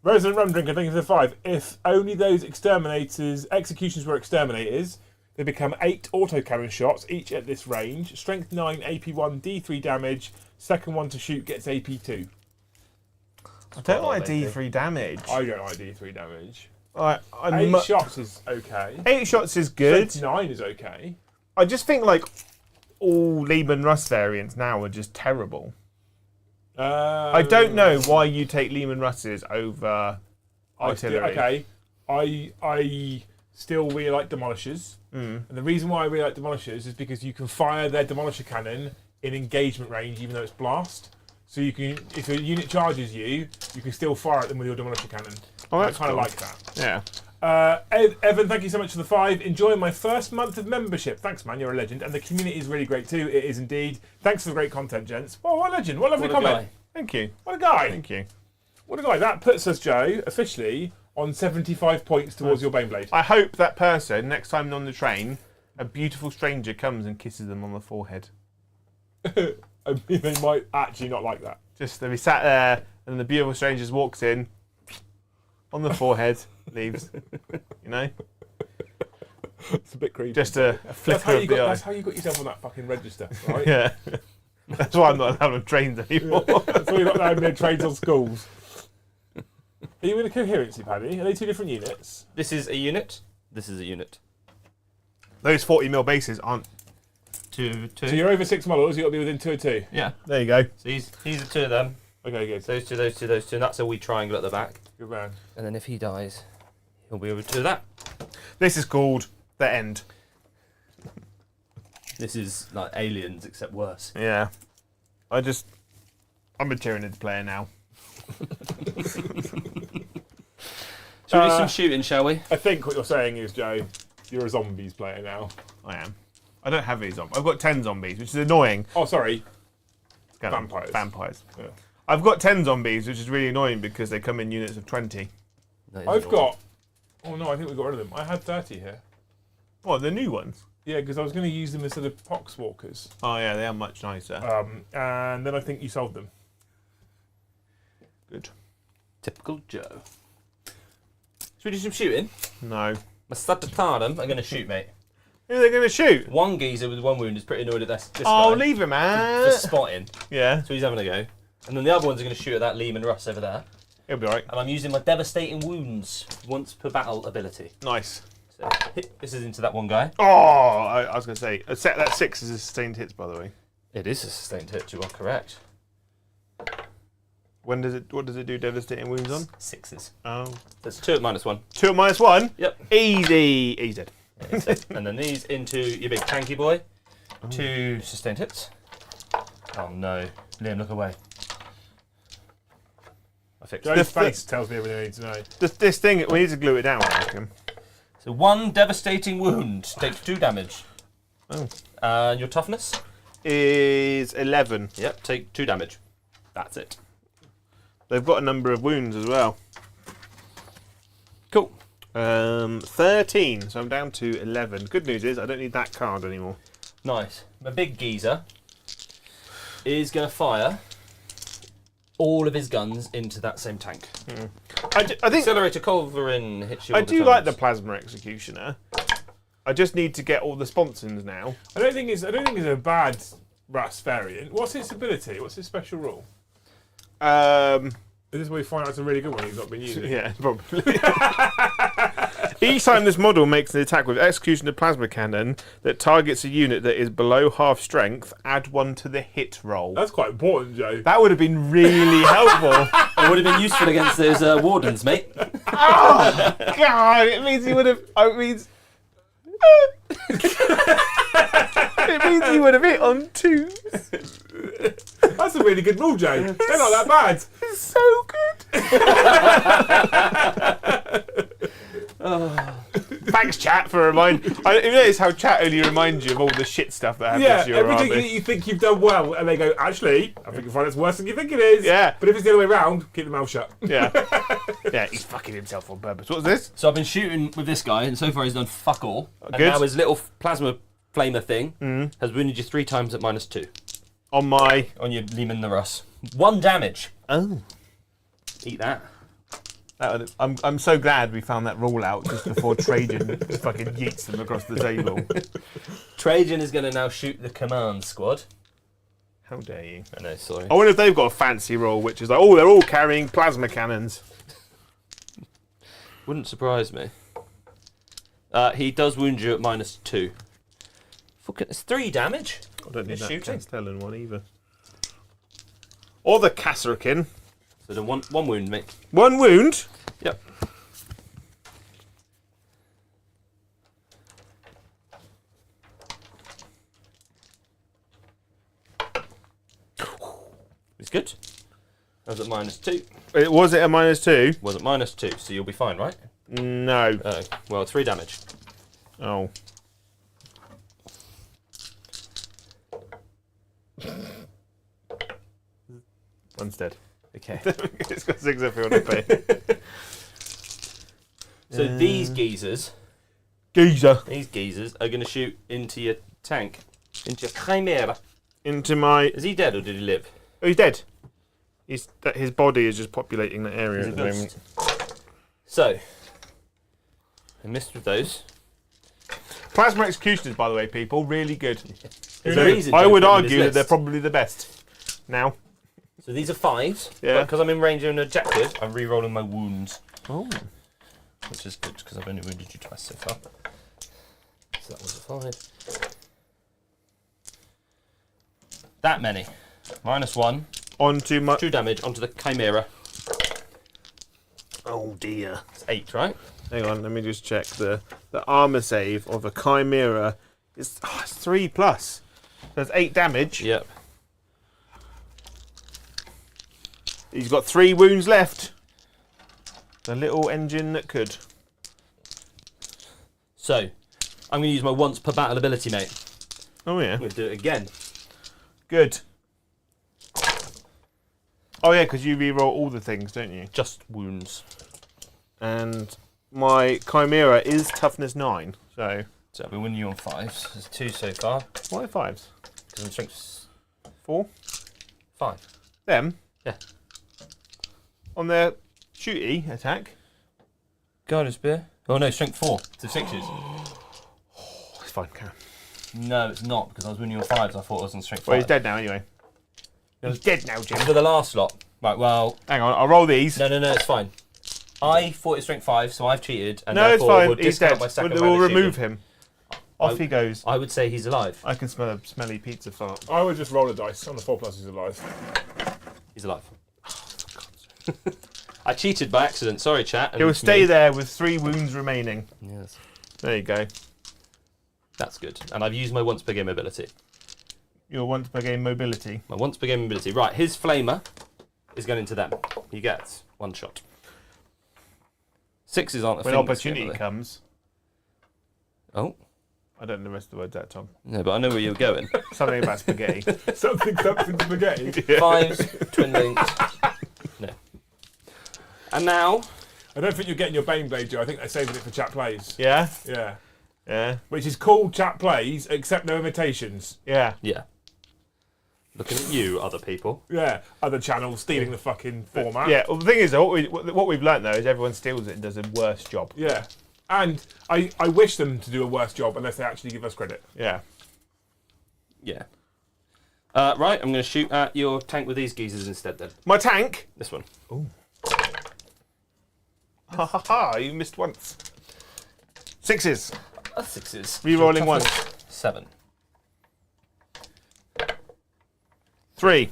Resident Rum Drinker, thank you for the 5. If only those executions were exterminators, they become 8 autocannon shots, each at this range. Strength 9, AP 1, D3 damage. Second one to shoot gets AP 2. I don't like D3 damage. I don't like D3 damage. 8 shots is okay. 8 shots is good. Strength 9 is okay. I just think like all Lehman Russ variants now are just terrible. I don't know why you take Lehman Russes over artillery. I still really like demolishers, and the reason why I really like demolishers is because you can fire their demolisher cannon in engagement range, even though it's blast. So you can, if a unit charges you, you can still fire at them with your demolisher cannon. Oh, I kind of like that. Yeah. Evan, thank you so much for the 5. Enjoying my first month of membership. Thanks, man. You're a legend, and the community is really great too. It is indeed. Thanks for the great content, gents. Oh, what a legend! What a lovely comment. Guy. Thank you. What a guy. Thank you. What a guy. That puts us, Joe, officially on 75 points towards your Baneblade. I hope that person, next time on the train, a beautiful stranger comes and kisses them on the forehead. I mean, they might actually not like that. Just they'll be sat there, and the beautiful stranger just walks in, on the forehead, leaves. You know? It's a bit creepy. Just a flicker of the eye. That's how you got yourself on that fucking register, right? Yeah. That's why I'm not allowed on trains anymore. That's why you're not allowed near trains or schools. Are you in a coherency, Paddy? Are they 2 different units? This is a unit. This is a unit. Those 40mm bases aren't. 2, 2. So you're over 6 models, you've got to be within 2 of 2. Yeah. There you go. So these are 2 of them. Okay, good. So those 2, those 2, those 2. And that's a wee triangle at the back. Good man. And then if he dies, he'll be able to do that. This is called The End. This is like Aliens, except worse. Yeah. I'm a Tyranid player now. Shall we do some shooting, shall we? I think what you're saying is, Joe, you're a zombies player now. I am. I don't have any zombies. I've got 10 zombies, which is annoying. Oh, sorry. Vampires. Yeah. I've got 10 zombies, which is really annoying because they come in units of 20. I've got... Oh, no, I think we got rid of them. I had 30 here. What, the new ones? Yeah, because I was going to use them as sort of poxwalkers. Oh, yeah, they are much nicer. And then I think you sold them. Good. Typical Joe. Should we do some shooting? No. My Statatanum are going to shoot, mate. Who are they going to shoot? One geezer with 1 wound is pretty annoyed at this Oh, guy. leave him, man. For spotting. Yeah. So he's having a go. And then the other ones are going to shoot at that Lehman Russ over there. He'll be alright. And I'm using my Devastating Wounds once per battle ability. Nice. So this is into that one guy. Oh, I was going to say, that 6 is a sustained hits, by the way. It is a sustained hit, you are correct. What does it do devastating wounds on? 6s. Oh. That's 2 at -1. 2 at -1? Yep. Easy. He's dead. Yeah, so, and then these into your big tanky boy. 2 sustained hits. Oh no. Liam, look away. I fixed it. Joe's face tells me everything I need to know. This thing, we need to glue it down, I reckon. So 1 devastating wound takes 2 damage. Oh. And your toughness? Is 11. Yep, take 2 damage. That's it. They've got a number of wounds as well. Cool. 13, so I'm down to 11. Good news is I don't need that card anymore. Nice. My big geezer is going to fire all of his guns into that same tank. I think Accelerator culverin hits you all I the do like times. the Plasma Executioner. I just need to get all the sponsons now. I don't think it's a bad Russ variant. What's its ability? What's its special rule? Is this where we find out it's a really good one he's not been using? Yeah, probably. Each time this model makes an attack with execution of plasma cannon that targets a unit that is below half strength, add 1 to the hit roll. That's quite important, Joe. That would have been really helpful. It would have been useful against those wardens, mate. Oh, God, it means he would have. It means. It means he would have hit on 2. That's a really good rule, Joe. They're not that bad. It's so good. Thanks, chat, for reminding. You notice how chat only reminds you of all the shit stuff that happens Yeah, to your everything army. that you think you've done well, and they go, actually, I think you'll find it's worse than you think it is. Yeah. But if it's the other way around, keep the mouth shut. Yeah. Yeah, he's fucking himself on purpose. What's this? So I've been shooting with this guy, and so far he's done fuck all. And Good. now his little plasma flamer thing has wounded you 3 times at -2 On my. on your Lehman the Russ. 1 damage. Oh. Eat that. I'm so glad we found that rule out just before Trajan fucking yeets them across the table. Trajan is going to now shoot the command squad. How dare you? I know, sorry. I wonder if they've got a fancy rule, which is like, oh, they're all carrying plasma cannons. Wouldn't surprise me. He does wound you at -2. Fucking, it's 3 damage. I don't need You're that shooting. Castellan one either. Or the Kasserkin. So then one wound, mate. 1 wound. Yep. It's good. I was at -2. Was it a -2? Was at -2, so you'll be fine, right? No. Oh, well, 3 damage. Oh. One's dead. Okay. It's got 6 if you want to pay. So these geezers Geezer. are going to shoot into your tank, into your Chimera. Into my. Is he dead or did he live? Oh, he's dead. His body is just populating that area He's at a the ghost. moment. So, I missed with those. Plasma executioners, by the way, people, really good. There's a reason I Joe would put them in his argue that they're list. probably the best. Now. So these are 5s. Yeah. Because I'm in range of an objective, I'm re-rolling my wounds, Oh. which is good because I've only wounded you twice so far. So that was a 5. That many. -1. Onto my. 2 damage onto the Chimera. Oh dear. It's 8, right? Hang on, let me just check the armor save of a Chimera. It's 3+. There's 8 damage. Yep. He's got 3 wounds left. The little engine that could. So, I'm going to use my once per battle ability, mate. Oh yeah. I'm going to do it again. Good. Oh yeah, because you re-roll all the things, don't you? Just wounds. And my Chimera is toughness 9. So So I've been winning you on 5s. There's 2 so far. why 5s? Because I'm strength 4. 5. Them. Yeah. On their shooty attack. Guided spear. Oh no, strength 4. So 6s. Oh, it's fine, Karen. No, it's not because I was winning on 5s. I thought I was on strength 5. Well, he's dead now anyway. He's dead now, Jim. For the last lot. Right, well, Hang on, I'll roll these. no, it's fine. I thought it was strength 5, so I've cheated. And No, it's therefore fine. We'll He's discount dead. my second We'll round of remove shooting. him. Off he goes. I would say he's alive. I can smell a smelly pizza fart. I would just roll a dice. On the 4+, he's alive. He's alive. I cheated by accident. Sorry, chat. He'll stay there with 3 wounds remaining. Yes. There you go. That's good. And I've used my once per game ability. Your once per game mobility. My once per game ability. Right, his flamer is going into them. He gets 1 shot. 6s aren't a When thing. opportunity comes. Oh. I don't know the rest of the words out, Tom. No, but I know where you're going. Something about spaghetti. something spaghetti. 5s, twin links. No. And now, I don't think you're getting your Bane Blade, Joe. I think they're saving it for chat plays. Yeah? Yeah. Yeah. Which is called chat plays, except no imitations. Yeah. yeah. Looking at you, other people. Yeah. Other channels stealing the fucking format. Yeah, well, the thing is, though, what we've learnt, though, is everyone steals it and does a worse job. Yeah. And I wish them to do a worse job unless they actually give us credit. Yeah. Yeah. Right, I'm going to shoot at your tank with these geezers instead then. My tank? This one. Ha ha ha, you missed once. 6s. Sixes. Re-rolling once. 7. 3.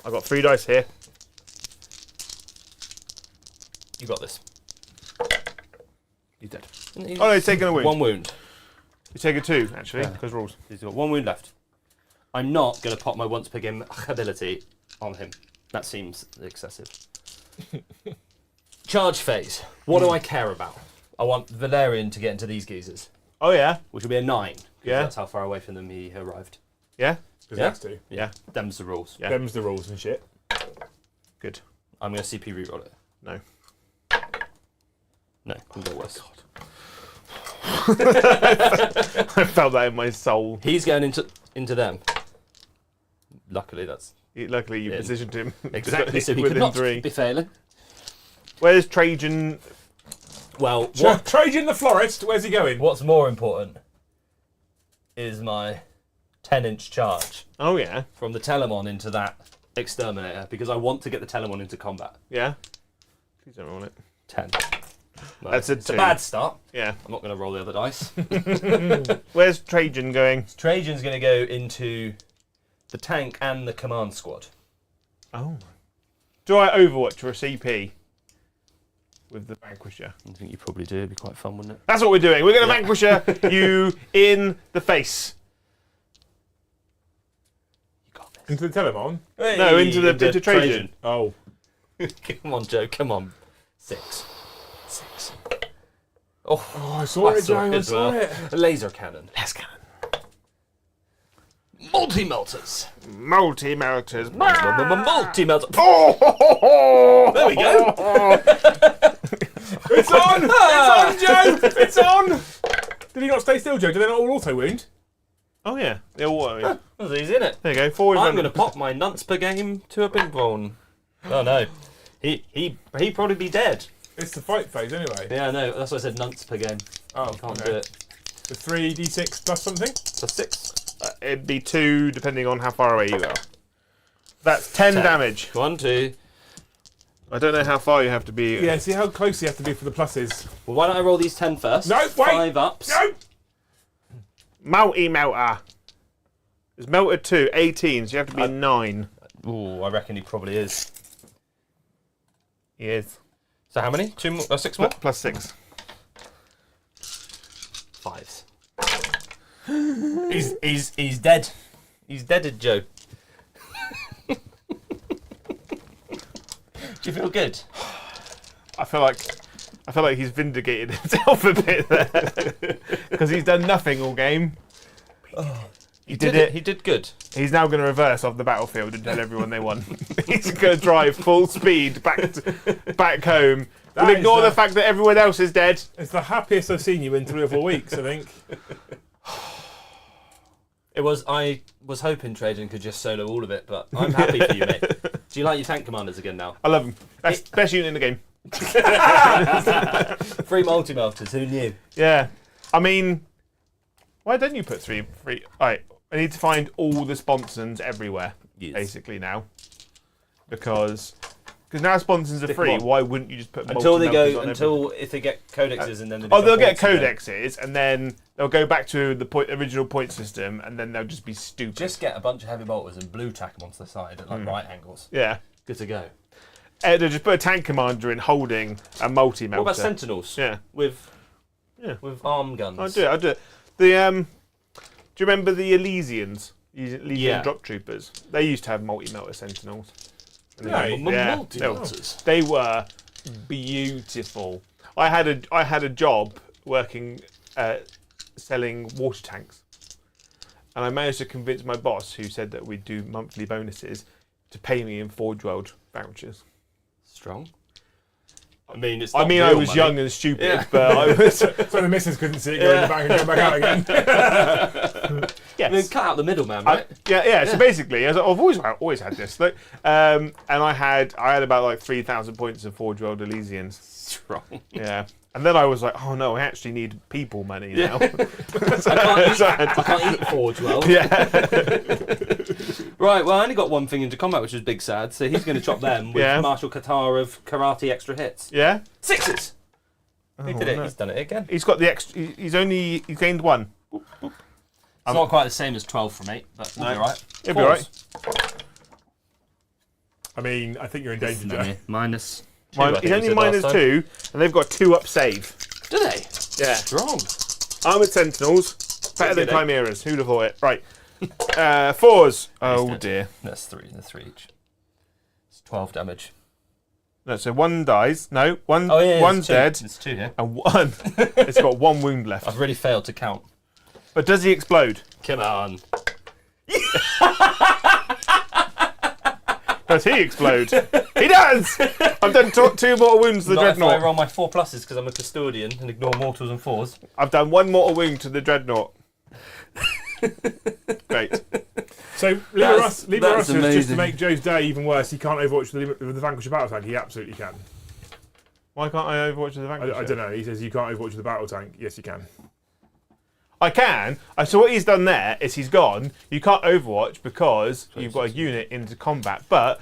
I've got 3 dice here. You got this. He's dead. He's Oh no, he's taken a wound. 1 wound. He's taken 2, actually, because rules. He's got 1 wound left. I'm not going to pop my once per game ability on him. That seems excessive. Charge phase. What do I care about? I want Valerian to get into these geezers, Oh yeah? which will be a 9. 'Cause Yeah. That's how far away from them he arrived. Yeah? Because Yeah. he has to. Yeah. Them's the rules. Yeah. Them's the rules and shit. Good. I'm going to CP reroll it. No. No, can go worse. I felt that in my soul. He's going into them. Luckily, that's Luckily you Yeah. positioned him exactly so he could within not 3. be failing. Where's Trajan? Well, what, Trajan the florist, where's he going? what's more important is my 10-inch charge Oh yeah. from the Telemon into that exterminator because I want to get the Telemon into combat. Yeah? Please don't roll it. 10. No, That's a it's 2. a bad start. Yeah. I'm not going to roll the other dice. Where's Trajan going? Trajan's going to go into the tank and the command squad. Oh. Do I Overwatch or a CP? With the Vanquisher. I think you probably do. It'd be quite fun, wouldn't it? That's what we're doing. We're going to Vanquisher you in the face. You got this. Into the Telemon? No, into Trajan. Oh. Come on, Joe. Come on. 6. Oh, Oh, I saw it, Joe. I as saw well. it. A laser cannon. Let's go. Multi-melters. Multi-melters. Multi-melter. Oh! There we go. It's on! It's on, Joe! It's on! Did he not stay still, Joe? Did they not all auto wound? Oh yeah. They're all That was easy, isn't it? There you go. 4 I'm going to pop my nunts per game to a ping pong. Oh no. He'd probably be dead. It's the fight phase anyway. Yeah, no, that's why I said nunts per game. Oh, Can't okay. do it. The 3d6 plus something? So 6. It'd be 2 depending on how far away you are. That's 10 damage. 1, 2. I don't know how far you have to be. Yeah, see how close you have to be for the pluses. Well, why don't I roll these 10 first? No, wait! 5 ups. No! Melter. It's melter 2, 18, so you have to be 9. Ooh, I reckon he probably is. He is. So how many? 2 more? 6 more? Plus 6. 5s. He's dead. He's deaded, Joe. Do you feel good? I feel like he's vindicated himself a bit there. Because he's done nothing all game. He did it. He did good. He's now going to reverse off the battlefield and tell everyone they won. He's going to drive full speed back home. That We'll ignore is the fact that everyone else is dead. It's the happiest I've seen you in 3 or 4 weeks, I think. I was hoping Trajan could just solo all of it, but I'm happy for you, mate. Do you like your tank commanders again now? I love him. Best unit in the game. 3 multi-melters, who knew? Yeah. I mean, why don't you put 3? Alright, I need to find all the sponsons everywhere, basically now. Because now sponsons are Stick free, them on. why wouldn't you just put Until they multi-melters go, on until if they get codexes and then they Oh, they'll become get points again. codexes, and then they'll go back to the original point system, and then they'll just be stupid. Just get a bunch of heavy bolters and blue tack them onto the side at like right angles. Yeah. Good to go. They'll just put a tank commander in holding a multi-melter. What about sentinels? Yeah. With Yeah. arm guns. I'll do it. The do you remember the Elysians? Elysian Yeah. drop troopers. They used to have multi-melter sentinels. And Right. Multi-melters. They were beautiful. I had a job working selling water tanks, and I managed to convince my boss, who said that we'd do monthly bonuses, to pay me in Forge World vouchers. Strong. I mean, it's. I not mean, I real was money. young and stupid, Yeah. but I was. So the missus couldn't see it going in the back and going back out again. Yes. I mean, cut out the middleman, right? Yeah. So basically, I've always had this. Like, and I had about like 3,000 points of Forge World Elysians. Strong. Yeah, And then I was like, oh no, I actually need people money now. I can't eat Forge well. Yeah. Right, well, I only got one thing into combat, which is big sad, so he's going to chop them with Yeah. Martial Qatar of Karate extra hits. Yeah. 6s! He did it, no. he's done it again. He's got the extra. He's gained 1. It's not quite the same as 12 from 8, but we'll be alright. He'll be alright. I mean, I think you're in danger, Joe. Minus 2. I think He's we only said minus last time. 2, and they've got 2 up save. Do they? Yeah. Strong. Armored Sentinels, better than Good, eh? Chimeras. Who'd have thought it? Right. 4s. Oh dead. dear. That's 3 each. It's 12 damage. No, so 1 dies. No, one. Oh, yeah, One's dead, It's 2 here. and 1. It's got 1 wound left. I've really failed to count. But does he explode? Come on. Does he explode? He does! I've done 2 mortal wounds to the Not if I Dreadnought. roll my 4 pluses because I'm a custodian and ignore mortals and 4s. I've done 1 mortal wound to the Dreadnought. Great. So, That's Liberatus, just to amazing. make Joe's day even worse, he can't overwatch with the Vanquisher battle tank. He absolutely can. Why can't I overwatch the Vanquisher? I don't know. He says you can't overwatch with the battle tank. Yes, you can. I can. So what he's done there is he's gone. You can't overwatch because you've got a unit into combat, but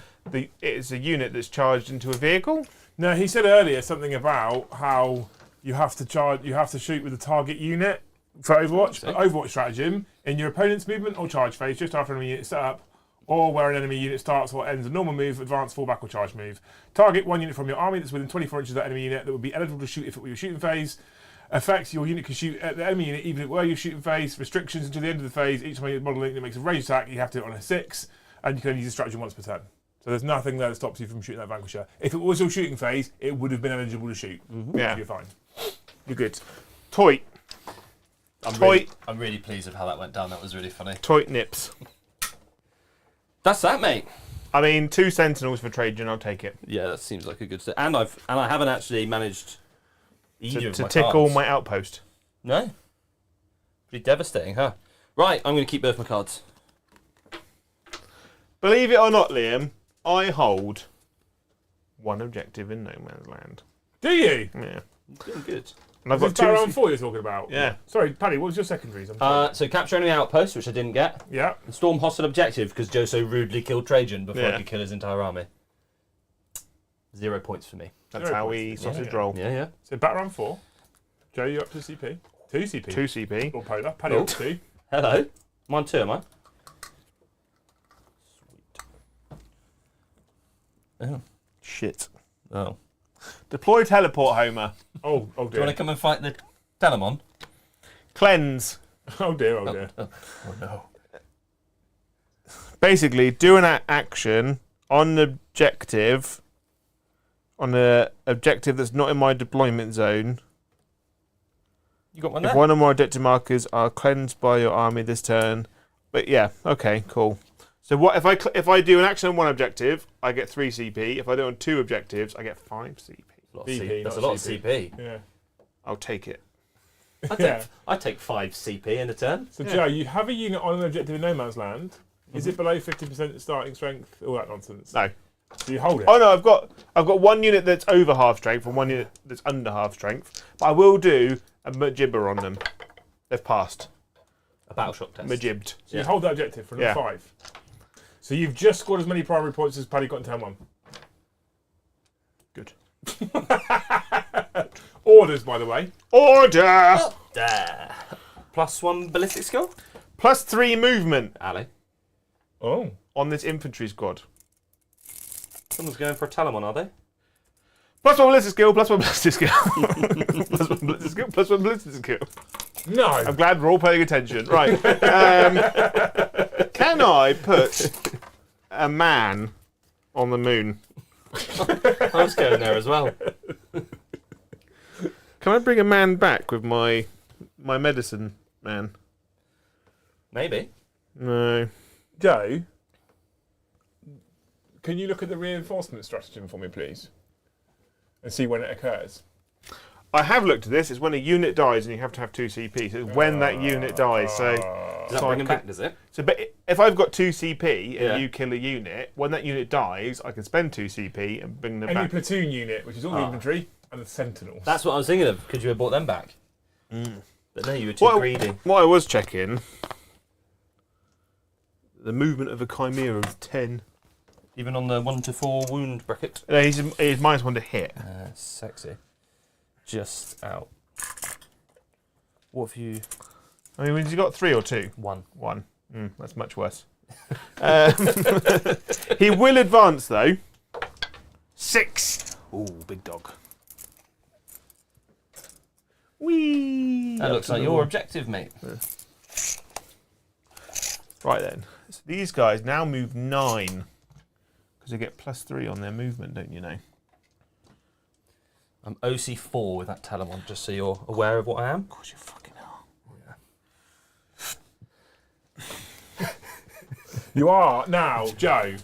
it's a unit that's charged into a vehicle. No, he said earlier something about how you have to shoot with the target unit for Overwatch. But Overwatch stratagem in your opponent's movement or charge phase just after an enemy unit set up, or where an enemy unit starts or ends a normal move, advance, fall back, or charge move. Target 1 unit from your army that's within 24 inches of that enemy unit that would be eligible to shoot if it were your shooting phase. Effects, your unit can shoot at the enemy unit even if it were your shooting phase. Restrictions until the end of the phase. Each time your model unit makes a ranged attack, you have to do it on a 6, and you can only use the stratagem once per turn. So there's nothing there that stops you from shooting that Vanquisher. If it was your shooting phase, it would have been eligible to shoot. Yeah. You're fine. You're good. Toy. I'm really pleased with how that went down. That was really funny. Toy nips. That's that, mate. I mean, 2 Sentinels for Trajan, I'll take it. Yeah, that seems like a good set. And I haven't actually managed either of To my tickle cards. my outpost. No. Pretty devastating, huh? Right, I'm going to keep both my cards. Believe it or not, Liam, I hold 1 objective in No Man's Land. Do you? Yeah. Doing good. And I've Is got this Baron 2. 4 you're talking about? Yeah. Sorry, Paddy, what was your secondaries? I'm sorry. So capture enemy outpost, which I didn't get. Yeah. And storm hostile objective, because Joe so rudely killed Trajan before Yeah. he could kill his entire army. 0 points for me. That's 0 how points. we sausage Yeah. roll. Yeah. So Baron 4. Joe, you up to CP? 2 CP. 2 CP. Or Polar. Paddy Oh. up to 2. Hello. I'm on 2, am I? Sweet. Shit. Oh. Deploy teleport, Homer. Oh Do you want dear. to come and fight the Telemon? Cleanse. Oh dear, oh dear. Oh no. Basically, do an action on an objective that's not in my deployment zone. You got one If there? one or more objective markers are cleansed by your army this turn. But yeah, okay, cool. So what if I do an action on 1 objective, I get 3 CP. If I do it on 2 objectives, I get 5 CP. That's a not lot of CP. CP. Yeah. I'll take it. Yeah. I take 5 CP in a turn. So Joe, you have a unit on an objective in No Man's Land. Is it below 50% starting strength? All that nonsense. No. So you hold it. Oh no, I've got 1 unit that's over half strength and 1 unit that's under half strength. But I will do a Majibber on them. They've passed. A battle shock test. So Majibbed. you hold that objective for another 5. So you've just scored as many primary points as Paddy got in turn 1. Good. Orders, by the way. Order! There. +1 ballistic skill. Plus 3 movement Ali. Oh. on this infantry squad. Someone's going for a Telemon, are they? Plus 1 ballistic skill, plus 1 ballistic skill. Plus 1 ballistic skill, plus 1 ballistic skill. No. I'm glad we're all paying attention. Right. Can I put a man on the moon? I was going there as well. Can I bring a man back with my medicine man? Maybe. No. Joe, can you look at the reinforcement stratagem for me, please? And see when it occurs. I have looked at this. It's when a unit dies and you have to have 2 CP. So it's when that unit dies. So, Does that so I bring him could- back, does it? So, but if I've got 2 CP and Yeah. you kill a unit, when that unit dies, I can spend 2 CP and bring them Any back. platoon unit, which is all the infantry, and the Sentinels. That's what I was thinking of. Could you have bought them back? But no, you were too greedy. What I was checking, the movement of a Chimera is 10. Even on the 1 to 4 wound bracket. No, he's -1 to hit. Sexy. Just out. What have you... I mean, has he got 3 or 2? 1. 1. That's much worse. He will advance, though. 6. Ooh, big dog. Whee! That looks like your objective, mate. Right then. So these guys now move 9. Because they get +3 on their movement, don't you know? I'm OC4 with that Telemon, just so you're aware of what I am. Of course you fucking are. You are now, Joe,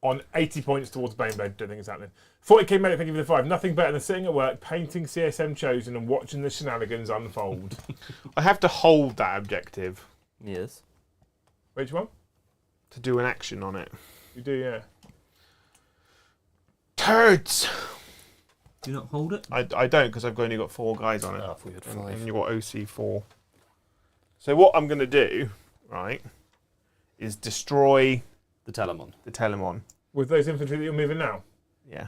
on 80 points towards Baneblade. Don't think it's happening. 40k medic, thank you for the 5. Nothing better than sitting at work, painting CSM Chosen and watching the shenanigans unfold. I have to hold that objective Yes. Which one? to do an action on it. You do, yeah. Turds! Do you not hold it? I don't, because I've only got 4 guys on it. Oh, I thought you had 5. And you've got OC4. So what I'm going to do, right, is destroy The Telemon. the Telemon. With those infantry that you're moving now? Yeah.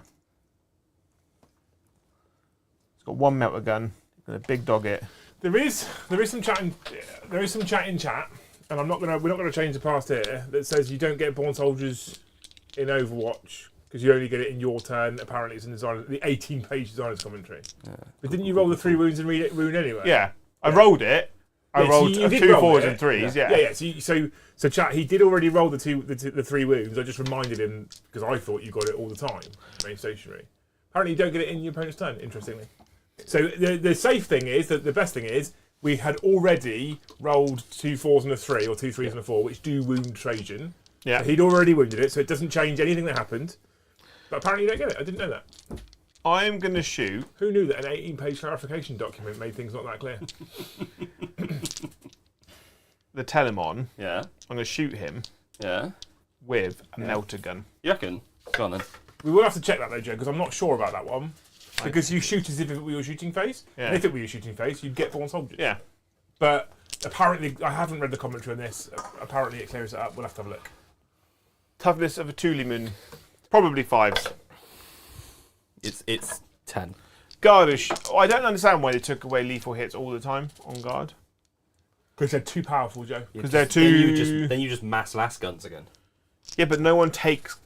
It's got 1 melter gun. Going to big dog it. There is some chat in chat, and we're not gonna change the past here, that says you don't get Born Soldiers in Overwatch because you only get it in your turn. Apparently, it's in the 18-page designer's commentary. Yeah. But didn't you roll the 3 wounds and read it rune anyway? Yeah. I rolled it. I rolled so you did 2 roll 4s it. and 3s, yeah. Yeah. So chat, he did already roll the 3 wounds. I just reminded him because I thought you got it all the time, main stationary. Apparently, you don't get it in your opponent's turn. Interestingly. So the safe thing is that the best thing is we had already rolled 2 4s and a 3 or 2 3s and a 4, which do wound Trajan. Yeah. He'd already wounded it, so it doesn't change anything that happened. But apparently you don't get it. I didn't know that. I'm going to shoot. Who knew that an 18-page clarification document made things not that clear? The Telemon. Yeah. I'm going to shoot him Yeah. with a melter gun. You reckon? Go on then. We will have to check that though, Joe, because I'm not sure about that one. Because you shoot as if it were your shooting phase. Yeah. And if it were your shooting phase, you'd get Born Soldiers. Yeah. But apparently, I haven't read the commentary on this. Apparently it clears it up. We'll have to have a look. Toughness of a Tuliman. Probably 5s. It's 10. Guardish. I don't understand why they took away lethal hits all the time on guard. Because they're too powerful, Joe. Because they're too... Then you just mass las guns again. Yeah, but no one takes...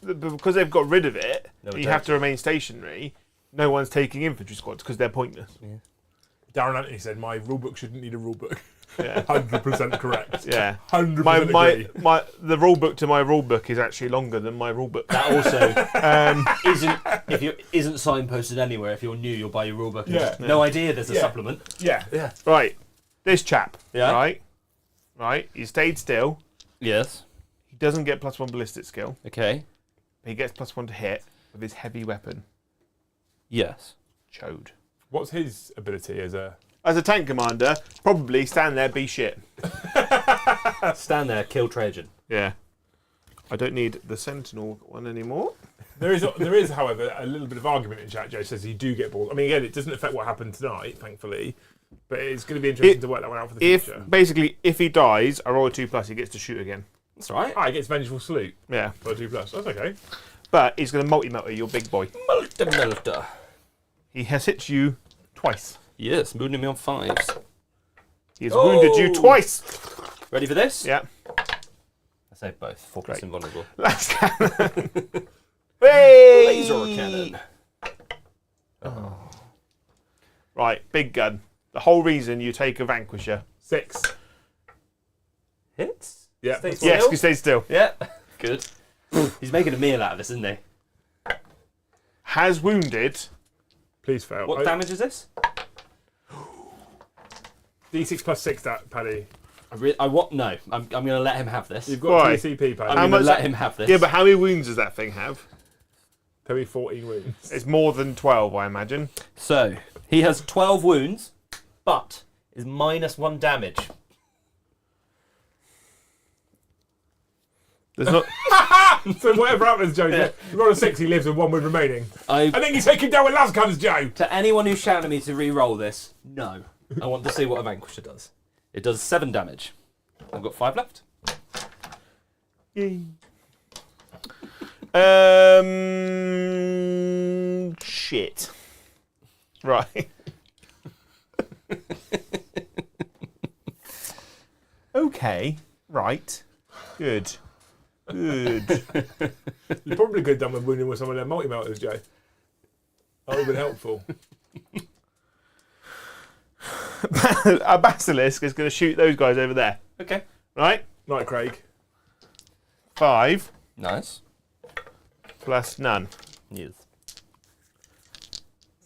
Because they've got rid of it, No one you have takes to remain stationary. No one's taking infantry squads because they're pointless. Yeah. Darren Anthony said, my rulebook shouldn't need a rulebook. Yeah. 100% correct. Yeah. 100% agree. The rule book to my rule book is actually longer than my rule book. That also isn't signposted anywhere. If you're new, you'll buy your rulebook. And Yeah. No idea there's a Yeah. supplement. Yeah. Yeah. Right. This chap. Yeah. Right. He stayed still. Yes. He doesn't get +1 ballistic skill. Okay. He gets +1 to hit with his heavy weapon. Yes. Chode. What's his ability as a... As a tank commander, probably stand there, be shit. Stand there, kill Trajan. Yeah. I don't need the Sentinel one anymore. There is, however, a little bit of argument in chat. Joe says you do get balls. I mean, again, it doesn't affect what happened tonight, thankfully. But it's going to be interesting to work that one out for the future. Basically, if he dies, I roll a 2+, he gets to shoot again. That's right. He gets Vengeful Salute Yeah. for a 2+. That's okay. But he's going to multi-melter your big boy. Melter. He has hit you twice. Yes, moving me on 5s. He has wounded you twice. Ready for this? Yeah. I say both. Focus Great. invulnerable. Last cannon. Hey! Laser cannon. Right, big gun. The whole reason you take a Vanquisher. 6. Hits? Yeah. Stay Yes, still? you stay still. Yeah. Good. He's making a meal out of this, isn't he? Has wounded. Please fail. What damage is this? D6 plus 6, that, Paddy. No. I'm going to let him have this. You've got Why? 2 CP, Paddy. I'm How going to much- let him have this. Yeah, but how many wounds does that thing have? Probably 14 wounds. It's more than 12, I imagine. So, he has 12 wounds, but is -1 damage. There's not. So whatever happens, Joe, you roll a 6, he lives with 1 wound remaining. And then you take him down with las guns, Joe. To anyone who's shouting at me to re-roll this, no. I want to see what a Vanquisher does. It does 7 damage. I've got 5 left. Yay. Shit. Right. Okay. Right. Good. Good. You probably could have done with wounding with some of their multi-melters, Joe. That would have been helpful. A basilisk is going to shoot those guys over there. Okay. Right? Night, Craig. 5 Nice. plus none. Yes.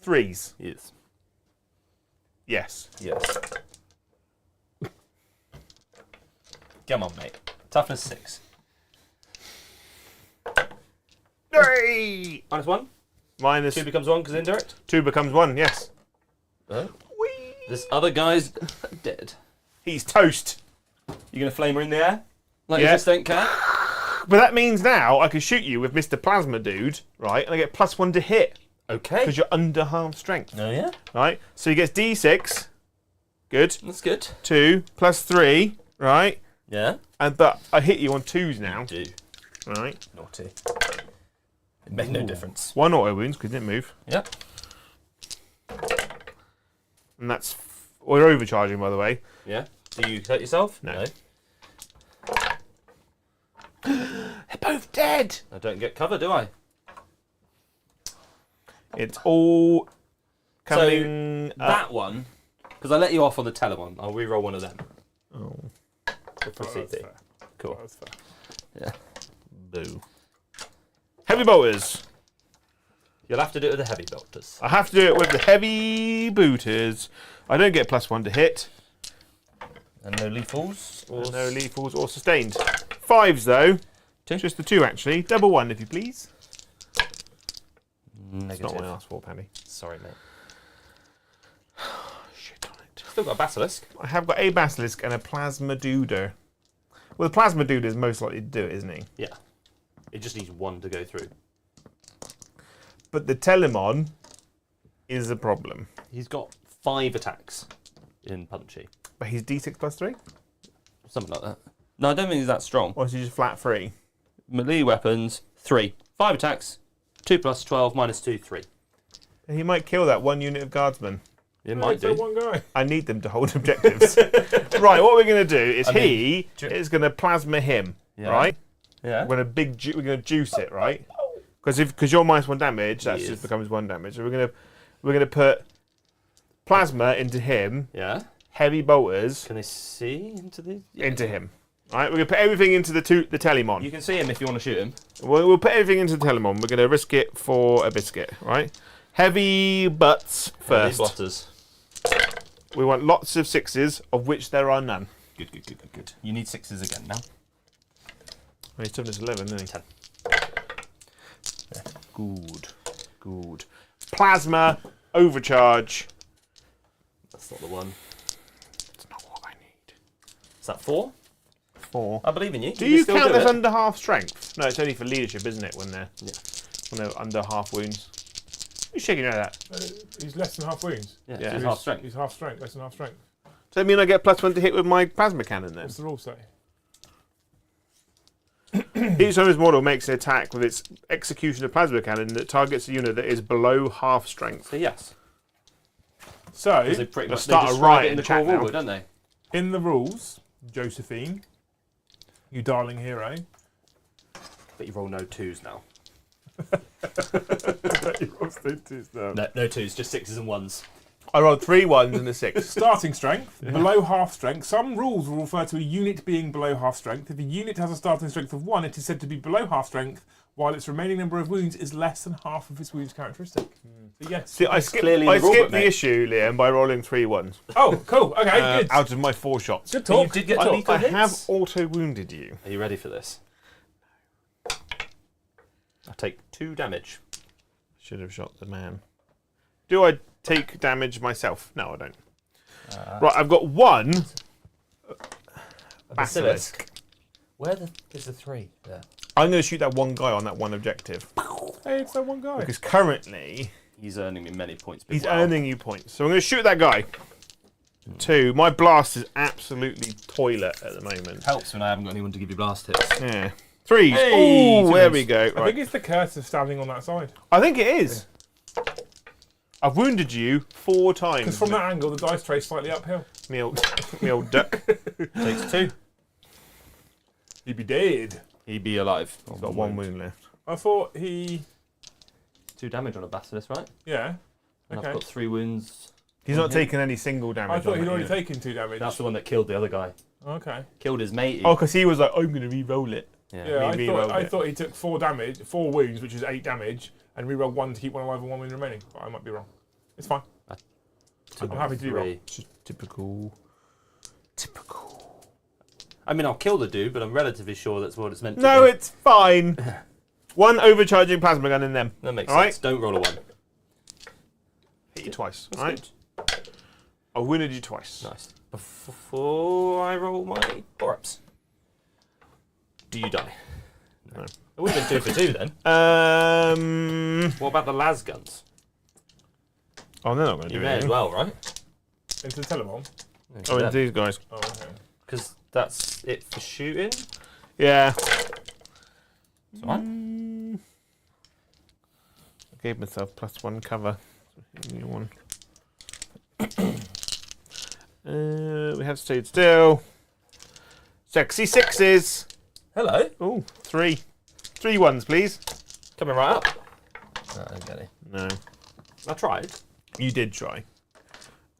3s. Yes. Yes. Yes. Come on, mate. Toughness 6. 3! -1. Minus 2 becomes 1 because indirect. 2 becomes 1, yes. Oh. This other guy's dead. He's toast. You going to flame her in the air? Like Yeah. you just don't care? But that means now I can shoot you with Mr. Plasma Dude, right? And I get +1 to hit Okay. because you're under half strength, Oh, yeah? right? So he gets D6. Good. That's good. 2 plus 3, right? Yeah? But I hit you on 2s now, Do. right? Naughty. It made no difference. 1 auto wounds because it didn't move. Yep. And that's... We're overcharging, by the way. Yeah? Do you hurt yourself? No. They're both dead! I don't get cover, do I? It's all coming up. That one, because I let you off on the Telemon, I'll re-roll one of them. Oh, For CP. fair. Cool. That's fair. Yeah. boo. Heavy bolters. You'll have to do it with the heavy bolters. I have to do it with the heavy booters. I don't get +1 to hit. And no lethals? Or And no lethals or sustained. 5s though. 2? Just the 2 actually. Double 1 if you please. Negative. That's not what I asked for, Paddy. Sorry, mate. Shit on it. Still got a basilisk. I have got a basilisk and a plasma duder. Well, the plasma duder is most likely to do it, isn't he? Yeah. It just needs 1 to go through. But the Telemon is a problem. He's got 5 attacks in Punchy. But he's D6 plus 3? Something like that. No, I don't think he's that strong. Or is he just flat 3? Melee weapons, 3. 5 attacks, 2 plus 12, minus 2, 3. He might kill that 1 unit of guardsmen. It might So do. one guy. I need them to hold objectives. Right, what we're going to do is I mean, he is going to plasma him, Yeah. right? Yeah. We're going to juice it, right? Because you're -1 damage, that Yes. just becomes 1 damage. So we're gonna put plasma into him, Yeah. heavy bolters Can they see into the... Yeah. into him. Right, we're gonna put everything into the Telemon. You can see him if you want to shoot him. We'll put everything into the Telemon. We're gonna risk it for a biscuit, right? Heavy butts first. Heavy butters. We want lots of 6s, of which there are none. Good, good, good, good, good. You need 6s again now. He's toughness 11, isn't he? 10. Good, good. Plasma overcharge. That's not the one. That's not what I need. Is that 4? 4. I believe in you. Do can you still count do as it. under half strength? No, it's only for leadership, isn't it? When they're under half wounds. Who's shaking your head at? He's less than half wounds. Yeah, Yeah. so he's half strength. He's half strength, less than half strength. Does that mean I get +1 to hit with my plasma cannon then? What's the rule say? Each time his model makes an attack with its execution of plasma cannon that targets a unit that is below half strength. So yes. So, Because they pretty much start a describe riot it in in the the core chat now. rule, don't they? in the rules, Josephine, you darling hero, But you roll no 2s now. no. No 2s, just 6s and 1s. I rolled 3 1s and a 6. Starting strength, below half strength. Some rules will refer to a unit being below half strength. If a unit has a starting strength of 1, it is said to be below half strength, while its remaining number of wounds is less than half of its wounds characteristic. So yes. See, I clearly in the rule skipped book, the mate. issue, Liam, by rolling 3 1s. Oh, cool. Okay, good. Out of my 4 shots. Good But you talk. did get Good talk. lethal I have hits. auto wounded you. Are you ready for this? I take 2 damage. Should have shot the man. Do I take damage myself? No, I don't. Right, I've got 1 A basilisk. is the 3? There. I'm going to shoot that one guy on that one objective. Hey, it's that one guy. Because currently, He's earning me many points. he's earning you points. So I'm going to shoot that guy. 2. My blast is absolutely toilet at the moment. Helps when I haven't got anyone to give you blast hits. Yeah. 3s. Hey, Oh, there we go. I Right. think it's the curse of standing on that side. I think it is. I've wounded you 4 times. Because from that angle, the dice trace slightly uphill. me old duck. Takes 2. He'd be dead. He'd be alive. He's got 1 wound left. I thought he... 2 damage on a basilisk, right? Yeah. And Okay. I've got 3 wounds. He's not taking any single damage. I thought on he'd it already yet. taken 2 damage. That's the one that killed the other guy. Okay. Killed his matey. Oh, because he was like, I'm going to re-roll it. Yeah, Me I thought he took 4 damage, 4 wounds, which is 8 damage, and re-rolled 1 to keep 1 alive and 1 wound remaining. But I might be wrong. It's fine. I'm happy to be wrong. Just typical. I mean, I'll kill the dude, but I'm relatively sure that's what it's meant to No, be. it's fine. 1 overcharging plasma gun in them. That makes All sense. Don't roll a 1. Hit you twice. That's All right. good. I wounded you twice. Nice. Before I roll my 4-ups. Do you die? No. It would have been 2 for 2 then. Oh, What about the las guns? they're not going to do You may as anything. well, right? Into the telemon. Oh, and these guys. Oh, okay. Because that's it for shooting. Yeah. It's fine. I gave myself +1 cover. New one. We have stayed still. Sexy 6s. Hello. Oh, 3. 3 ones, please. Coming right up. No, I didn't get it. No. I tried. You did try.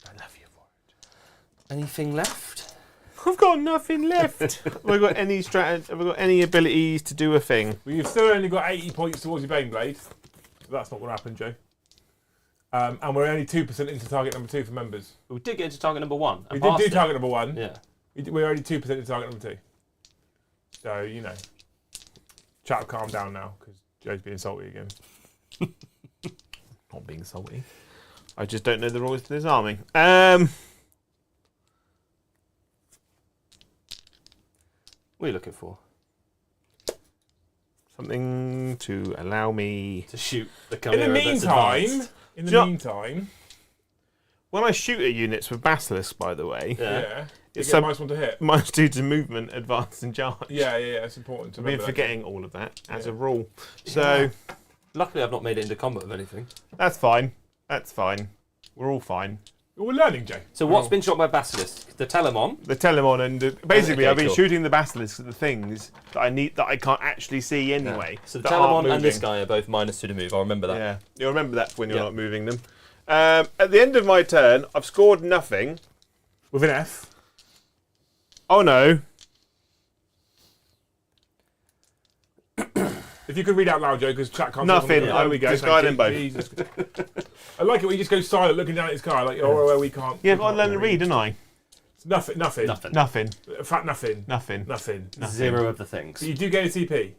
I love you for it. Anything left? I've got nothing left. Have I got any have I got any abilities to do a thing? Well, you've still only got 80 points towards your Bane Blade. That's not what happened, Joe. And we're only 2% into target number 2 for members. We did get into target number 1. We did do target number 1. Yeah. We're only 2% into target number 2. So, you know. Chat, calm down now, because Joe's being salty again. Not being salty. I just don't know the rules to this army. What are you looking for? Something to allow me. To shoot the In Chimera the that's meantime, advanced. When I shoot at units with Basilisk, by the way, yeah. It's You get sub- -1 to hit. -2 to movement, advance, and charge. Yeah, it's important to I've been remember that. forgetting all of that as a Yeah. rule. So Luckily, I've not made it into combat of anything. that's fine. That's fine. We're all fine. We're learning, Joe. So what's been shot by Basilisk? The Telemon. The Telemon and basically Okay, I've been cool. shooting the Basilisks at the things that I can't actually see anyway. So the that aren't Telemon and this moving. guy are both -2 to move. I'll remember that. Yeah, you'll remember that when you're Yeah. not moving them. At the end of my turn, I've scored nothing. With an F. Oh no! If you could read out loud, Joe, because chat can't. Nothing. There we go. Discarding thank you. both. Jesus. I like it when you just go silent, looking down at his car, like, oh, well, we can't. Yeah, we but I can't learned to read, didn't I? Nothing. Nothing. Nothing. Fat nothing. Nothing. Nothing. Zero of the things. But you do get a CP.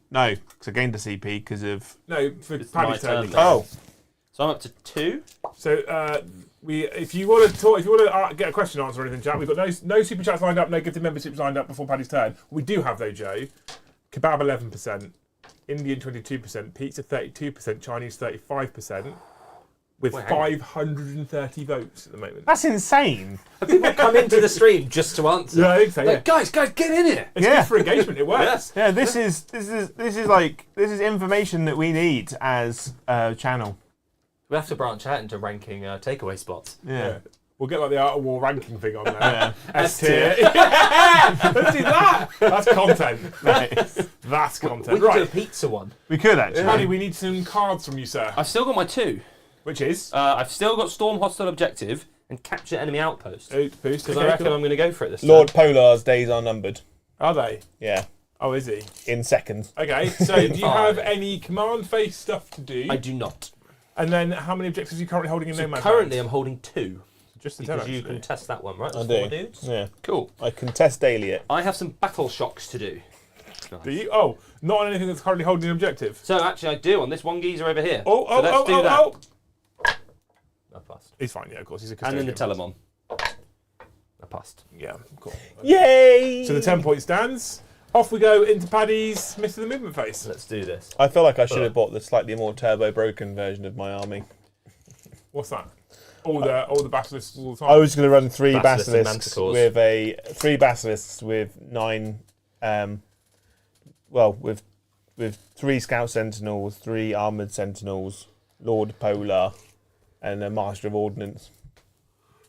No, because I gained a CP because of. No, for It's Paddy's my turn. turn. Oh, So I'm up to 2. So if you want to talk, if you want to get a question answered or anything, chat, we've got no super chats lined up, no gifted memberships lined up before Paddy's turn. We do have though, Joe. Kebab 11%, Indian 22%, pizza 32%, Chinese 35%, with Wait, hang on. 530 votes at the moment. that's insane! People come into the stream just to answer. Yeah, I think so. Yeah. Like, guys, get in here. It's Yeah. good for engagement. It works. Yes. Yeah, this is information that we need as a channel. We have to branch out into ranking takeaway spots. Yeah. We'll get like the Art of War ranking thing on there. Yeah. S tier. Let's do that. That's content. Nice. That's We content. could do a Right. pizza one. We could actually. Paddy, we need some cards from you, sir. I've still got my 2. Which is? I've still got Storm Hostile Objective and Capture Enemy Outpost. Outpost. Because I reckon I'm going to go for it this time. Lord Polar's days are numbered. Are they? Yeah, Oh, is he? in seconds. Okay, so do you have any command phase stuff to do? I do not. And then how many objectives are you currently holding in So No Man's currently Land? I'm holding 2. Just the 10, Because you actually. can test that one, right? I There's 4 do. dudes. Yeah, Cool. I contest daily it. I have some battle shocks to do. Do you? Oh, not on anything that's currently holding an objective. So actually I do on this one geezer over here. Oh, so let's do that. I passed. He's fine, yeah, of course. He's a And custodian. then the Telemon. I passed. Yeah, cool. Yay! So the 10 point stands. off we go into Paddy's Mr. the Movement Face. Let's do this. I feel like I should have bought the slightly more turbo broken version of my army. What's that? All the basilisks all the time. I was going to run three Basilisks and basilisks manticores. three basilisks with 9, with 3 scout sentinels, 3 armoured sentinels, Lord Polar, and a Master of Ordnance.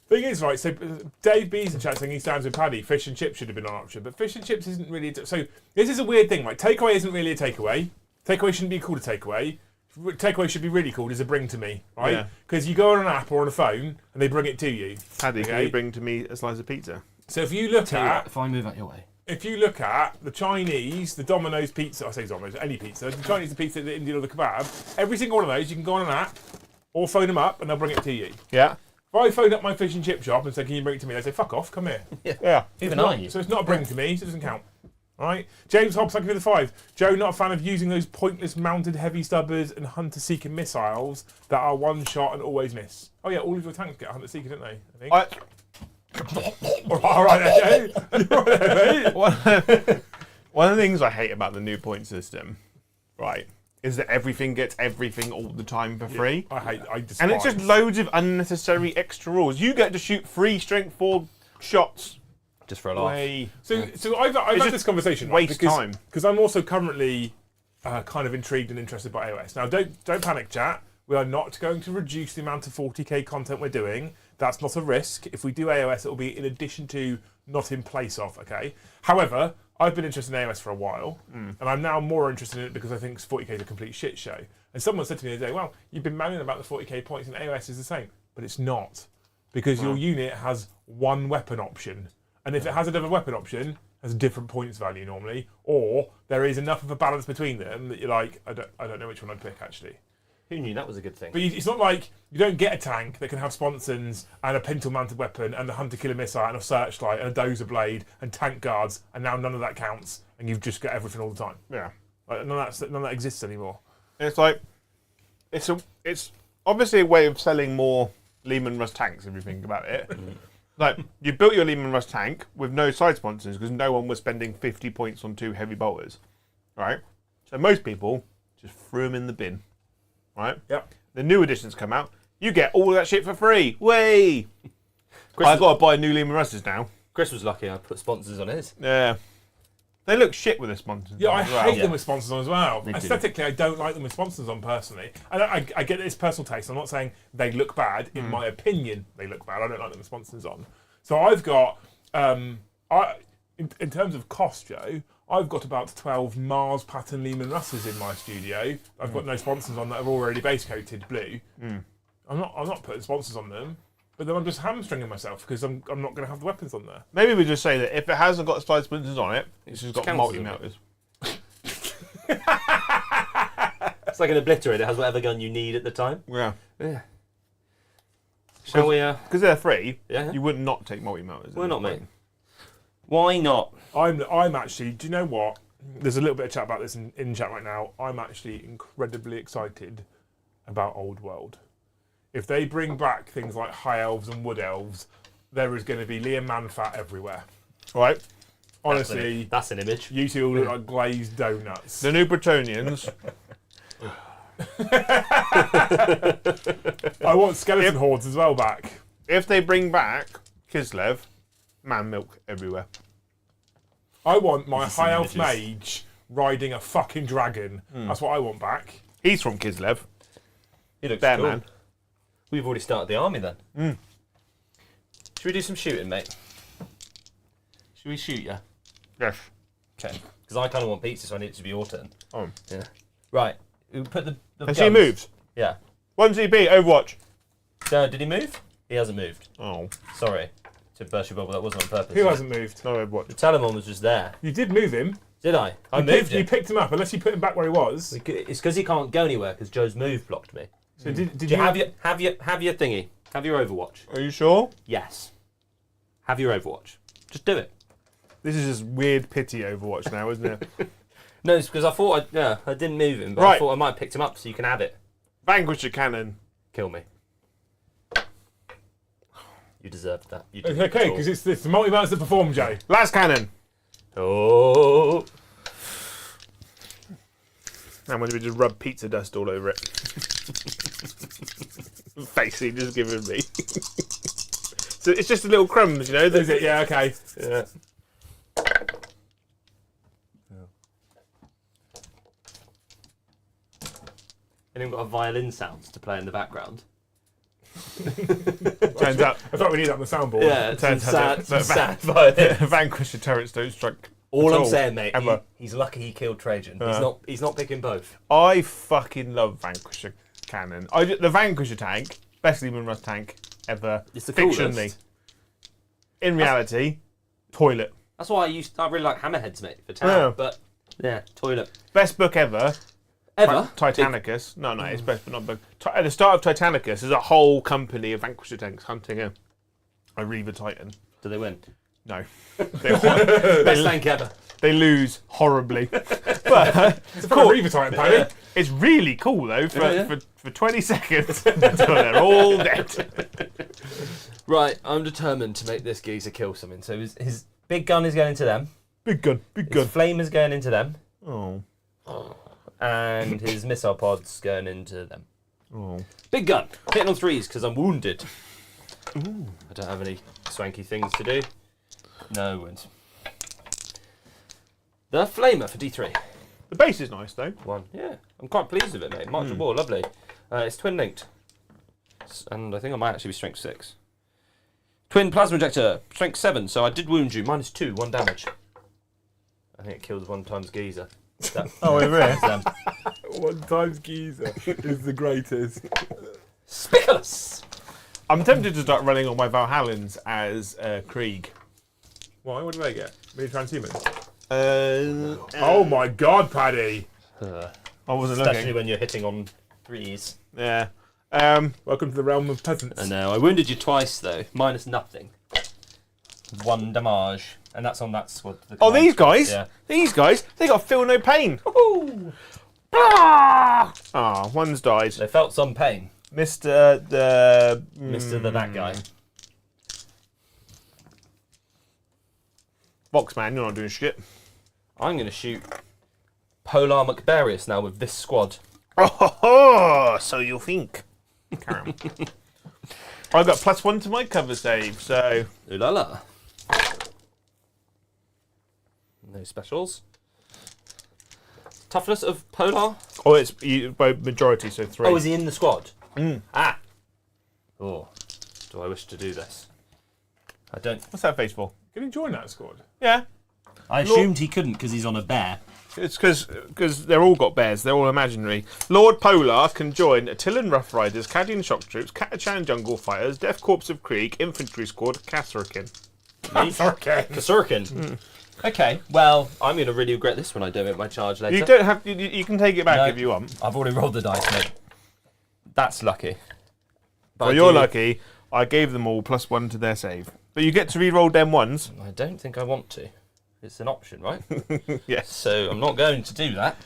Thing is, right, so Dave B's in chat saying he stands with Paddy. Fish and chips should have been an option, but fish and chips isn't really... So this is a weird thing, right? Takeaway isn't really a takeaway. Takeaway shouldn't be called a takeaway. Takeaway should be really called as a bring to me, right? Because you go on an app or on a phone and they bring it to you. Paddy, can you bring to me a slice of pizza? So if you look at... If I move out your way. If you look at the Chinese, the Domino's pizza, I say Domino's, any pizza, the Chinese, the pizza, the Indian or the kebab, every single one of those, you can go on an app or phone them up and they'll bring it to you. Yeah. If I phone up my fish and chip shop and say, can you bring it to me? They say, fuck off, come here. Yeah. Even So it's not a bring to me, so it doesn't count. All right? James Hobbs, thank you for the 5. Joe, not a fan of using those pointless mounted heavy stubbers and hunter-seeker missiles that are one shot and always miss. Oh yeah, all of your tanks get hunter-seeker, don't they? I think. All right, there, Joe. All right there, mate. One of the things I hate about the new point system, right, is that everything gets everything all the time for free. I despise. And it's just loads of unnecessary extra rules. You get to shoot 3 strength 4 shots. Just for a laugh. Way. So I've had this conversation. Waste time. Because I'm also currently kind of intrigued and interested by AOS. Now, don't panic, chat. We are not going to reduce the amount of 40k content we're doing. That's not a risk. If we do AOS, it will be in addition to, not in place of, okay? However, I've been interested in AOS for a while, and I'm now more interested in it because I think 40k is a complete shit show. And someone said to me the other day, well, you've been moaning about the 40k points and AOS is the same. But it's not. Because your unit has one weapon option. And if it has another weapon option, it has a different points value normally, or there is enough of a balance between them that you're like, I don't know which one I'd pick actually. Who knew that was a good thing? But it's not like you don't get a tank that can have sponsons and a pintle mounted weapon and a hunter killer missile and a searchlight and a dozer blade and tank guards, and now none of that counts, and you've just got everything all the time. Yeah. Like, none of that exists anymore. It's like, it's obviously a way of selling more Lehman Russ tanks if you think about it. Like, you built your Lehman Russ tank with no side sponsons because no one was spending 50 points on 2 heavy bolters, right? So most people just threw them in the bin, right? Yep. The new editions come out, you get all of that shit for free. Way! I've got to buy new Lehman Russes now. Chris was lucky I put sponsors on his. Yeah. They look shit with the sponsons. Yeah, on I as well. hate them with sponsors on as well. Me too. Aesthetically, I don't like them with sponsors on personally. And I get this personal taste. I'm not saying they look bad. In my opinion, they look bad. I don't like them with sponsors on. So I've got, in terms of cost, Joe, I've got about 12 Mars pattern Lehman Russes in my studio. I've got no sponsors on that are already base coated blue. I'm not putting sponsors on them. But then I'm just hamstringing myself because I'm not going to have the weapons on there. Maybe we just say that if it hasn't got side splinters on it, it's just got Counts as a multi-melters. It's like an obliterate. It has whatever gun you need at the time. Yeah. Yeah. Shall we? Because they're free, Yeah. you would not take multi-melters. Why not, mate? Why not? I'm actually, do you know what? There's a little bit of chat about this in chat right now. I'm actually incredibly excited about Old World. If they bring back things like High Elves and Wood Elves, there is going to be Liam Manfat everywhere. Right? Honestly, That's an image. you two all look like glazed donuts. The new Bretonians. I want skeleton hordes as well back. If they bring back Kislev, man milk everywhere. I want my Some High Elf images. mage riding a fucking dragon. That's what I want back. He's from Kislev. He looks Bear cool. man. We've already started the army then. Should we do some shooting, mate? Should we shoot you? Yes. Okay. Because I kind of want pizza, so I need it to be your turn. Oh. Yeah. Right. We put the Has guns. he moves? Yeah. 1CB, Overwatch. Did he move? He hasn't moved. Oh. Sorry to burst your bubble. That wasn't on purpose. Who hasn't moved? No Overwatch. The Telemon was just there. You did move him. Did I? I You moved You him. picked him up, unless you put him back where he was. It's because he can't go anywhere because Joe's move blocked me. So did Do you you have your thingy? Have your Overwatch? Are you sure? Yes. Have your Overwatch. Just do it. This is just weird pity Overwatch now, isn't it? No, it's because I thought I didn't move him, but I Right. thought I might have picked him up so you can have it. Vanquish the cannon. Kill me. You deserved that. You Okay, because it's the multi-mounts that perform, Joe. Last cannon. Oh. And when we just rub pizza dust all over it. Basically, just giving me. So it's just a little crumbs, you know. Is it? Yeah, okay. Yeah. And then we've got a violin sounds to play in the background. Turns out, I thought we need that on the soundboard. Yeah, Turns some out sad, that- some sad violin. Vanquisher turrets don't strike. All at I'm saying, mate, ever. he's lucky he killed Trajan. Uh. He's not picking both. I fucking love Vanquisher cannon. The Vanquisher tank, best Lehman Russ tank ever. It's the fictionally. coolest. In reality, toilet. That's why I really like Hammerheads, mate, for town. Yeah. But yeah, toilet. Best book ever. Ever? Titanicus. No, it's best, but not book. At the start of Titanicus, there's a whole company of Vanquisher tanks hunting a Reaver Titan. Do they win? No. Best tank ever. They lose horribly. But It's a fucking Reaver Titan, Paddy. it's really cool though Yeah. for 20 seconds until they're all dead. Right, I'm determined to make this geezer kill something. So his big gun is going into them. Big gun, big His gun. flame is going into them. Oh. And his missile pod's going into them. Oh. Big gun. Hitting on 3s because I'm wounded. Ooh. I don't have any swanky things to do. No wounds. The flamer for D3. The base is nice though. 1. Yeah, I'm quite pleased with it, mate. March of War, lovely. It's twin linked. And I think I might actually be strength 6. Twin plasma ejector, strength 7. So I did wound you. -2, 1 damage. I think it kills 1 times geezer. That, Oh, really? One times geezer is the greatest. Spiculous! I'm tempted to start running all my Valhallans as Krieg. Why? What do they get? Mini transhumans? Oh, my God, Paddy! I wasn't Especially looking. when you're hitting on 3s. Yeah. Welcome to the realm of peasants. I know. I wounded you twice, though. Minus nothing. 1 damage. And that's on that squad. The Oh, command these squad. guys? Yeah. These guys? They got feel no pain. Ah, one's died. They felt some pain. Mr. the... That guy. Boxman, you're not doing shit. I'm going to shoot Polar McBarius now with this squad. Oh, so you think. Carry on. I got +1 to my cover save, so... Ooh la la. No specials. Toughness of Polar. Oh, it's by majority, so 3. Oh, is he in the squad? Mm. Ah. Oh. Do I wish to do this? I don't. What's that face for? Can you join that squad? Yeah. I assumed he couldn't because he's on a bear. It's because they're all got bears. They're all imaginary. Lord Polar can join Attilan Rough Riders, Cadian Shock Troops, Catachan Jungle Fighters, Death Corps of Krieg, Infantry Squad, Kasserkin. Kasurkin. Okay, well, I'm going to really regret this when I don't make my charge later. You don't have. You can take it back No. if you want. I've already rolled the dice, mate. That's lucky. But Well, I you're do- lucky. I gave them all +1 to their save, but you get to re-roll them ones. I don't think I want to. It's an option, right? Yes. So I'm not going to do that.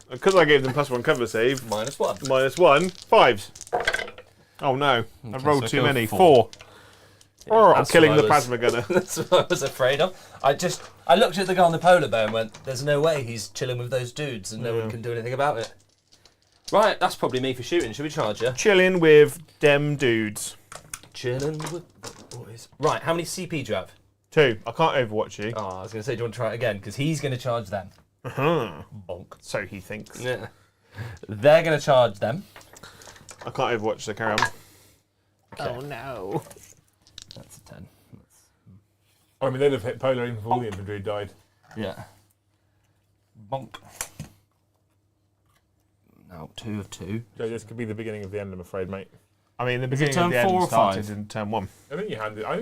Because I gave them +1 cover save. -1. -1, 5s. Oh no! I've rolled so too go many. 4. 4. Oh, I'm that's killing what the I was- plasma gunner. That's what I was afraid of. I looked at the guy on the polar bear and went, there's no way he's chilling with those dudes and no one can do anything about it. Right, that's probably me for shooting. Should we charge you? Chilling with dem dudes. Chilling with the boys. Right, how many CP do you have? 2. I can't overwatch you. Oh, I was going to say, do you want to try it again? Because he's going to charge them. Uh-huh. Bonk. So he thinks. Yeah. They're going to charge them. I can't overwatch, so carry on. Okay. Oh no. That's a 10. I mean, they'd have hit Polar even if all the infantry had died. Yeah. Bonk. Now, 2 of 2. So this could be the beginning of the end, I'm afraid, mate. I mean, the it beginning turn of the end 4 or started 5? in turn 1. I think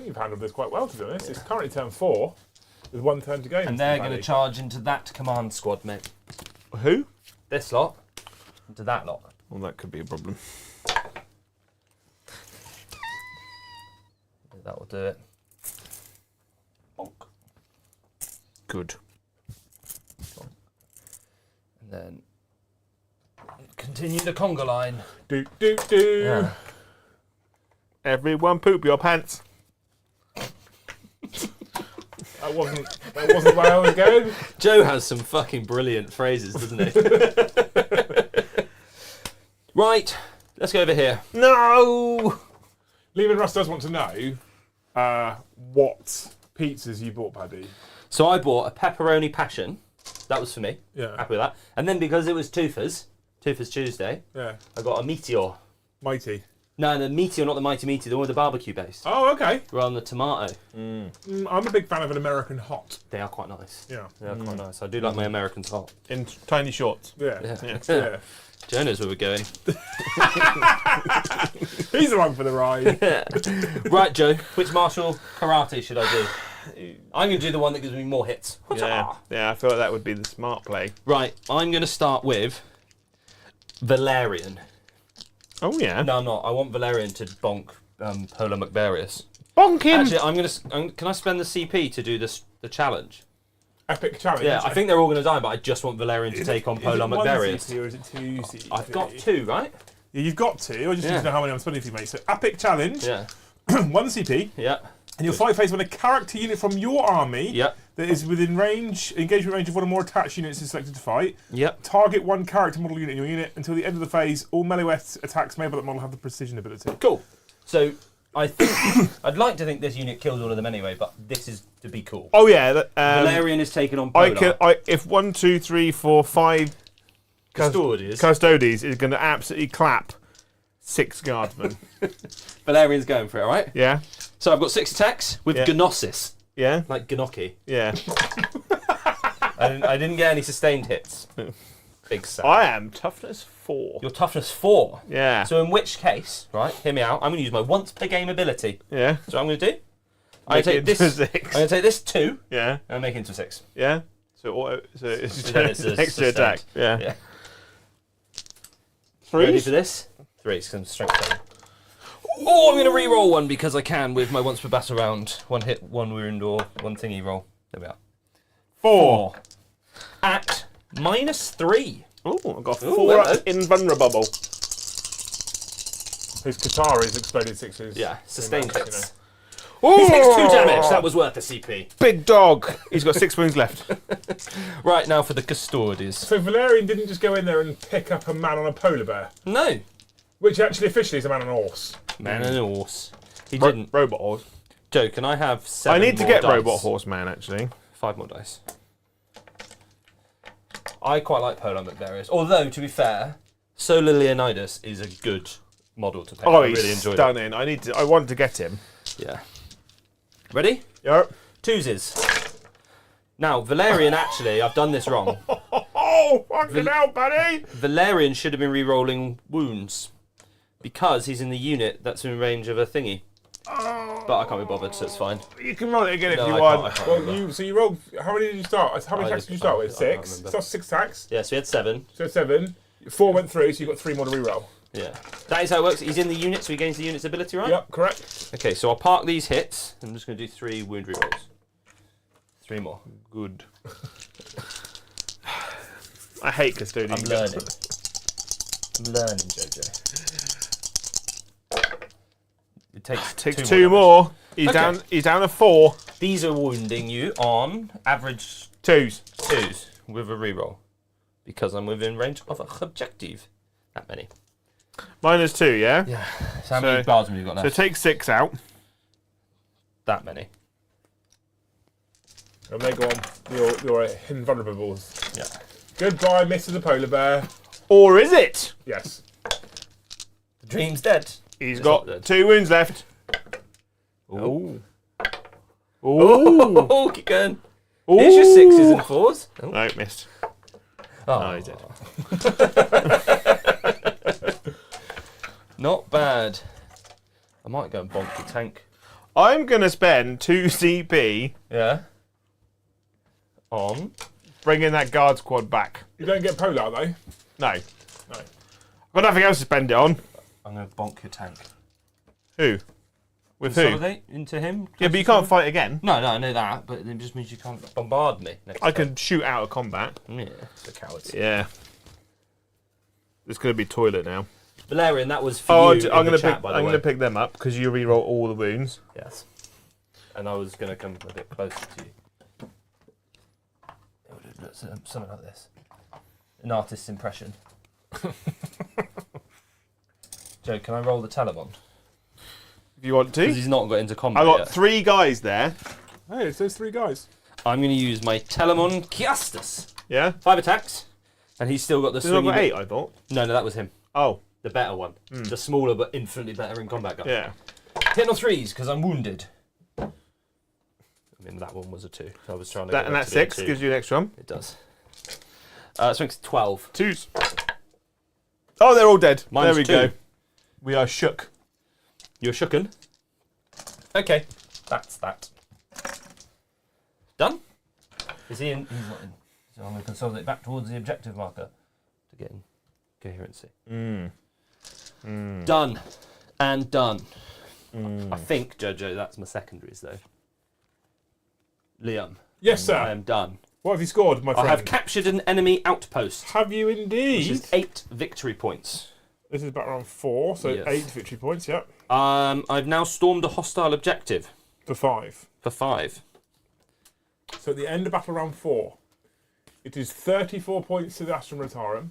you've handled this quite well, to be honest. It's currently turn 4, with 1 turn to go. And they're going to charge into that command squad, mate. Who? This lot. Into that lot. Well, that could be a problem. That will do it. Bonk. Good. And then continue the conga line. Do, do, do. Yeah. Everyone poop your pants. That wasn't where I was going. Joe has some fucking brilliant phrases, doesn't he? Right, let's go over here. No! Liam and Russ does want to know what pizzas you bought, Paddy. So I bought a pepperoni passion. That was for me. Yeah. Happy with that. And then because it was Toothers Tuesday, Yeah. I got a Meteor. Mighty. No, the Meteor, not the Mighty Meteor, the one with the barbecue base. Oh, okay. Rather than the tomato. I'm a big fan of an American hot. They are quite nice. Yeah. They are quite nice. I do like my Americans hot. In tiny shorts. Yeah. Yeah. Yeah. Joe knows where we're going. He's the one for the ride. Right, Joe, which martial karate should I do? I'm going to do the one that gives me more hits. Yeah, I feel like that would be the smart play. Right, I'm going to start with Valerian. Oh, yeah. No, I'm not. I want Valerian to bonk Polar McVarious. Bonk him! Actually, can I spend the CP to do the challenge? Epic challenge. Yeah, I think they're all going to die, but I just want Valerian to take on Polar Is it one McVarious. CP or is it 2 CP? I've got 2, right? Yeah, you've got 2. I just need to know how many I'm spending for you, mate. So, epic challenge, Yeah. 1 CP, Yeah. and you'll fight phase when a character unit from your army Yep. that is within engagement range of one or more attached units is selected to fight. Yep. Target 1 character model unit in your unit until the end of the phase. All melee attacks made by that model have the precision ability. Cool. So I think I'd like to think this unit kills all of them anyway, but this is to be cool. Oh, yeah. Valerian is taken on Polar. If 1, 2, 3, 4, 5 Custodes is going to absolutely clap 6 guardsmen. Valerian's going for it, all right? Yeah? So I've got 6 attacks with Gnosis, Yeah? like Gnocchi. Yeah. I didn't get any sustained hits. Big sad. I am toughness 4. Your toughness 4. Yeah. So in which case, right, hear me out, I'm going to use my once per game ability. Yeah. So what I'm going to do, I'm Make going it to take into this. 6. I'm going to take this 2 Yeah. and make it into 6. Yeah. So it's then it's a extra attack. sustained. Yeah. Yeah. Ready 3? for this? 3, so strength 7. Oh, I'm going to re-roll 1 because I can with my once per battle round. 1 hit, 1 wound, or 1 thingy roll. There we are. 4. At -3. Oh, I've got Ooh, 4 hello. invulnerable. His Qatar is exploded 6s. Yeah, sustained You know. hits. Oh, He takes 2 damage. That was worth the CP. Big dog. He's got 6 wounds left. Right, now for the Custodes. So Valerian didn't just go in there and pick up a man on a polar bear, No. which actually officially is a man on a horse. Man and a horse. He didn't. Robot horse. Joe, can I have 7 I need to more get dice? robot horse man actually. 5 more dice. I quite like Polar McVarious. Although, to be fair, Solar Leonidas is a good model to pick. Oh, I he's really enjoyed stunning. I want to get him. it. Yeah. Ready? Yep. 2s. Now, Valerian, actually, I've done this wrong. Oh, fucking hell, buddy! Valerian should have been re-rolling wounds because he's in the unit that's in range of a thingy. But I can't be bothered, so it's fine. You can roll it again if No, you I want. can't, I can't Well, remember. you rolled. How many did you start? How many attacks did you start with? I can't 6. remember. So 6 attacks. Yeah, so we had 7. So 7. 4 went through, so you got 3 more to reroll. Yeah. That is how it works. He's in the unit, so he gains the unit's ability, right? Yep, correct. Okay, so I'll park these hits. I'm just going to do 3 wound rerolls. 3 more. Good. I hate custodian. I'm learning. I'm learning, Jojo. It takes 2 more. He's Okay. down. He's down to 4. These are wounding you on average 2s. 2s with a reroll because I'm within range of an objective. That many. -2, yeah. Yeah. So how many bars have you got So left? take 6 out. That many. And they go on your invulnerables. Yeah. Goodbye, Mr. the Polar Bear. Or is it? Yes. The dream's dead. He's It's got not dead. 2 wounds left. Ooh. Ooh. Oh, keep going. Here's your 6s and 4s. Oh. No, missed. Oh. No, he did. Not bad. I might go and bonk the tank. I'm going to spend 2 CP Yeah. On. bringing that guard squad back. You don't get Polar, though. No. No. I've got nothing else to spend it on. I'm going to bonk your tank. Who? With who? Consolidate into him? Yeah, but you can't fight again. No, I know that, but it just means you can't bombard me next I time. can shoot out of combat. Yeah, the cowards. Yeah. It's going to be toilet now. Valerian, that was for Oh, you I'm in going the to chat, pick. by the I'm way. going to pick them up because you reroll all the wounds. Yes. And I was going to come a bit closer to you. something like this. An artist's impression. Joe, can I roll the Telemon? If you want to. Because he's not got into combat I got yet. 3 guys there. Hey, it's those 3 guys. I'm going to use my Telemon Custodes. Yeah? 5 attacks. And he's still got the Did I swingy got bit- 8, I thought. No, that was him. Oh. The better one. The smaller but infinitely better in combat guy. Yeah. 10 on 3s because I'm wounded. I mean, that one was a 2. I was trying to. That, and that 6 gives you an extra one. It does. So it's 12. 2s. Oh, they're all dead. Mine's there we 2. go. We are shook. You're shooken. Okay, that's that. Done? Is he in? He's not in. So I'm going to consolidate back towards the objective marker to get in coherency. Done. And done. I think, Jojo, that's my secondaries, though. Liam. Yes, sir. I am done. What have you scored, my I friend? have captured an enemy outpost, Have you which indeed? is 8 victory points. This is about around 4, so Yes. 8 victory points, yep. I've now stormed a hostile objective For 5. for 5. So at the end of battle round 4, it is 34 points to the Astra Militarum,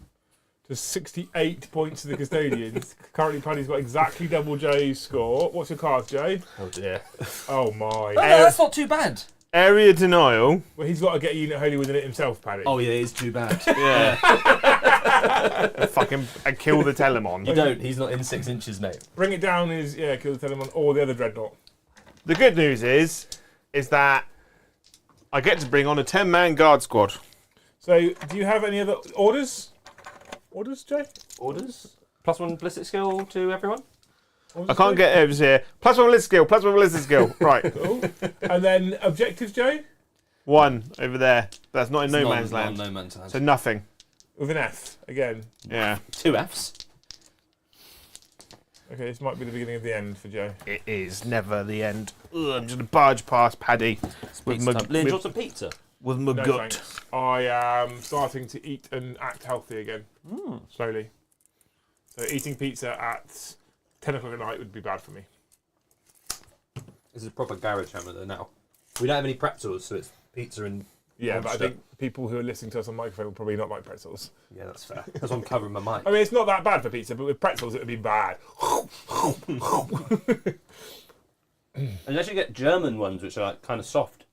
to 68 points to the Custodians. Currently, Paddy's got exactly double Joe's score. What's your card, Joe? Oh dear. Oh my. Oh, no, that's not too bad. Area denial. Well, he's got to get a unit holy within it himself, Paddy. Oh yeah, it is too bad. Yeah. Fucking and kill the Telemon. You don't. He's not in 6 inches, mate. Bring it down is, kill the Telemon or the other Dreadnought. The good news is that I get to bring on a 10-man guard squad. So, do you have any other orders? Orders, Jay? Orders. +1 ballistic skill to everyone. I can't get over here. +1 ballistic skill. +1 ballistic skill. Right. Cool. And then objectives, Joe? 1 over there. That's not in no man's Not land. no man's land. So nothing. With an F again. Yeah. 2 Fs. Okay, this might be the beginning of the end for Joe. It is never the end. Ugh, I'm just gonna barge past Paddy with my, Liam, do you want some pizza? with my No, gut. thanks. I am starting to eat and act healthy again. Slowly. So eating pizza at 10 o'clock at night would be bad for me. This is a proper garage hammer though now. We don't have any pretzels, so it's pizza and Yeah, but I monster. think people who are listening to us on microphone will probably not like pretzels. Yeah, that's fair. That's why I'm covering my mic. I mean, it's not that bad for pizza, but with pretzels it would be bad. Unless you get German ones, which are like kind of soft.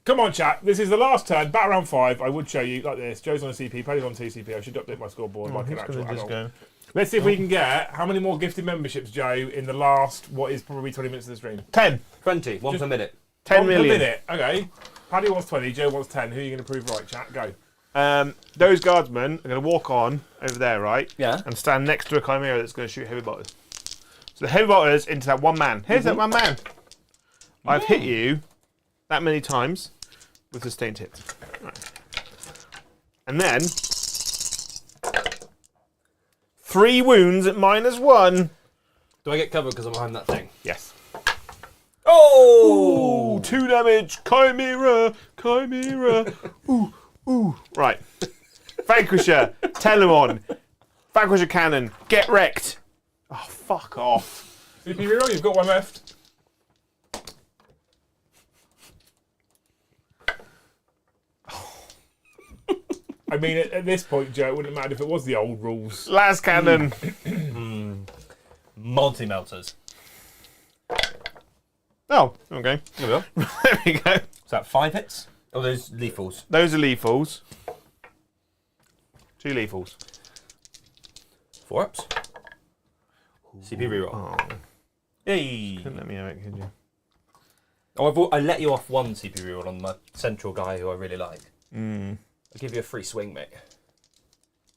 Come on, chat. This is the last turn. Bat round 5. I would show you like this. Joe's on a CP, Paddy's on 2 CP. I should update my scoreboard like an actual adult. Let's see if we can get how many more gifted memberships, Joe, in the last, what is probably 20 minutes of the stream. 10. 20, one per minute. 10 1 per million. minute. Okay. Paddy wants 20, Joe wants 10. Who are you going to prove right, chat? Go. Those guardsmen are going to walk on over there, right? Yeah. And stand next to a chimera that's going to shoot heavy bolters. So the heavy bolters into that one man. Here's that one man. I've hit you that many times with sustained hits. Right. And then 3 wounds at -1. Do I get covered because I'm behind that thing? Yes. Oh! Ooh, 2 damage. Chimera. Chimera. Ooh, ooh. Right. Vanquisher. Telemon. Vanquisher cannon. Get wrecked. Oh, fuck off. CP reroll, you've got 1 left. I mean, at this point, Joe, it wouldn't matter if it was the old rules. Las cannon. Multi-melters. Oh, okay. There we go. There we go. Is that 5 hits? Oh, those lethals. Those are lethals. 2 lethals. 4 ups. CP reroll. Oh, Hey! couldn't let me have it, could you? Oh, I let you off 1 CP reroll on my central guy who I really like. I'll give you a free swing, mate.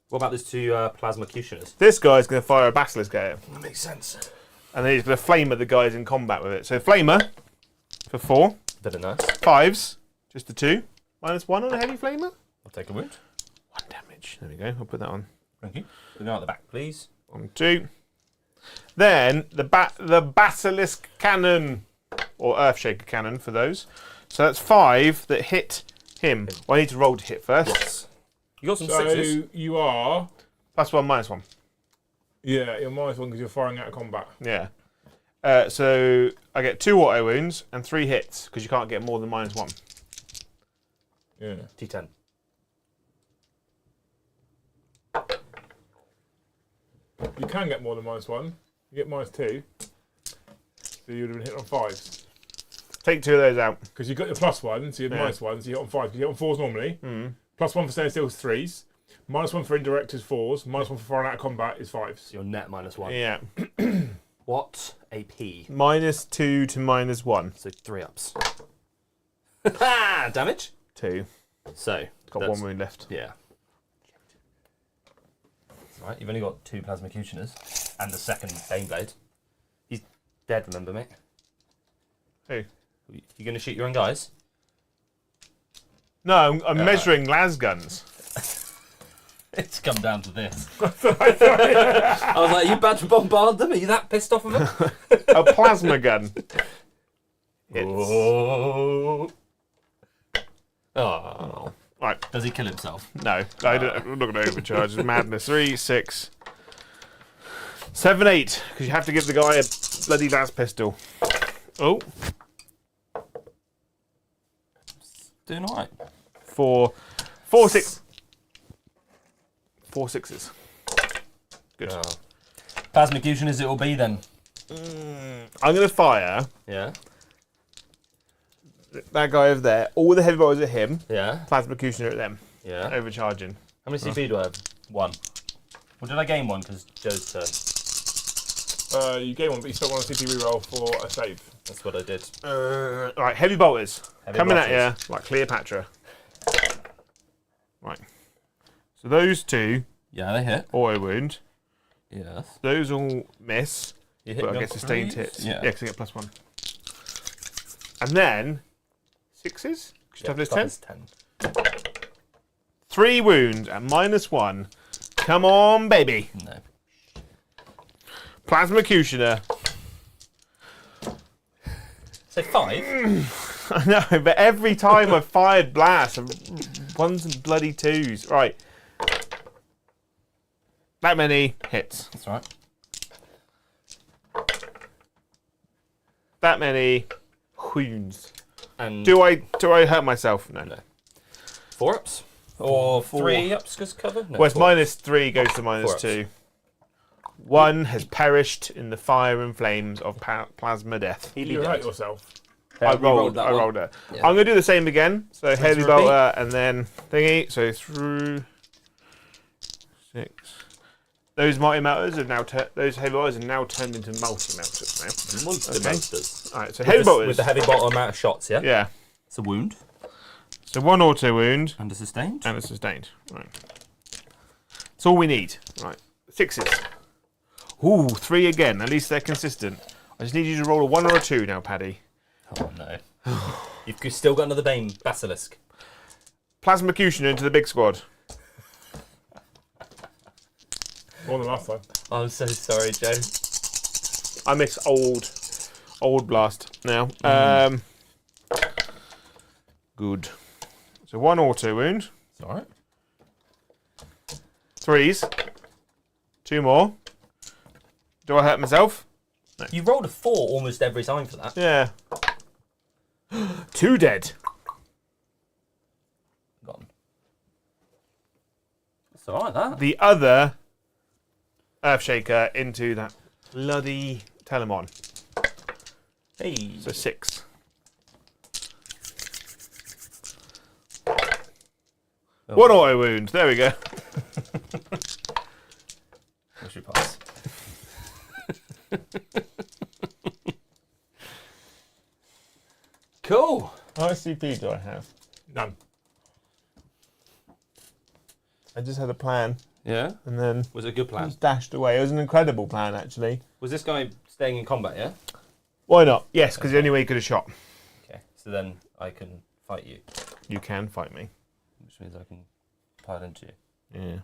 What about those 2 plasma cutioners? This guy's going to fire a basilisk at it. That makes sense. And then he's going to flamer the guys in combat with it. So flamer for 4. Bit of nice. 5s, just a 2. -1 on a heavy flamer. I'll take a wound. 1 damage. There we go. I'll put that on. Thank you. Go out the back, please. 1, 2. Then the basilisk cannon, or earthshaker cannon for those. So that's 5 that hit him. Well, I need to roll to hit first. Yes. You got some So 6s. you are... +1, -1. Yeah, you're -1 because you're firing out of combat. Yeah. So I get 2 auto wounds and 3 hits because you can't get more than -1. Yeah. T10. You can get more than -1. You get -2. So you would have been hit on 5s. Take 2 of those out. Because you got your +1, so you had Yeah. -1, so you hit on 5. You hit on 4s normally. +1 for staying still is 3s. -1 for indirect is 4s. -1 for foreign out of combat is 5s. So your net -1. Yeah. What a P. -2 to -1. So 3 ups. Damage? 2. So. Got that's- 1 wound left. Yeah. That's right, you've only got 2 Plasmacutioners and the second Baneblade. He's dead, remember, mate? Who? You going to shoot your own guys? No, I'm measuring las guns. It's come down to this. I was like, are you about to bombard them? Are you that pissed off of them? A plasma gun. Oh. Oh. Right. Does he kill himself? No, I'm not going to overcharge. It's madness. 3, 6, 7, 8. Because you have to give the guy a bloody las pistol. Oh. Doing alright. 4, 6. 4 6s. Good. Plasmacutioners it will be then. I'm going to fire Yeah. that guy over there. All the heavy bolters at him. Yeah. Plasmacutioner at them. Yeah. Overcharging. How many CP do I have? 1. Or did I gain 1 because Joe's turn? You gain 1, but you still want a CP reroll for a save. That's what I did. Right, heavy bolters. Heavy Coming bolters. at you like Cleopatra. Right. So those 2, Yeah, they hit. auto wound. Yes. Those all miss. You hit But me I on get sustained 3s? hits. Yeah. because I get +1. And then 6s? Because toughness 10. Toughness 10. 3 wounds at -1. Come on, baby. No. Plasmacutioner. So 5? I know, but every time I've fired blasts, 1s and bloody 2s. Right. That many hits. That's right. That many wounds. And Do I hurt myself? No. No. 4 ups? Or 3 ups because cover? No, Well, it's 4. -3 goes to ups. -2. 1 has perished in the fire and flames of plasma death. He'd be You hurt dead. yourself. I you rolled that I one. rolled it. Yeah. I'm going to do the same again. So heavy repeat. bolter and then thingy. So through 6. Those mighty melters have now those heavy bolters are now turned into multi melters now. Monster Okay. monsters. All right, so heavy With bolters. the heavy bottle amount of shots, yeah? Yeah. It's a wound. So 1 auto wound And a sustained. and a sustained. Right. That's all we need. Right. 6s. Ooh, 3 again. At least they're consistent. I just need you to roll a 1 or a 2 now, Paddy. Oh no. You've still got another Bane Basilisk. Plasmacutioner into the big squad. More than last time. I'm so sorry, Joe. I miss old blast now. Good. So 1 auto wound. It's alright. 3s. 2 more. Do I hurt myself? You rolled a 4 almost every time for that. Yeah. 2 dead. Gone. It's alright, that. The other Earthshaker into that bloody Telemon. Hey. So 6. Oh. 1 auto wound. There we go. What's your pass? Cool. How much CP do I have? None. I just had a plan Yeah. and then Was it a good it plan? was dashed away. It was an incredible plan, actually. Was this guy staying in combat, yeah? Why not? Yes, because the only way you could have shot. Okay. So then I can fight you, You can fight me. which means I can pile into you. Yeah.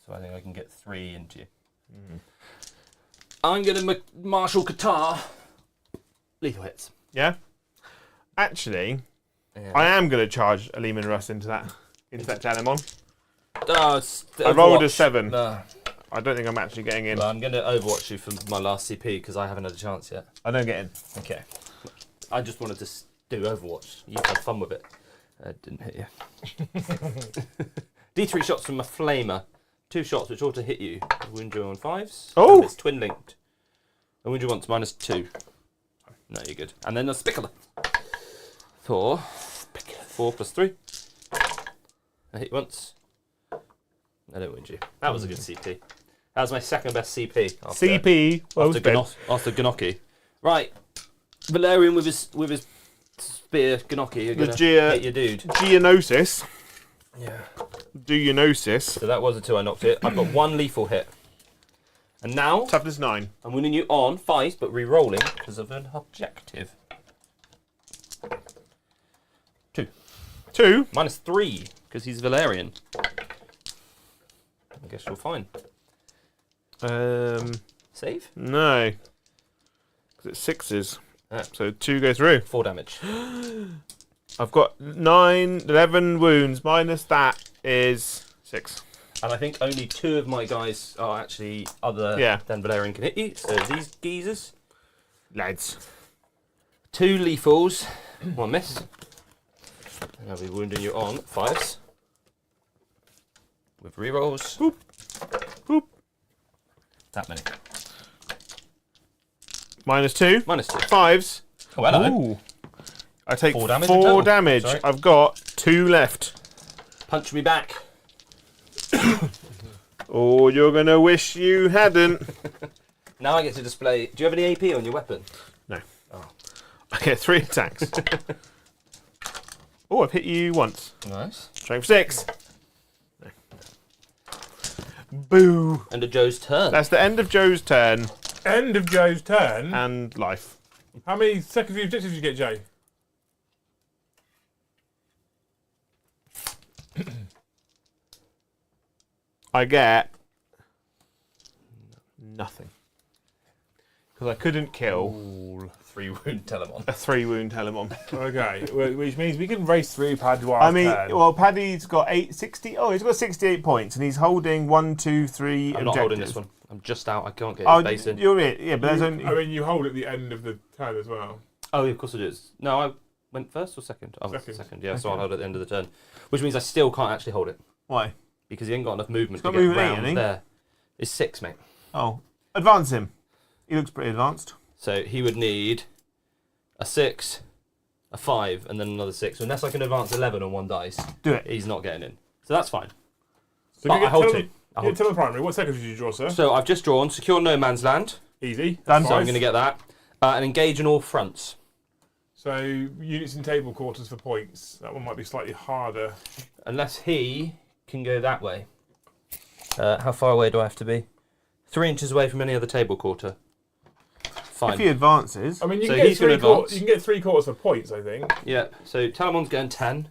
So I think I can get 3 into you. I'm going to Marshall Qatar. Lethal hits. Yeah? Actually, Yeah. I am going to charge a Lehman Russ into that Telemon. I I rolled a 7. No. I don't think I'm actually getting in. Well, I'm going to Overwatch you for my last CP because I haven't had a chance yet. I don't get in. Okay. I just wanted to do Overwatch. You've had fun with it. Didn't hit you. D3 shots from a flamer 2 shots which ought to hit you. Wound you on 5s. Oh! And it's twin linked. And wound you once -2. No, you're good. And then a spicular. 4 + 3. I hit you once. I don't wound you. That was a good CP. That was my second best CP. CP. After Gnocchi. Right. Valerian with his spear Gnocchi. You're gonna hit your dude. Geonosis. Yeah. Geonosis. So that was a 2 I knocked it. I've got 1 lethal hit. And now Toughness 9. I'm winning you on 5s, but re-rolling because of an objective. 2. 2. -3 because he's Valerian. I guess you're fine. Save? No. Because it's 6s. Ah. So 2 go through. 4 damage. I've got 11 wounds. Minus that is 6. And I think only 2 of my guys are actually other than Valerian can hit you. So these geezers. Lads. 2 lethals. 1 miss. And I'll be wounding you on 5s. With rerolls. Boop. Boop. That many. -2. -2. 5s. Oh, hello. Ooh. I take 4 damage 4 in total. damage. Sorry. I've got 2 left. Punch me back. Oh, you're going to wish you hadn't. Now I get to display. Do you have any AP on your weapon? No. Oh. I get 3 attacks. Oh, I've hit you once. Nice. Strength 6. No. Boo. End of Joe's turn. That's the end of Joe's turn End of Joe's turn. and life. How many secondary objectives did you get, Joe? I get nothing. Because I couldn't kill 3 wound Telemon. a 3 wound Telemon. Okay, which means we can race through Padua. I mean, well, Paddy's got 860. Oh, he's got 68 points, and he's holding 1, 2, 3 I'm objectives. not holding this one. I'm just out. I can't get Oh, his base in. you're it. Yeah, but there's only. I mean, you hold at the end of the turn as well. Oh, of course it is. No, I went first or second? Oh, Second. second. Yeah, so I'll hold it at the end of the turn. Which means I still can't actually hold it. Why? Because he ain't got enough movement He's to got get movement 8, round hasn't he? there. It's 6, mate. Oh, advance him. He looks pretty advanced. So he would need a 6, a 5, and then another 6. So unless I can advance 11 on 1 dice, Do it. he's not getting in. So that's fine. So But I hold 2. You get Tele primary. What secondary did you draw, sir? So I've just drawn Secure No Man's Land. Easy. Done. That's So I'm fine. going to get that. And engage on all fronts. So units in table quarters for points. That one might be slightly harder. Unless he can go that way. How far away do I have to be? 3 inches away from any other table quarter. Fine. If he advances. I mean, you So can he's get gonna advance. you can get 3 quarters for points, I think. Yeah, so Talamon's getting 10.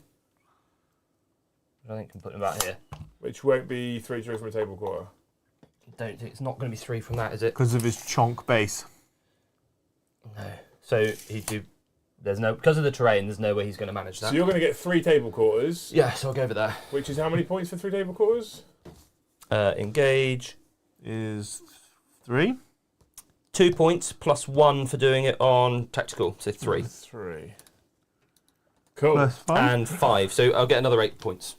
I think I can put him about here. Which won't be 3 through from a table quarter. Don't think it's not going to be 3 from that, is it? Because of his chonk base. No. So he'd do. There's no because of the terrain. There's no way he's going to manage that. So you're going to get 3 table quarters, Yeah, so I'll go over there. which is how many points for 3 table quarters? Engage. Is 3. 2 points plus 1 for doing it on tactical, so 3. 3. Cool. Plus 5. And 5, so I'll get another 8 points.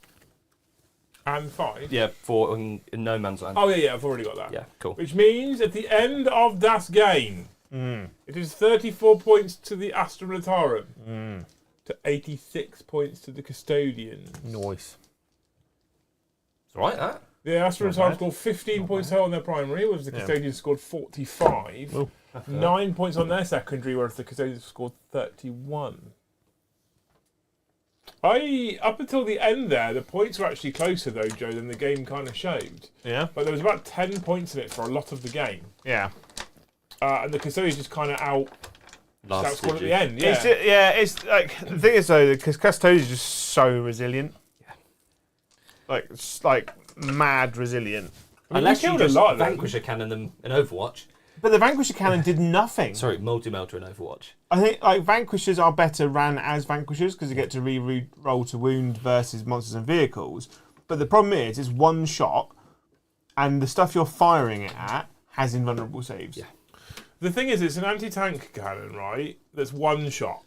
And 5. Yeah, for in No Man's Land. Oh yeah, I've already got that. Yeah, cool. Which means at the end of das game, it is 34 points to the Astra Militarum, to 86 points to the Custodians. Nice. It's alright, that. The Astra Not Militarum bad. scored 15 points on their primary, whereas the Yeah. Custodians scored 45. Oh. 9 points on their secondary, whereas the Custodians scored 31. Up until the end there, the points were actually closer though, Joe, than the game kind of showed. Yeah. But there was about 10 points in it for a lot of the game. Yeah. And the Custodians just kind of Last outscored at the end. Yeah. It's like the thing is though, because Custodes is just so resilient. Yeah. Like it's like mad resilient. I mean, Unless we you killed a just lot of them. Vanquisher Cannon them in Overwatch. But the Vanquisher cannon did nothing. Sorry, Multi-Melter in Overwatch. I think like Vanquishers are better ran as Vanquishers because you get to re-roll to wound versus monsters and vehicles. But the problem is, it's one shot, and the stuff you're firing it at has invulnerable saves. Yeah. The thing is, it's an anti-tank cannon, right? That's one shot.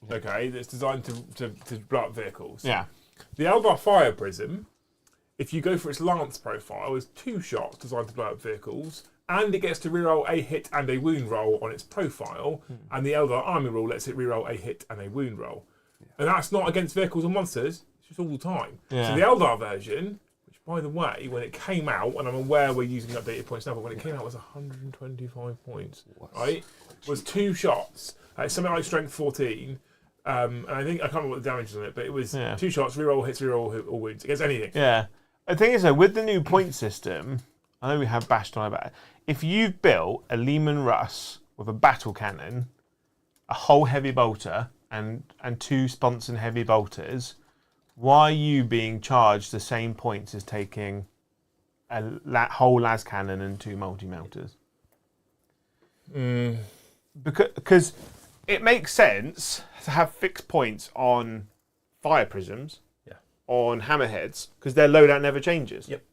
Okay, that's designed to blow up vehicles. Yeah. The Algar Fire Prism if you go for its lance profile, it's 2 shots designed to blow up vehicles, and it gets to reroll a hit and a wound roll on its profile, and the Eldar Army rule lets it reroll a hit and a wound roll. And that's not against vehicles or monsters, it's just all the time. Yeah. So the Eldar version, which by the way, when it came out, and I'm aware we're using updated points now, but when it came out it was 125 points, right? Was 2 shots, something like strength 14, and I can't remember what the damage is on it, but it was 2 shots, reroll hits, reroll all wounds, against anything. Yeah. The thing is, though, with the new point system, I know we have bashed on about it. If you've built a Lehman Russ with a battle cannon, a whole heavy bolter, and 2 sponson heavy bolters, why are you being charged the same points as taking a whole las cannon and 2 multi-melters? Because it makes sense to have fixed points on fire prisms, on hammerheads, because their loadout never changes. Yep.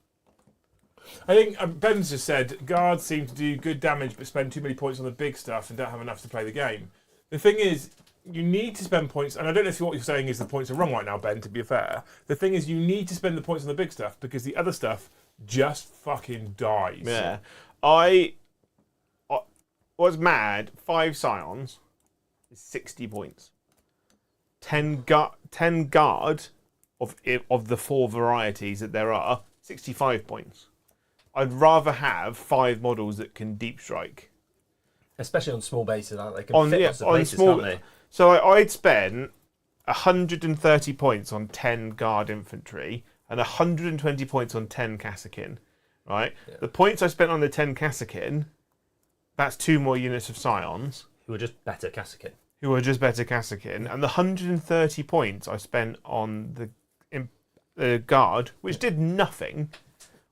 I think Ben's just said guards seem to do good damage but spend too many points on the big stuff and don't have enough to play the game. The thing is, you need to spend points, and I don't know if what you're saying is the points are wrong right now, Ben, to be fair. The thing is, you need to spend the points on the big stuff because the other stuff just fucking dies. Yeah. I was mad. 5 Scions is 60 points. 10 guard of the 4 varieties that there are, 65 points. I'd rather have 5 models that can deep strike. Especially on small bases, aren't they? They can fit lots of bases, small, can't they? So I'd spend 130 points on 10 guard infantry and 120 points on 10 Kassakin, right? Yeah. The points I spent on the 10 Kassakin, that's 2 more units of Scions. Who are just better Kassakin. And the 130 points I spent on the guard, which did nothing,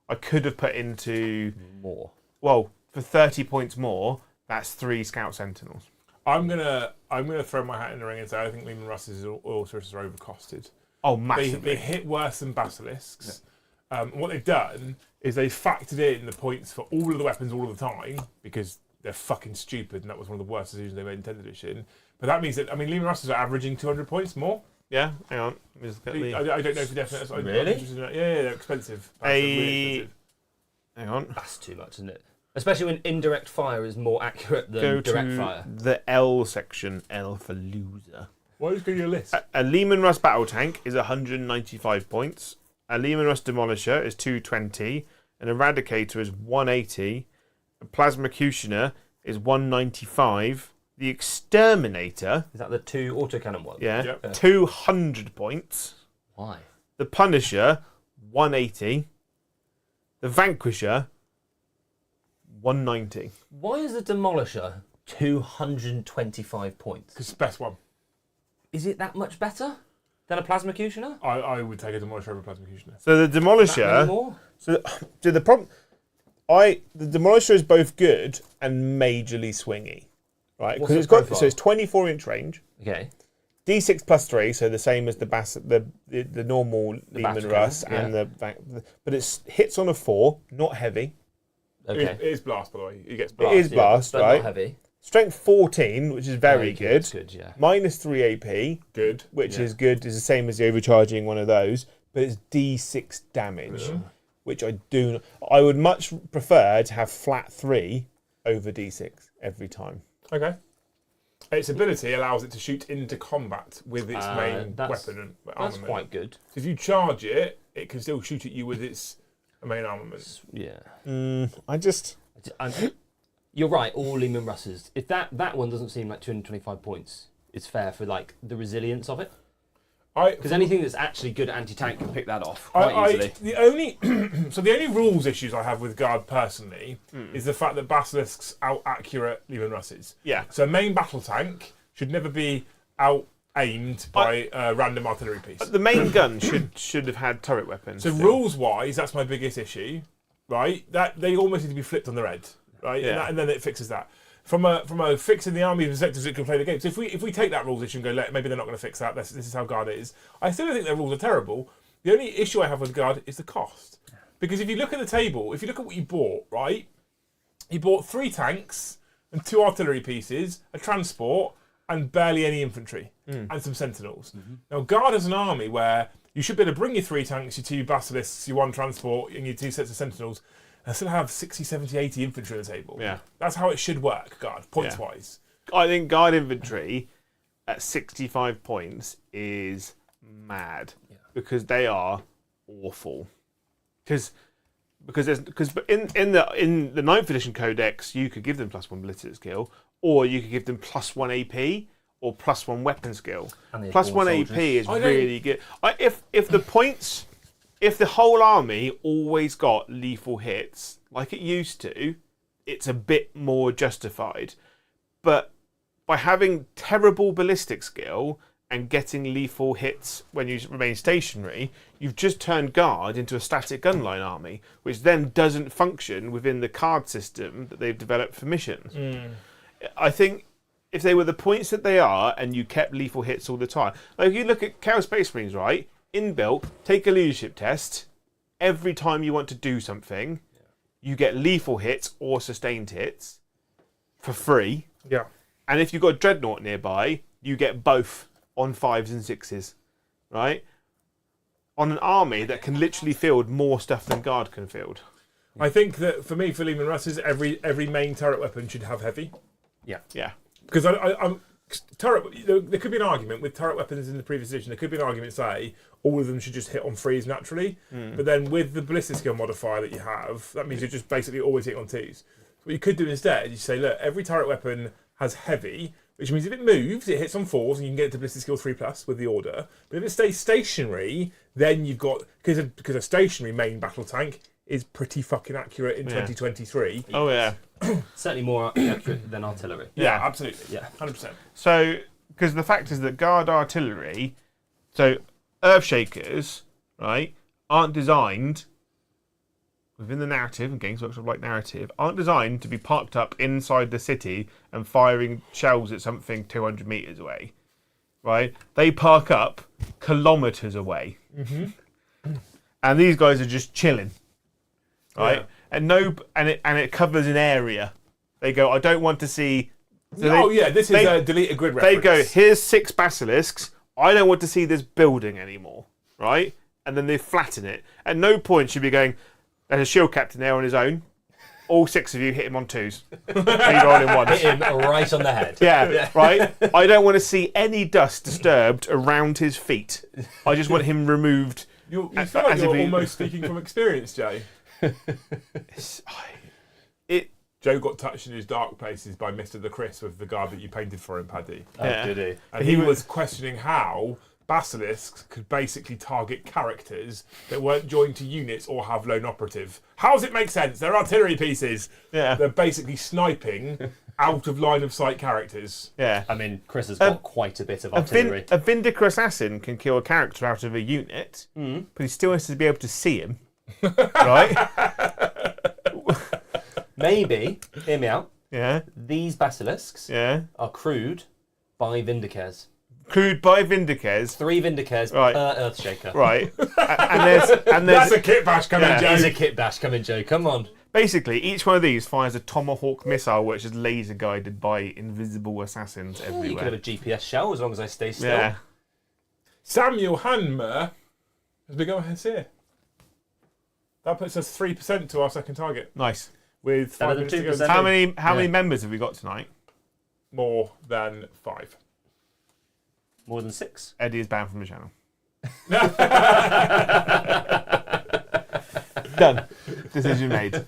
I could have put into... More. Well, for 30 points more, that's 3 Scout Sentinels. I'm gonna throw my hat in the ring and say I think Lehman Russes all sorts are overcosted. Oh, massively. They hit worse than Basilisks. Yeah. What they've done is they factored in the points for all of the weapons all of the time because they're fucking stupid, and that was one of the worst decisions they made in 10th edition. But that means that Lehman Russes are averaging 200 points more. Yeah, hang on. I don't know for definite. Really? Yeah, they're expensive. Really expensive. Hang on. That's too much, isn't it? Especially when indirect fire is more accurate than direct fire. The L section, L for loser. Why is going your list? A Lehman Russ battle tank is 195 points. A Lehman Russ Demolisher is 220. An Eradicator is 180. A Plasmacutioner is 195. The Exterminator... Is that the 2 autocannon ones? Yeah. Yep. 200 points. Why? The Punisher, 180. The Vanquisher, 190. Why is the Demolisher 225 points? Because it's the best one. Is it that much better than a Plasmacutioner? I would take a Demolisher over a Plasmacutioner. So the Demolisher... That many more? So the problem... The Demolisher is both good and majorly swingy. Right? Because it's got... So it's 24-inch range. Okay. D6 plus 3, so the same as the normal Lehman Russ, and but it hits on a 4, not heavy. Okay. It is blast, by the way. It gets blast. It is blast, but right? Not heavy. Strength 14, which is very good. It's good, yeah. Minus 3 AP, Good. which is good. Is the same as the overcharging one of those, but it's D6 damage, which I do not. I would much prefer to have flat 3 over D6 every time. Okay. Its ability allows it to shoot into combat with its main weapon and armament. That's quite good. So if you charge it, it can still shoot at you with its main armament. Yeah. You're right, all Lehman Russes. If that one doesn't seem like 225 points, it's fair for like the resilience of it. Because anything that's actually good at anti-tank can pick that off quite easily. The only rules issues I have with Guard personally is the fact that Basilisks out-accurate Lehman Russes. Yeah. So a main battle tank should never be out-aimed by a random artillery piece. The main gun should have had turret weapons. So rules-wise, that's my biggest issue, right? That they almost need to be flipped on their head, right? Yeah. And then it fixes that. From a fixing the army perspective, it can play the game. So if we take that rules issue and go, maybe they're not going to fix that. This is how Guard is. I still don't think their rules are terrible. The only issue I have with Guard is the cost. Because if you look at the table, if you look at what you bought, right? You bought 3 tanks and 2 artillery pieces, a transport, and barely any infantry and some sentinels. Now Guard has an army where you should be able to bring your 3 tanks, your 2 basilisks, your 1 transport, and your 2 sets of sentinels, and still have 60, 70, 80 infantry on the table. Yeah. That's how it should work, guard, points-wise. I think guard infantry at 65 points is mad because they are awful. Because in the 9th edition codex, you could give them +1 ballistic skill, or you could give them +1 AP or +1 weapon skill. +1 AP is really good. If the whole army always got lethal hits like it used to, it's a bit more justified. But by having terrible ballistic skill and getting lethal hits when you remain stationary, you've just turned guard into a static gunline army, which then doesn't function within the card system that they've developed for missions. I think if they were the points that they are and you kept lethal hits all the time, like if you look at Chaos Space Marines, right? Inbuilt, take a leadership test. Every time you want to do something, you get lethal hits or sustained hits for free. Yeah. And if you've got a Dreadnought nearby, you get both on 5s and 6s, right? On an army that can literally field more stuff than Guard can field. I think that for me, for Lehman Russes, every main turret weapon should have heavy. Yeah. Yeah. Because I'm turret. There could be an argument with turret weapons in the previous edition. There could be an argument say all of them should just hit on 3s naturally, but then with the ballistic skill modifier that you have, that means you're just basically always hitting on 2s. So what you could do instead, you say, look, every turret weapon has heavy, which means if it moves, it hits on 4s, and you can get it to ballistic skill 3+ with the order. But if it stays stationary, then you've got because a stationary main battle tank is pretty fucking accurate in 2023. Oh yeah. Certainly more accurate than artillery. Yeah, absolutely. Yeah, 100%. So, because the fact is that Guard artillery, so Earthshakers, right, aren't designed within the narrative, and Games Workshop like narrative, aren't designed to be parked up inside the city and firing shells at something 200 metres away, right? They park up kilometres away. And these guys are just chilling, right? Yeah. And it covers an area. They go, I don't want to see... So this is a deleted grid reference. They go, here's 6 basilisks. I don't want to see this building anymore, right? And then they flatten it. At no point should be going, there's a shield captain there on his own. All 6 of you hit him on 2s. He rolled in 1s. Hit him right on the head. Yeah, right? I don't want to see any dust disturbed around his feet. I just want him removed. You feel like you're almost speaking from experience, Jay. Joe got touched in his dark places by Mr. the Chris with the guard that you painted for him, Paddy. Oh, did he? And he was questioning how basilisks could basically target characters that weren't joined to units or have lone operative. How does it make sense? They're artillery pieces. Yeah. They're basically sniping out of line of sight characters. Yeah. I mean, Chris has got quite a bit of artillery. A Vindicar assassin can kill a character out of a unit, but he still has to be able to see him. Right? Maybe, hear me out, Yeah. these basilisks Yeah. are crewed by Vindicars. Crewed by Vindicars. 3 Vindicars Right. per Earthshaker. Right. and That's there's a kit bash coming, Yeah. Joe. Here's a kit bash coming, Joe. Come on. basically each one of these fires a Tomahawk missile which is laser guided by invisible assassins everywhere. You could have a GPS shell as long as I stay still. Yeah. Samuel Hanmer has been going here. That puts us 3% to our second target. Nice. With 5 Better than minutes to go. 2%. How many members have we got tonight? More than 5. More than 6. Eddie is banned from the channel. Done. Decision made.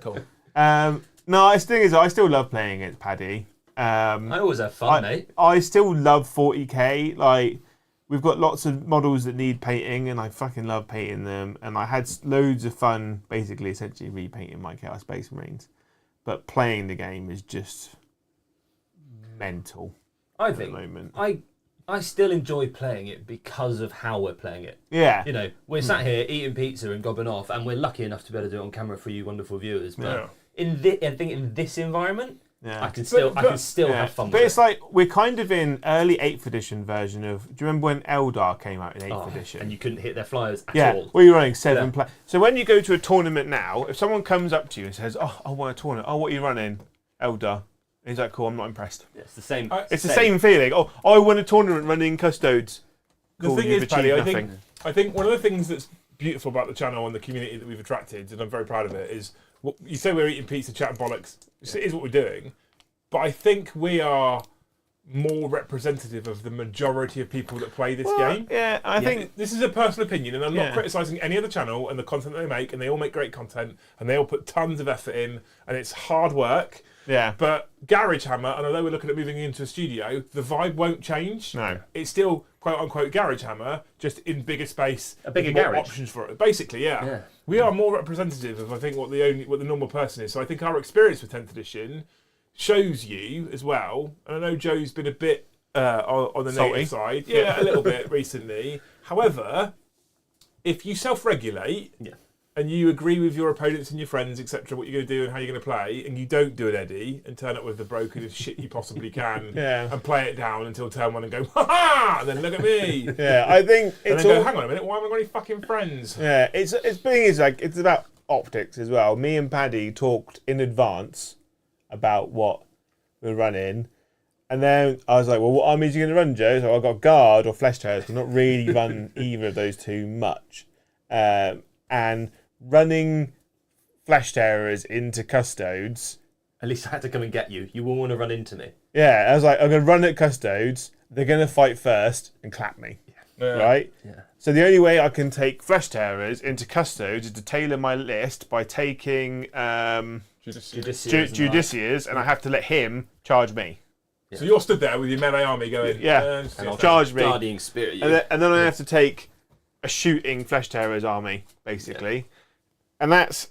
Cool. No, the thing is, I still love playing against Paddy. I always have fun, mate. I still love 40k. Like, we've got lots of models that need painting, and I fucking love painting them. And I had loads of fun, basically, essentially repainting my Chaos Space Marines. But playing the game is just mental. I at think the moment. I still enjoy playing it because of how we're playing it. Yeah. You know, we're sat here eating pizza and gobbing off, and we're lucky enough to be able to do it on camera for you wonderful viewers. But I think in this environment, Yeah. I can still have fun But with it's like we're kind of in early 8th edition version of. Do you remember when Eldar came out in 8th edition? And you couldn't hit their flyers at Yeah, all. well, you're running 7 Yeah. players. So when you go to a tournament now, if someone comes up to you and says, "Oh, I want a tournament. Oh, what are you running, Eldar?" And he's like, "Cool, I'm not impressed." It's the same. It's the same feeling. Oh, I won a tournament running Custodes. cool, thing you've is, Paddy, achieved nothing. I think one of the things that's beautiful about the channel and the community that we've attracted, and I'm very proud of it, is what you say we're eating pizza, chatting bollocks. It is what we're doing, but I think we are more representative of the majority of people that play this game. Yeah, I think this is a personal opinion, and I'm not criticising any other channel and the content they make, and they all make great content, and they all put tons of effort in, and it's hard work. Yeah. But Garage Hammer, and although we're looking at moving into a studio, the vibe won't change. No. It's still quote unquote Garage Hammer, just in bigger space, A bigger with more garage. options for it. Basically, yeah. We are more representative of I think what the normal person is. So I think our experience with 10th edition shows you as well. And I know Joe's been a bit on the Salty. negative side, yeah, a little bit recently. However, if you self-regulate. Yeah. And you agree with your opponents and your friends, etc., what you're going to do and how you're going to play, and you don't do an Eddie and turn up with the brokenest shit you possibly can, and play it down until turn one and go, ha ha, and then look at me. Yeah, I think And it's then all. go, hang on a minute, why haven't I got any fucking friends? Yeah, it's being is like it's about optics as well. Me and Paddy talked in advance about what we're running, and then I was like, "Well, what armies are you going to run, Joe?" So I got guard or flesh tears. We've not really run either of those two much, and running flesh terrors into custodes. At least I had to come and get you. You will want to run into me. Yeah, I was like, I'm going to run at custodes. They're going to fight first and clap me, right? Yeah. So the only way I can take flesh terrors into custodes is to tailor my list by taking Judicious, and I have to let him charge me. So you're stood there with your melee army going, Yeah, charge me. Guardian spirit you. And then I have to take a shooting flesh terrors army, basically. And that's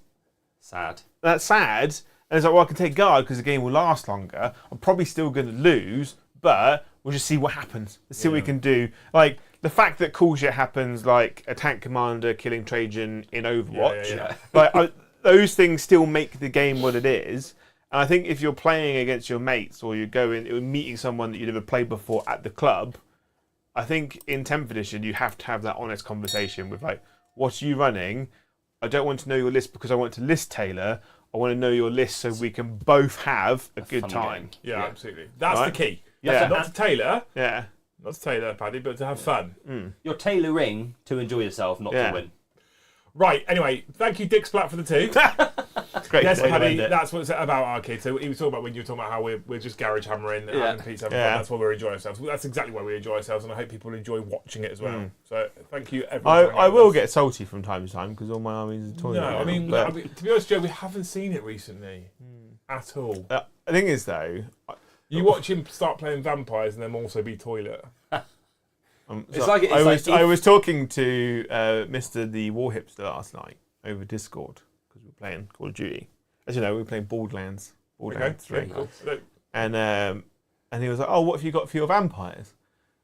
Sad. sad. And it's like, well, I can take guard because the game will last longer. I'm probably still going to lose, but we'll just see what happens. Let's see what we can do. Like, the fact that cool shit happens, like a tank commander killing Trajan in Overwatch, like, those things still make the game what it is. And I think if you're playing against your mates or you're meeting someone that you've never played before at the club, I think in 10th edition you have to have that honest conversation with, like, what are you running? I don't want to know your list because I want to list tailor. I want to know your list so we can both have a good time. Yeah, absolutely. That's the key. Yeah. Not to tailor. Yeah. Not to tailor, Paddy, but to have fun. You're tailoring to enjoy yourself, not to win. Right, anyway, thank you, Dick Splat, for the two. It's great. Yes, Way to Paddy, end it. that's what it's about our kids. So he was talking about when you were talking about how we're just garage hammering and having pizza. That's why we're enjoying ourselves. That's exactly why we enjoy ourselves, and I hope people enjoy watching it as well. So thank you, everyone. I will get salty from time to time because all my armies are toilet. No, I mean, to be honest, Joe, we haven't seen it recently at all. The thing is, though, You watch him start playing vampires and then also be toilet. I was talking to Mr. the War Hipster last night over Discord because we were playing Call of Duty. As you know, we were playing Borderlands 3. Cool. And he was like, "Oh, what have you got for your vampires?"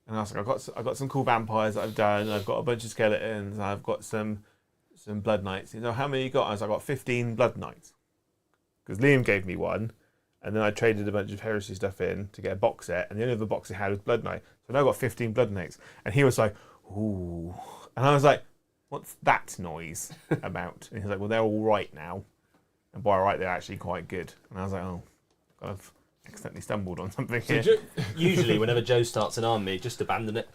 And I was like, "I've got some cool vampires that I've done. I've got a bunch of skeletons. And I've got some blood knights." He's like, "How many you got?" I was like, "I got 15 blood knights." Because Liam gave me one, and then I traded a bunch of heresy stuff in to get a box set, and the only other box he had was blood knight. So now I've got 15 blood knights. And he was like, "Ooh," and I was like, "What's that noise about?" And he's like, "Well, they're all right now, and by right, they're actually quite good." And I was like, "Oh, I've accidentally stumbled on something here." Usually, whenever Joe starts an army, just abandon it.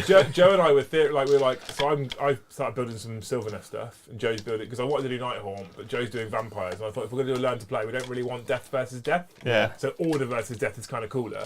So Joe and I were I started building some Sylvaneth stuff, and Joe's building because I wanted to do Nighthaunt, but Joe's doing vampires, and I thought if we're going to do a learn to play, we don't really want death versus death. Yeah. So order versus death is kind of cooler.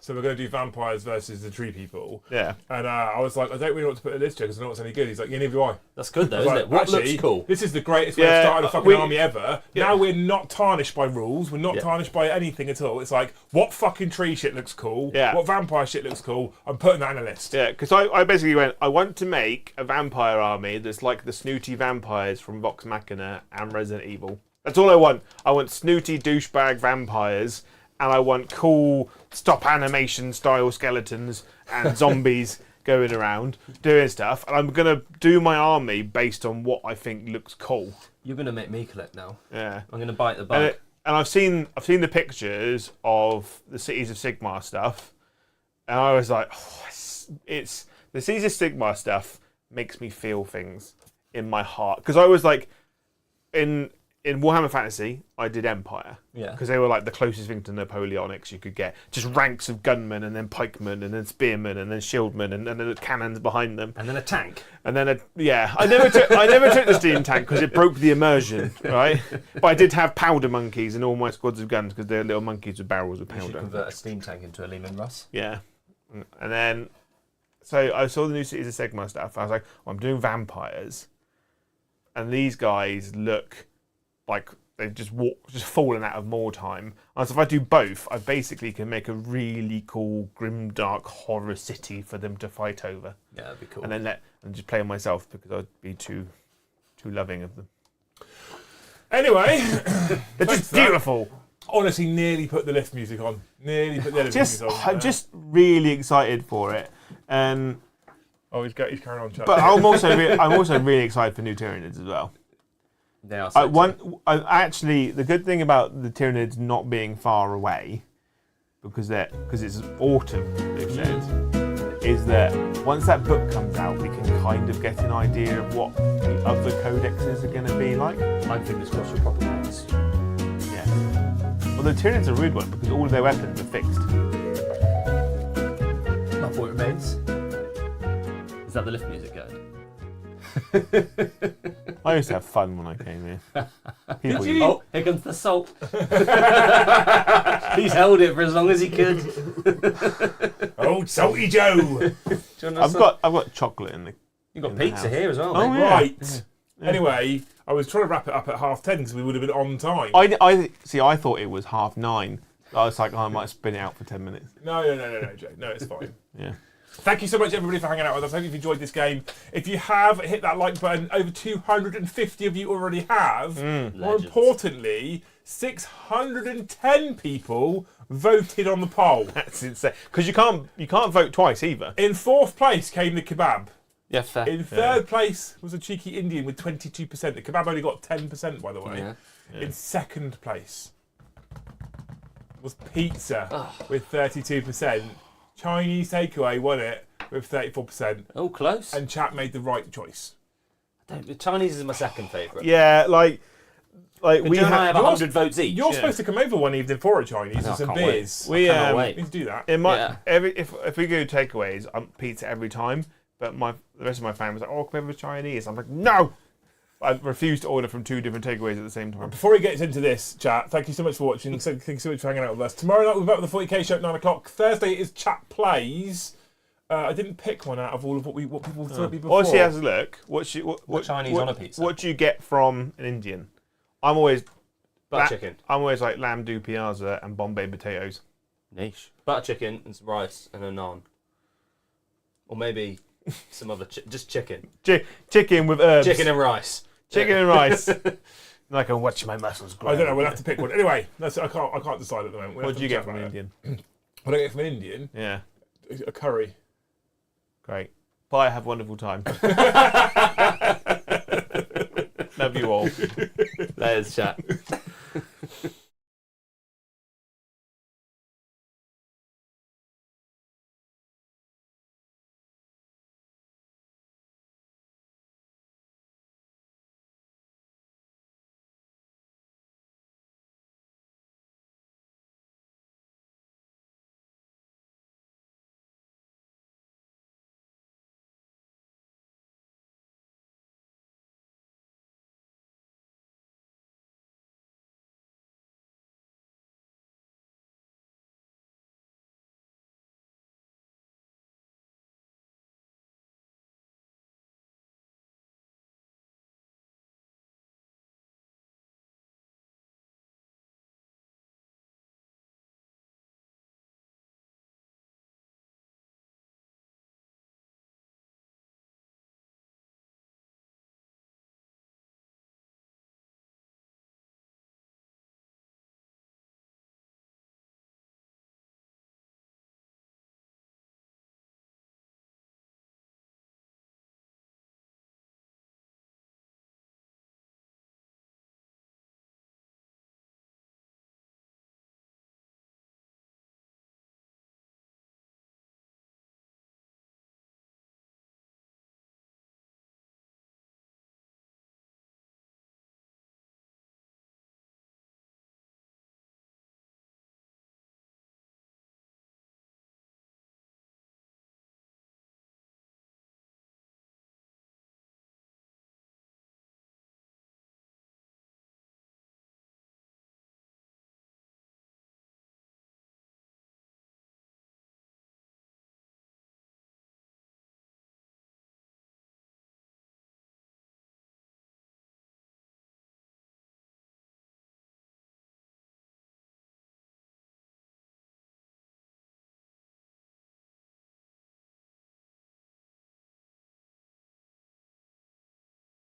So we're going to do vampires versus the tree people. Yeah. And I was like, I don't really know what to put in this, Joe, because I know what's any good. He's like, yeah, neither do I. That's good, though, I was isn't like, it? What actually, looks cool? This is the greatest way of starting a fucking army ever. Yeah. Now we're not tarnished by rules. We're not tarnished by anything at all. It's like, what fucking tree shit looks cool? Yeah. What vampire shit looks cool? I'm putting that in a list. Yeah, because I basically went, I want to make a vampire army that's like the snooty vampires from Vox Machina and Resident Evil. That's all I want. I want snooty douchebag vampires, and I want cool stop animation style skeletons and zombies going around doing stuff. And I'm going to do my army based on what I think looks cool. You're going to make me collect now. Yeah. I'm going to bite the bug. And I've seen the pictures of the Cities of Sigmar stuff, and I was like, oh, it's the Cities of Sigmar stuff makes me feel things in my heart, because I was like, in in Warhammer Fantasy, I did Empire. Yeah. Because they were like the closest thing to Napoleonics you could get. Just ranks of gunmen, and then pikemen, and then spearmen, and then shieldmen, and then the cannons behind them. And then a tank. And then I never took the steam tank because it broke the immersion, right? But I did have powder monkeys in all my squads of guns because they're little monkeys with barrels of You should powder. convert a steam tank into a Lehman Russ. Yeah. And then, so I saw the new Cities of Sigmar stuff. I was like, I'm doing vampires, and these guys look like they've just fallen out of more time. And so if I do both, I basically can make a really cool grimdark horror city for them to fight over. Yeah, that'd be cool. And then just play on myself because I'd be too loving of them. Anyway, They're just beautiful. Honestly, nearly put the lift music on. I'm just really excited for it. And he's carrying on. Chat. but I'm also really excited for new Tyranids as well. They are so Actually, the good thing about the Tyranids not being far away, because it's autumn, they've said, is that once that book comes out, we can kind of get an idea of what the other codexes are going to be like. I'm fingers crossed for proper ones. Yeah. Well, the Tyranids are a rude one because all of their weapons are fixed. My point remains. Is that the lift music going? I used to have fun when I came here. Did you? Oh, here comes the salt. He's held it for as long as he could. Old Salty Joe. I've got chocolate in the. You've got pizza here as well. Oh, mate. yeah. Right. Yeah. Anyway, I was trying to wrap it up at 10:30 because we would have been on time. I thought it was 9:30. I was like, I might spin it out for 10 minutes. No, Jay. No, it's fine. Yeah. Thank you so much, everybody, for hanging out with us. I hope you've enjoyed this game. If you have, hit that like button. Over 250 of you already have. More Legends. importantly, 610 people voted on the poll. That's insane. Because you can't vote twice either. In fourth place came the kebab. Yeah, fair. In third place was a cheeky Indian with 22%. The kebab only got 10%, by the way. Yeah. In second place was pizza with 32%. Chinese takeaway won it with 34%. Oh, close. And chat made the right choice. The Chinese is my second favourite. Yeah, like But we Joe and I have have. 100 votes each. You're supposed to come over one evening for a Chinese I with some can't beers. wait. I cannot We wait. need to do that. In my Yeah. if we go takeaways, I'm pizza every time. But the rest of my family was like, "Oh, come over with Chinese." I'm like, "No." I refused to order from two different takeaways at the same time. Before he gets into this, chat, thank you so much for watching. Thank you so much for hanging out with us. Tomorrow night we're back with the 40k show at 9 o'clock. Thursday is Chat Plays. I didn't pick one out of all of what people thought it'd be before. Obviously, has a look. What Chinese on a pizza? What do you get from an Indian? I'm always Butter chicken. I'm always like lamb do piazza and Bombay potatoes. Niche. Butter chicken and some rice and a naan. Or maybe some other just chicken. Chicken with herbs. Chicken and rice. Chicken and rice. I can watch my muscles grow. I don't know. We'll have to pick one. Anyway, I can't decide at the moment. What do you get from an Indian? What do I get from an Indian? Yeah, A curry. great. Bye. Have a wonderful time. Love you all. There's chat.